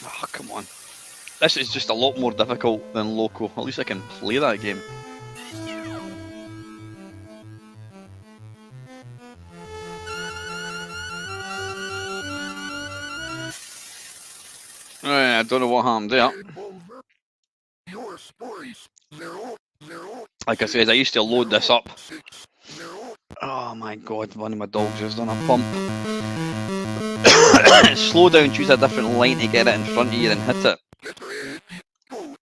Oh, come on. This is just a lot more difficult than Loco. At least I can play that game. Right, I don't know what happened there. Boulder. Your scores 0, 0, Like I said, I used to load this up. 6, 0. Oh my god, one of my dogs has done a pump. Slow down, choose a different line to get it in front of you, then hit it. Get ready. Go.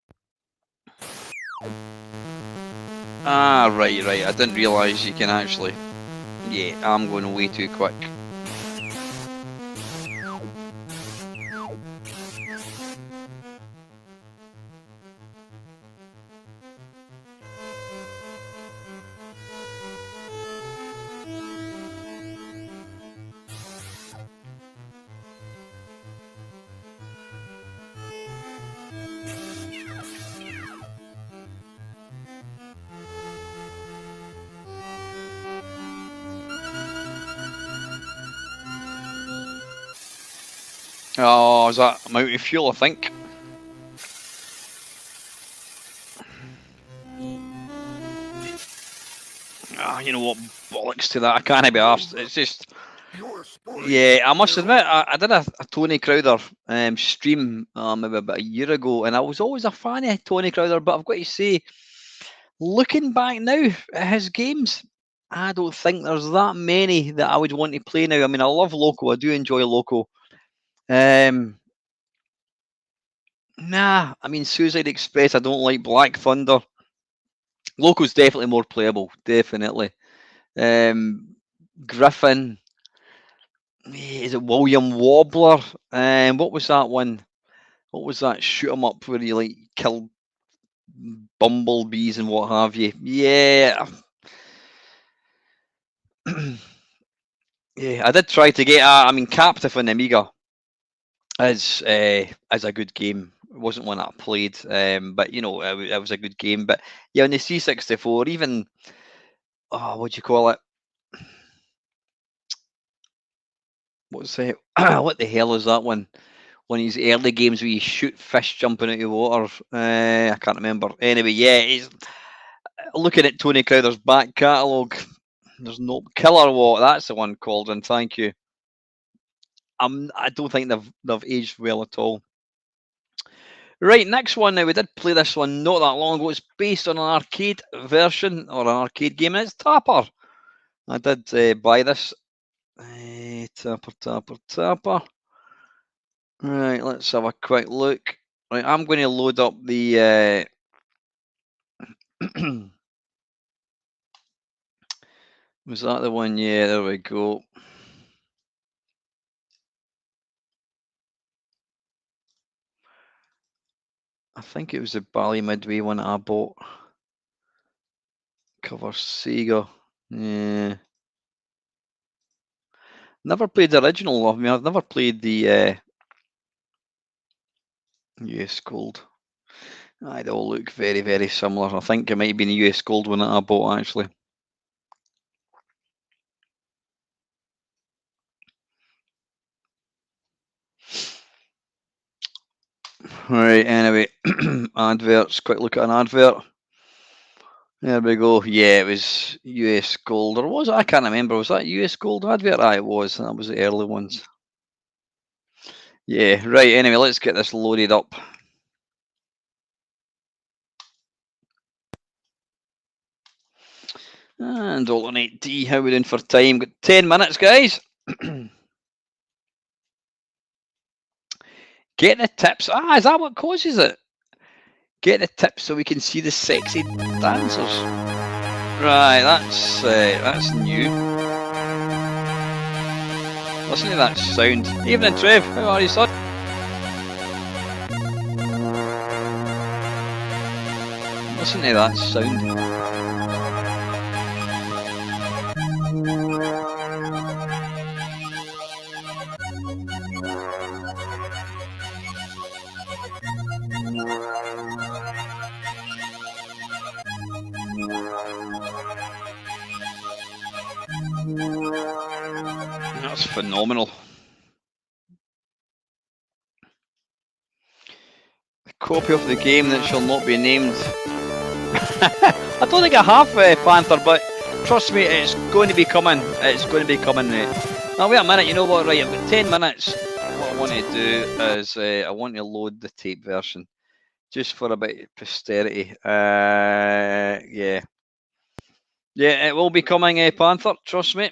Ah, right. I didn't realise you can actually... Yeah, I'm going way too quick. Oh, is that amount of fuel, I think? Ah, you know what? Bollocks to that. I can't be arsed. It's just... Your scores Yeah, I must admit, I did a Tony Crowder stream maybe about a year ago, and I was always a fan of Tony Crowder, but I've got to say, looking back now at his games, I don't think there's that many that I would want to play now. I mean, I love Loco. I do enjoy Loco. Nah, I mean, Suicide Express, I don't like. Black Thunder. Loco's definitely more playable, definitely. Griffin. Is it William Wobbler? What was that one? What was that shoot 'em up where you like kill bumblebees and what have you? Yeah. Yeah, I did try to get. I mean, Captive on Amiga is a good game. It wasn't one that I played, but you know, it was a good game. But yeah, on the C64, even what do you call it? What's it? What the hell is that one? One of these early games where you shoot fish jumping out of water. I can't remember. Anyway, yeah, he's looking at Tony Crowder's back catalogue. There's no Killer What. That's the one called, and thank you. I don't think they've aged well at all. Right, next one now. We did play this one not that long ago. It's based on an arcade version or an arcade game, and it's Tapper. I did buy this. Tapper. Right, let's have a quick look. Right, I'm going to load up the. Was that the one? Yeah, there we go. I think it was the Bally Midway one that I bought. Cover Sega. Yeah. Never played the original. I mean, I've never played the US Gold. They all look very, very similar. I think it might have been the US Gold one that I bought actually. Right, anyway, adverts. Quick look at an advert. There we go. Yeah, it was US Gold. Or was it? I can't remember. Was that US Gold advert? It was. That was the early ones. Yeah, right. Anyway, let's get this loaded up. And alternate D. How we doing for time? Got 10 minutes, guys. Get the tips. Is that what causes it? Get the tips so we can see the sexy dancers. Right, that's new. Listen to that sound. Evening, Trev. How are you, son? Listen to that sound. That's phenomenal. copy of the game that shall not be named. I don't think I have Panther, but trust me, it's going to be coming. It's going to be coming, mate. Now wait a minute, you know what? Right, I've got 10 minutes. What I want to do is I want to load the tape version just for a bit of posterity. Yeah, it will be coming, Panther. Trust me.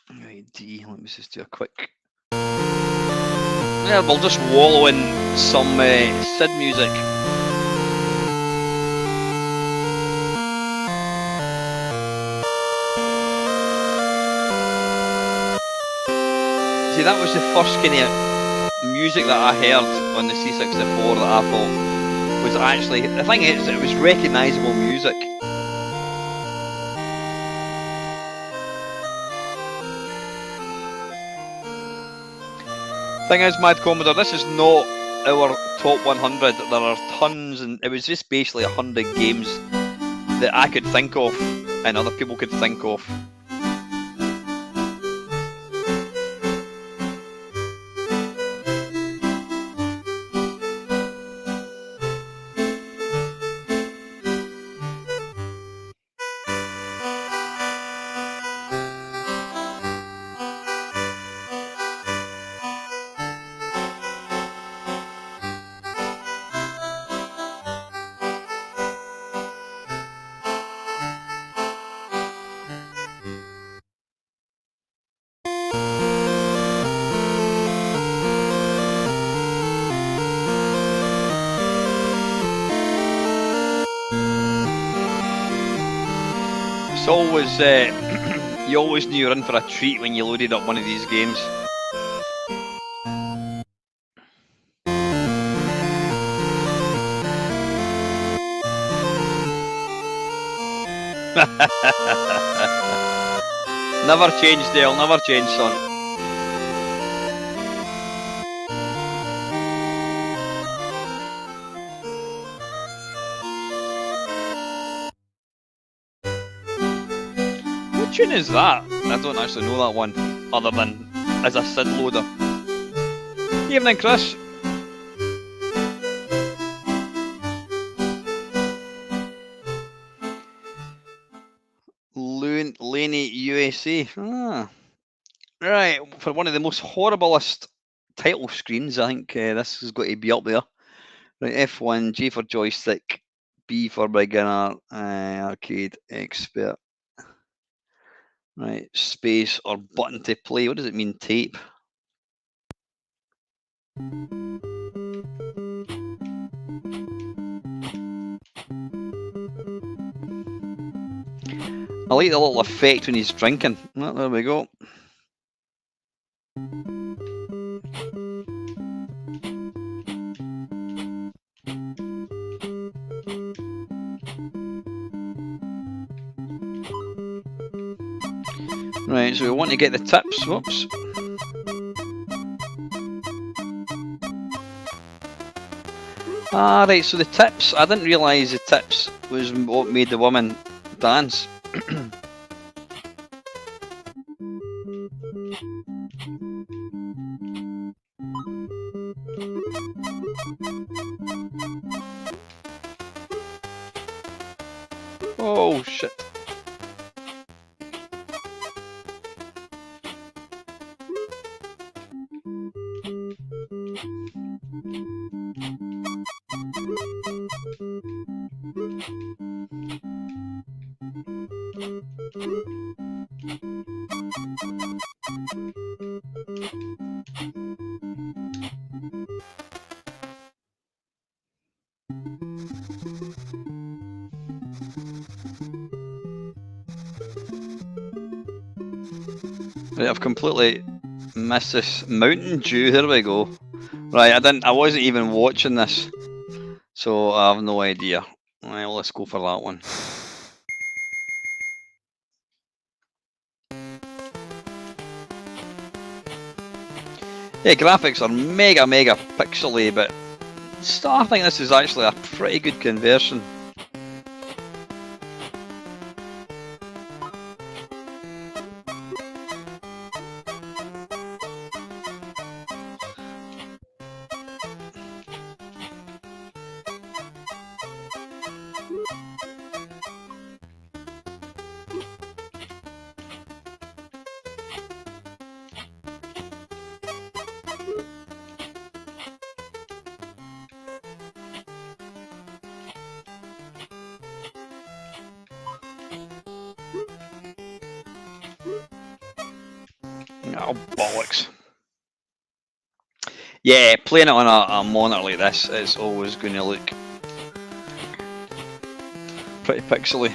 Right, D. Let me just do a quick. Yeah, we'll just wallow in some Sid music. See, that was the first kind of music that I heard on the C64 that I thought was actually, the thing is, it was recognisable music. Thing is, Mad Commodore, this is not our top 100. There are tons, and it was just basically 100 games that I could think of and other people could think of. It's always, you always knew you were in for a treat when you loaded up one of these games. Never change, Dale, never change, son. What tune is that? I don't actually know that one, other than as a Sid loader. Evening, Chris. Laney, USA. Ah. Right, for one of the most horriblest title screens, I think this has got to be up there. Right, F1, J for joystick, B for beginner, arcade expert. Right, space or button to play. What does it mean, tape? I like the little effect when he's drinking. Oh, there we go. Right, so we want to get the tips. Whoops. Ah, right, so the tips. I didn't realise the tips was what made the woman dance. Oh, shit. Right, I've completely missed this. Mountain Dew, here we go. Right, I wasn't even watching this, so I have no idea. Right, well, let's go for that one. Yeah, graphics are mega pixely, but still, I think this is actually a pretty good conversion. Oh, bollocks. Yeah, playing it on a monitor like this, it's always going to look pretty pixely.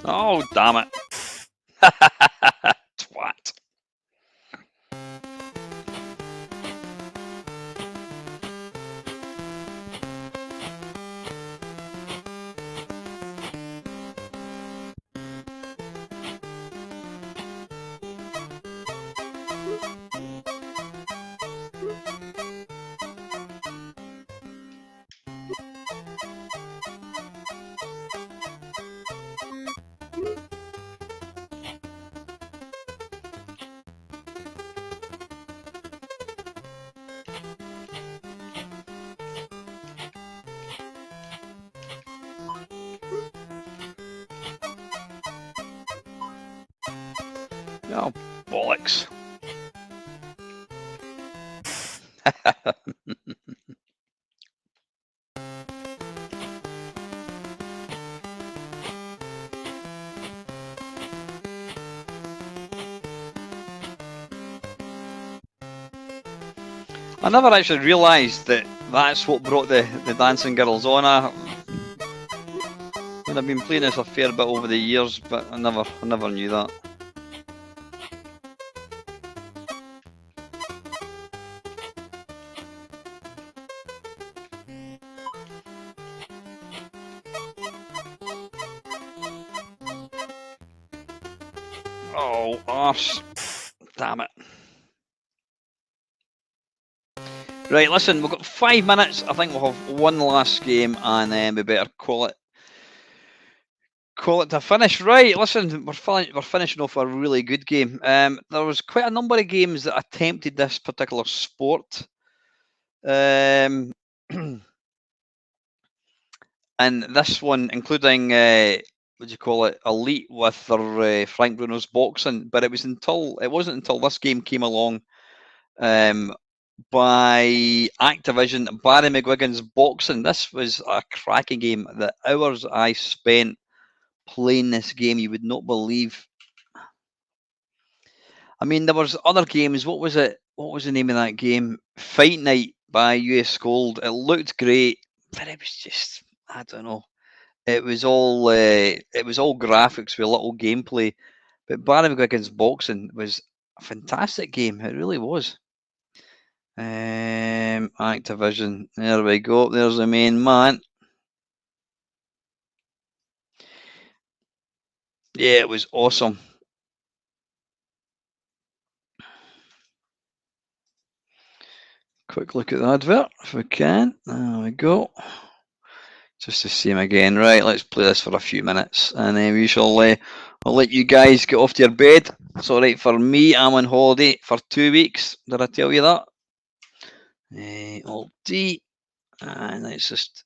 Oh, damn it. Twat. Oh, bollocks. I never actually realised that that's what brought the dancing girls on. I mean, I've been playing this a fair bit over the years, but I never knew that. Oh, arse. Damn it. Right, listen, we've got 5 minutes. I think we'll have one last game and then we better call it to finish. Right, listen, we're finishing off a really good game. There was quite a number of games that attempted this particular sport. And this one, including what do you call it, Elite with their Frank Bruno's boxing, but it wasn't until this game came along by Activision, Barry Mcguigan's boxing. This was a cracking game. The hours I spent playing this game, you would not believe. I mean, there was other games. What was it? What was the name of that game? Fight Night by US Gold. It looked great, but it was just, I don't know. It was all graphics with little gameplay. But Barry McGuigan's boxing was a fantastic game. It really was. Activision. There we go. There's the main man. Yeah, it was awesome. Quick look at the advert if we can. There we go. Just the same again. Right, let's play this for a few minutes and then we shall I'll let you guys get off to your bed. It's alright for me. I'm on holiday for 2 weeks. Did I tell you that? Alt D, and let's just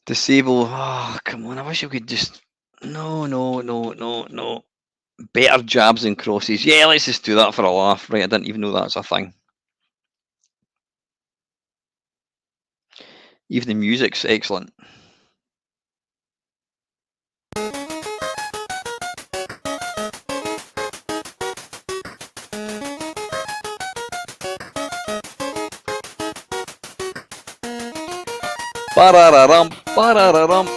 disable. Oh, come on! I wish I could just no. Better jabs and crosses. Yeah, let's just do that for a laugh. Right, I didn't even know that's a thing. Even the music's excellent. Ba-da-da-dum, ba-da-da-dum.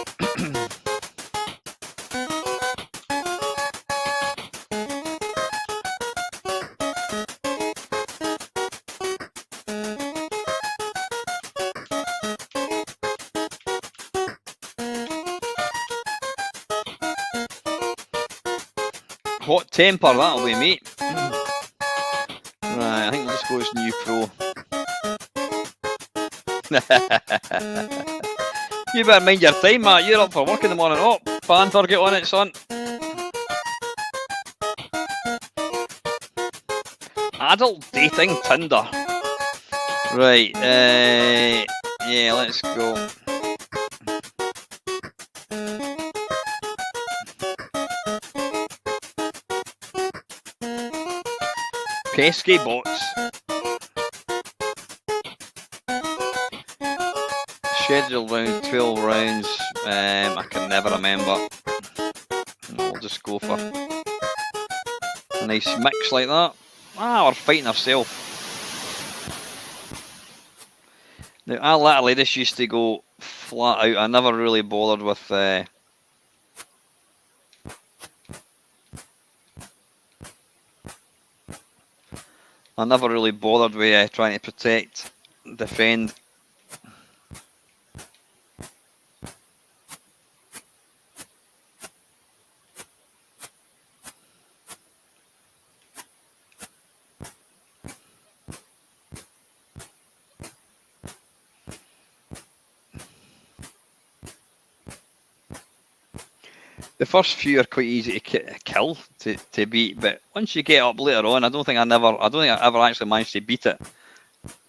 Hot temper, that'll be, mate. Right, I think let's go as new pro. You better mind your time, Matt. You're up for work in the morning. Oh, Panther, get on it, son. adult dating Tinder. Right, yeah, let's go. Pesky bots. Scheduled round 12 rounds. I can never remember. We'll just go for a nice mix like that. Ah, we're fighting ourselves. Now, I literally just used to go flat out. I never really bothered with trying to protect, defend. The first few are quite easy to kill, to beat, but once you get up later on, I don't think I ever actually managed to beat it.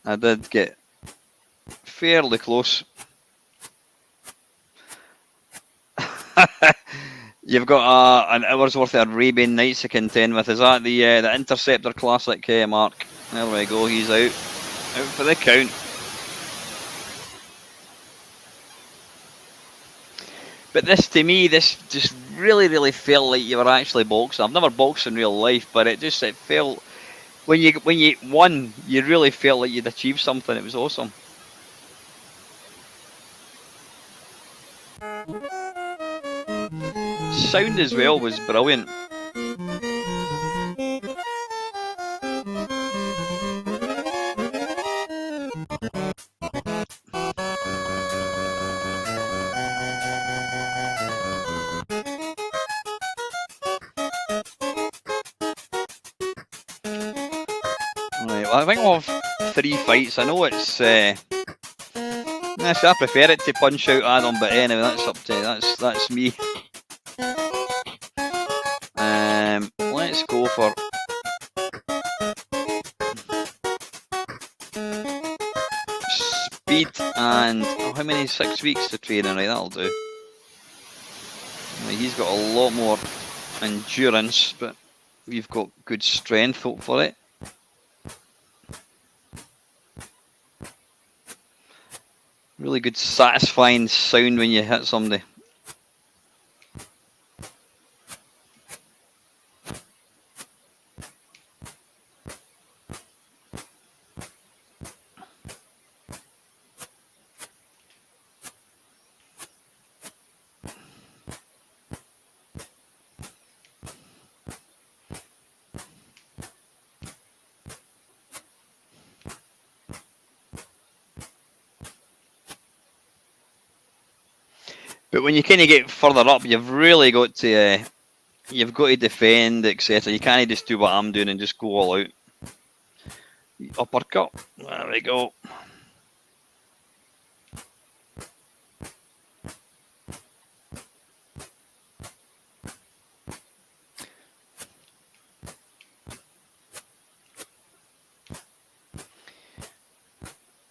I did get fairly close. You've got an hour's worth of Arabian Nights to contend with. Is that the Interceptor Classic, Mark? There we go. He's out for the count. But this, to me, this just really felt like you were actually boxing. I've never boxed in real life, but it felt when you won, you really felt like you'd achieved something. It was awesome. Sound as well was brilliant. I think we'll have 3 fights. I know it's. I prefer it to punch out Adam, but anyway, that's up to that's me. Let's go for speed and how many 6 weeks to training? Right, that'll do. He's got a lot more endurance, but we've got good strength. Hope for it. Really good satisfying sound when you hit somebody. But when you kind of get further up, you've really got to defend, etc. You can't just do what I'm doing and just go all out. Uppercut. There we go.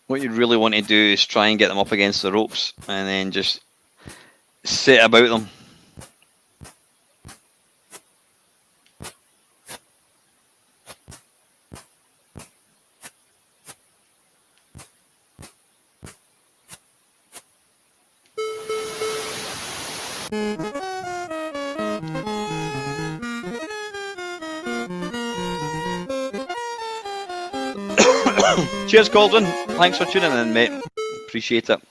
What you really want to do is try and get them up against the ropes and then just sit about them. Cheers, Cauldron. Thanks for tuning in, mate. Appreciate it.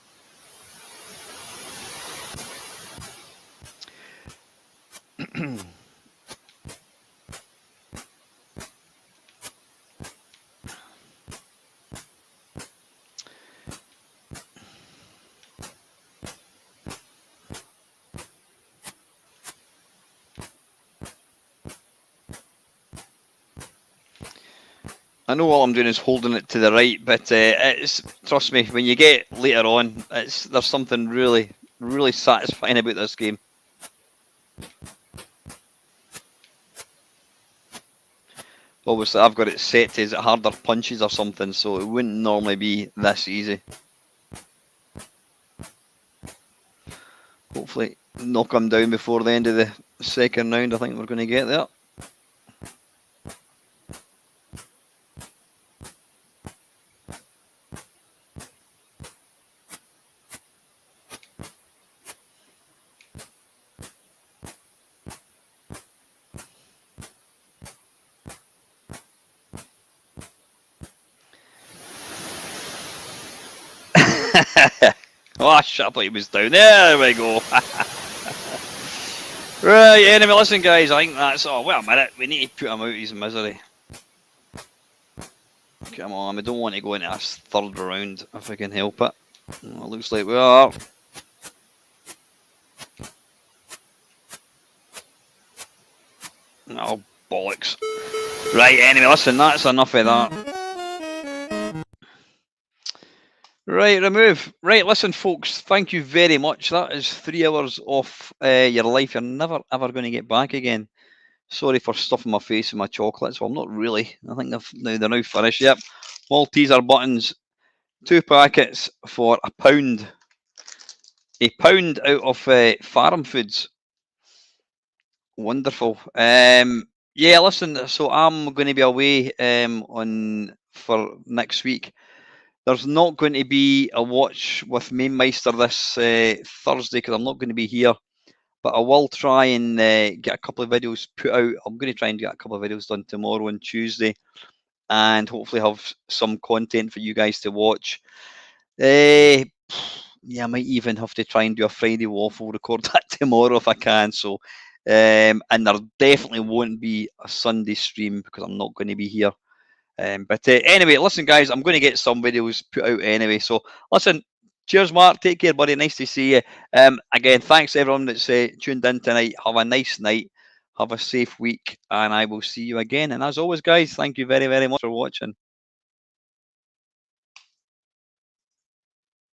I know all I'm doing is holding it to the right, but trust me, when you get later on, there's something really satisfying about this game. Obviously, I've got it set to is it harder punches or something, so it wouldn't normally be this easy. Hopefully, knock him down before the end of the second round. I think we're going to get there. Oh, shit, I thought he was down. There we go. Right, anyway, listen, guys, I think that's all. Wait a minute, we need to put him out of his misery. Come on, we don't want to go into this third round if we can help it. Well, it looks like we are. Oh, bollocks. Right, anyway, listen, that's enough of that. Right, remove. Right, listen, folks, thank you very much. That is 3 hours off your life. You're never, ever going to get back again. Sorry for stuffing my face with my chocolates. Well, not really. I think they're now finished. Yep. Malteser buttons. 2 packets for £1. £1 out of Farm Foods. Wonderful. Yeah, listen, so I'm going to be away for next week. There's not going to be a watch with Mamemeister this Thursday because I'm not going to be here. But I will try and get a couple of videos put out. I'm going to try and get a couple of videos done tomorrow and Tuesday. And hopefully have some content for you guys to watch. Yeah, I might even have to try and do a Friday waffle, record that tomorrow if I can. So, and there definitely won't be a Sunday stream because I'm not going to be here. But anyway, listen, guys, I'm going to get some videos put out anyway. So, listen, cheers, Mark. Take care, buddy. Nice to see you. Again, thanks everyone that's tuned in tonight. Have a nice night. Have a safe week, and I will see you again. And as always, guys, thank you very, very much for watching.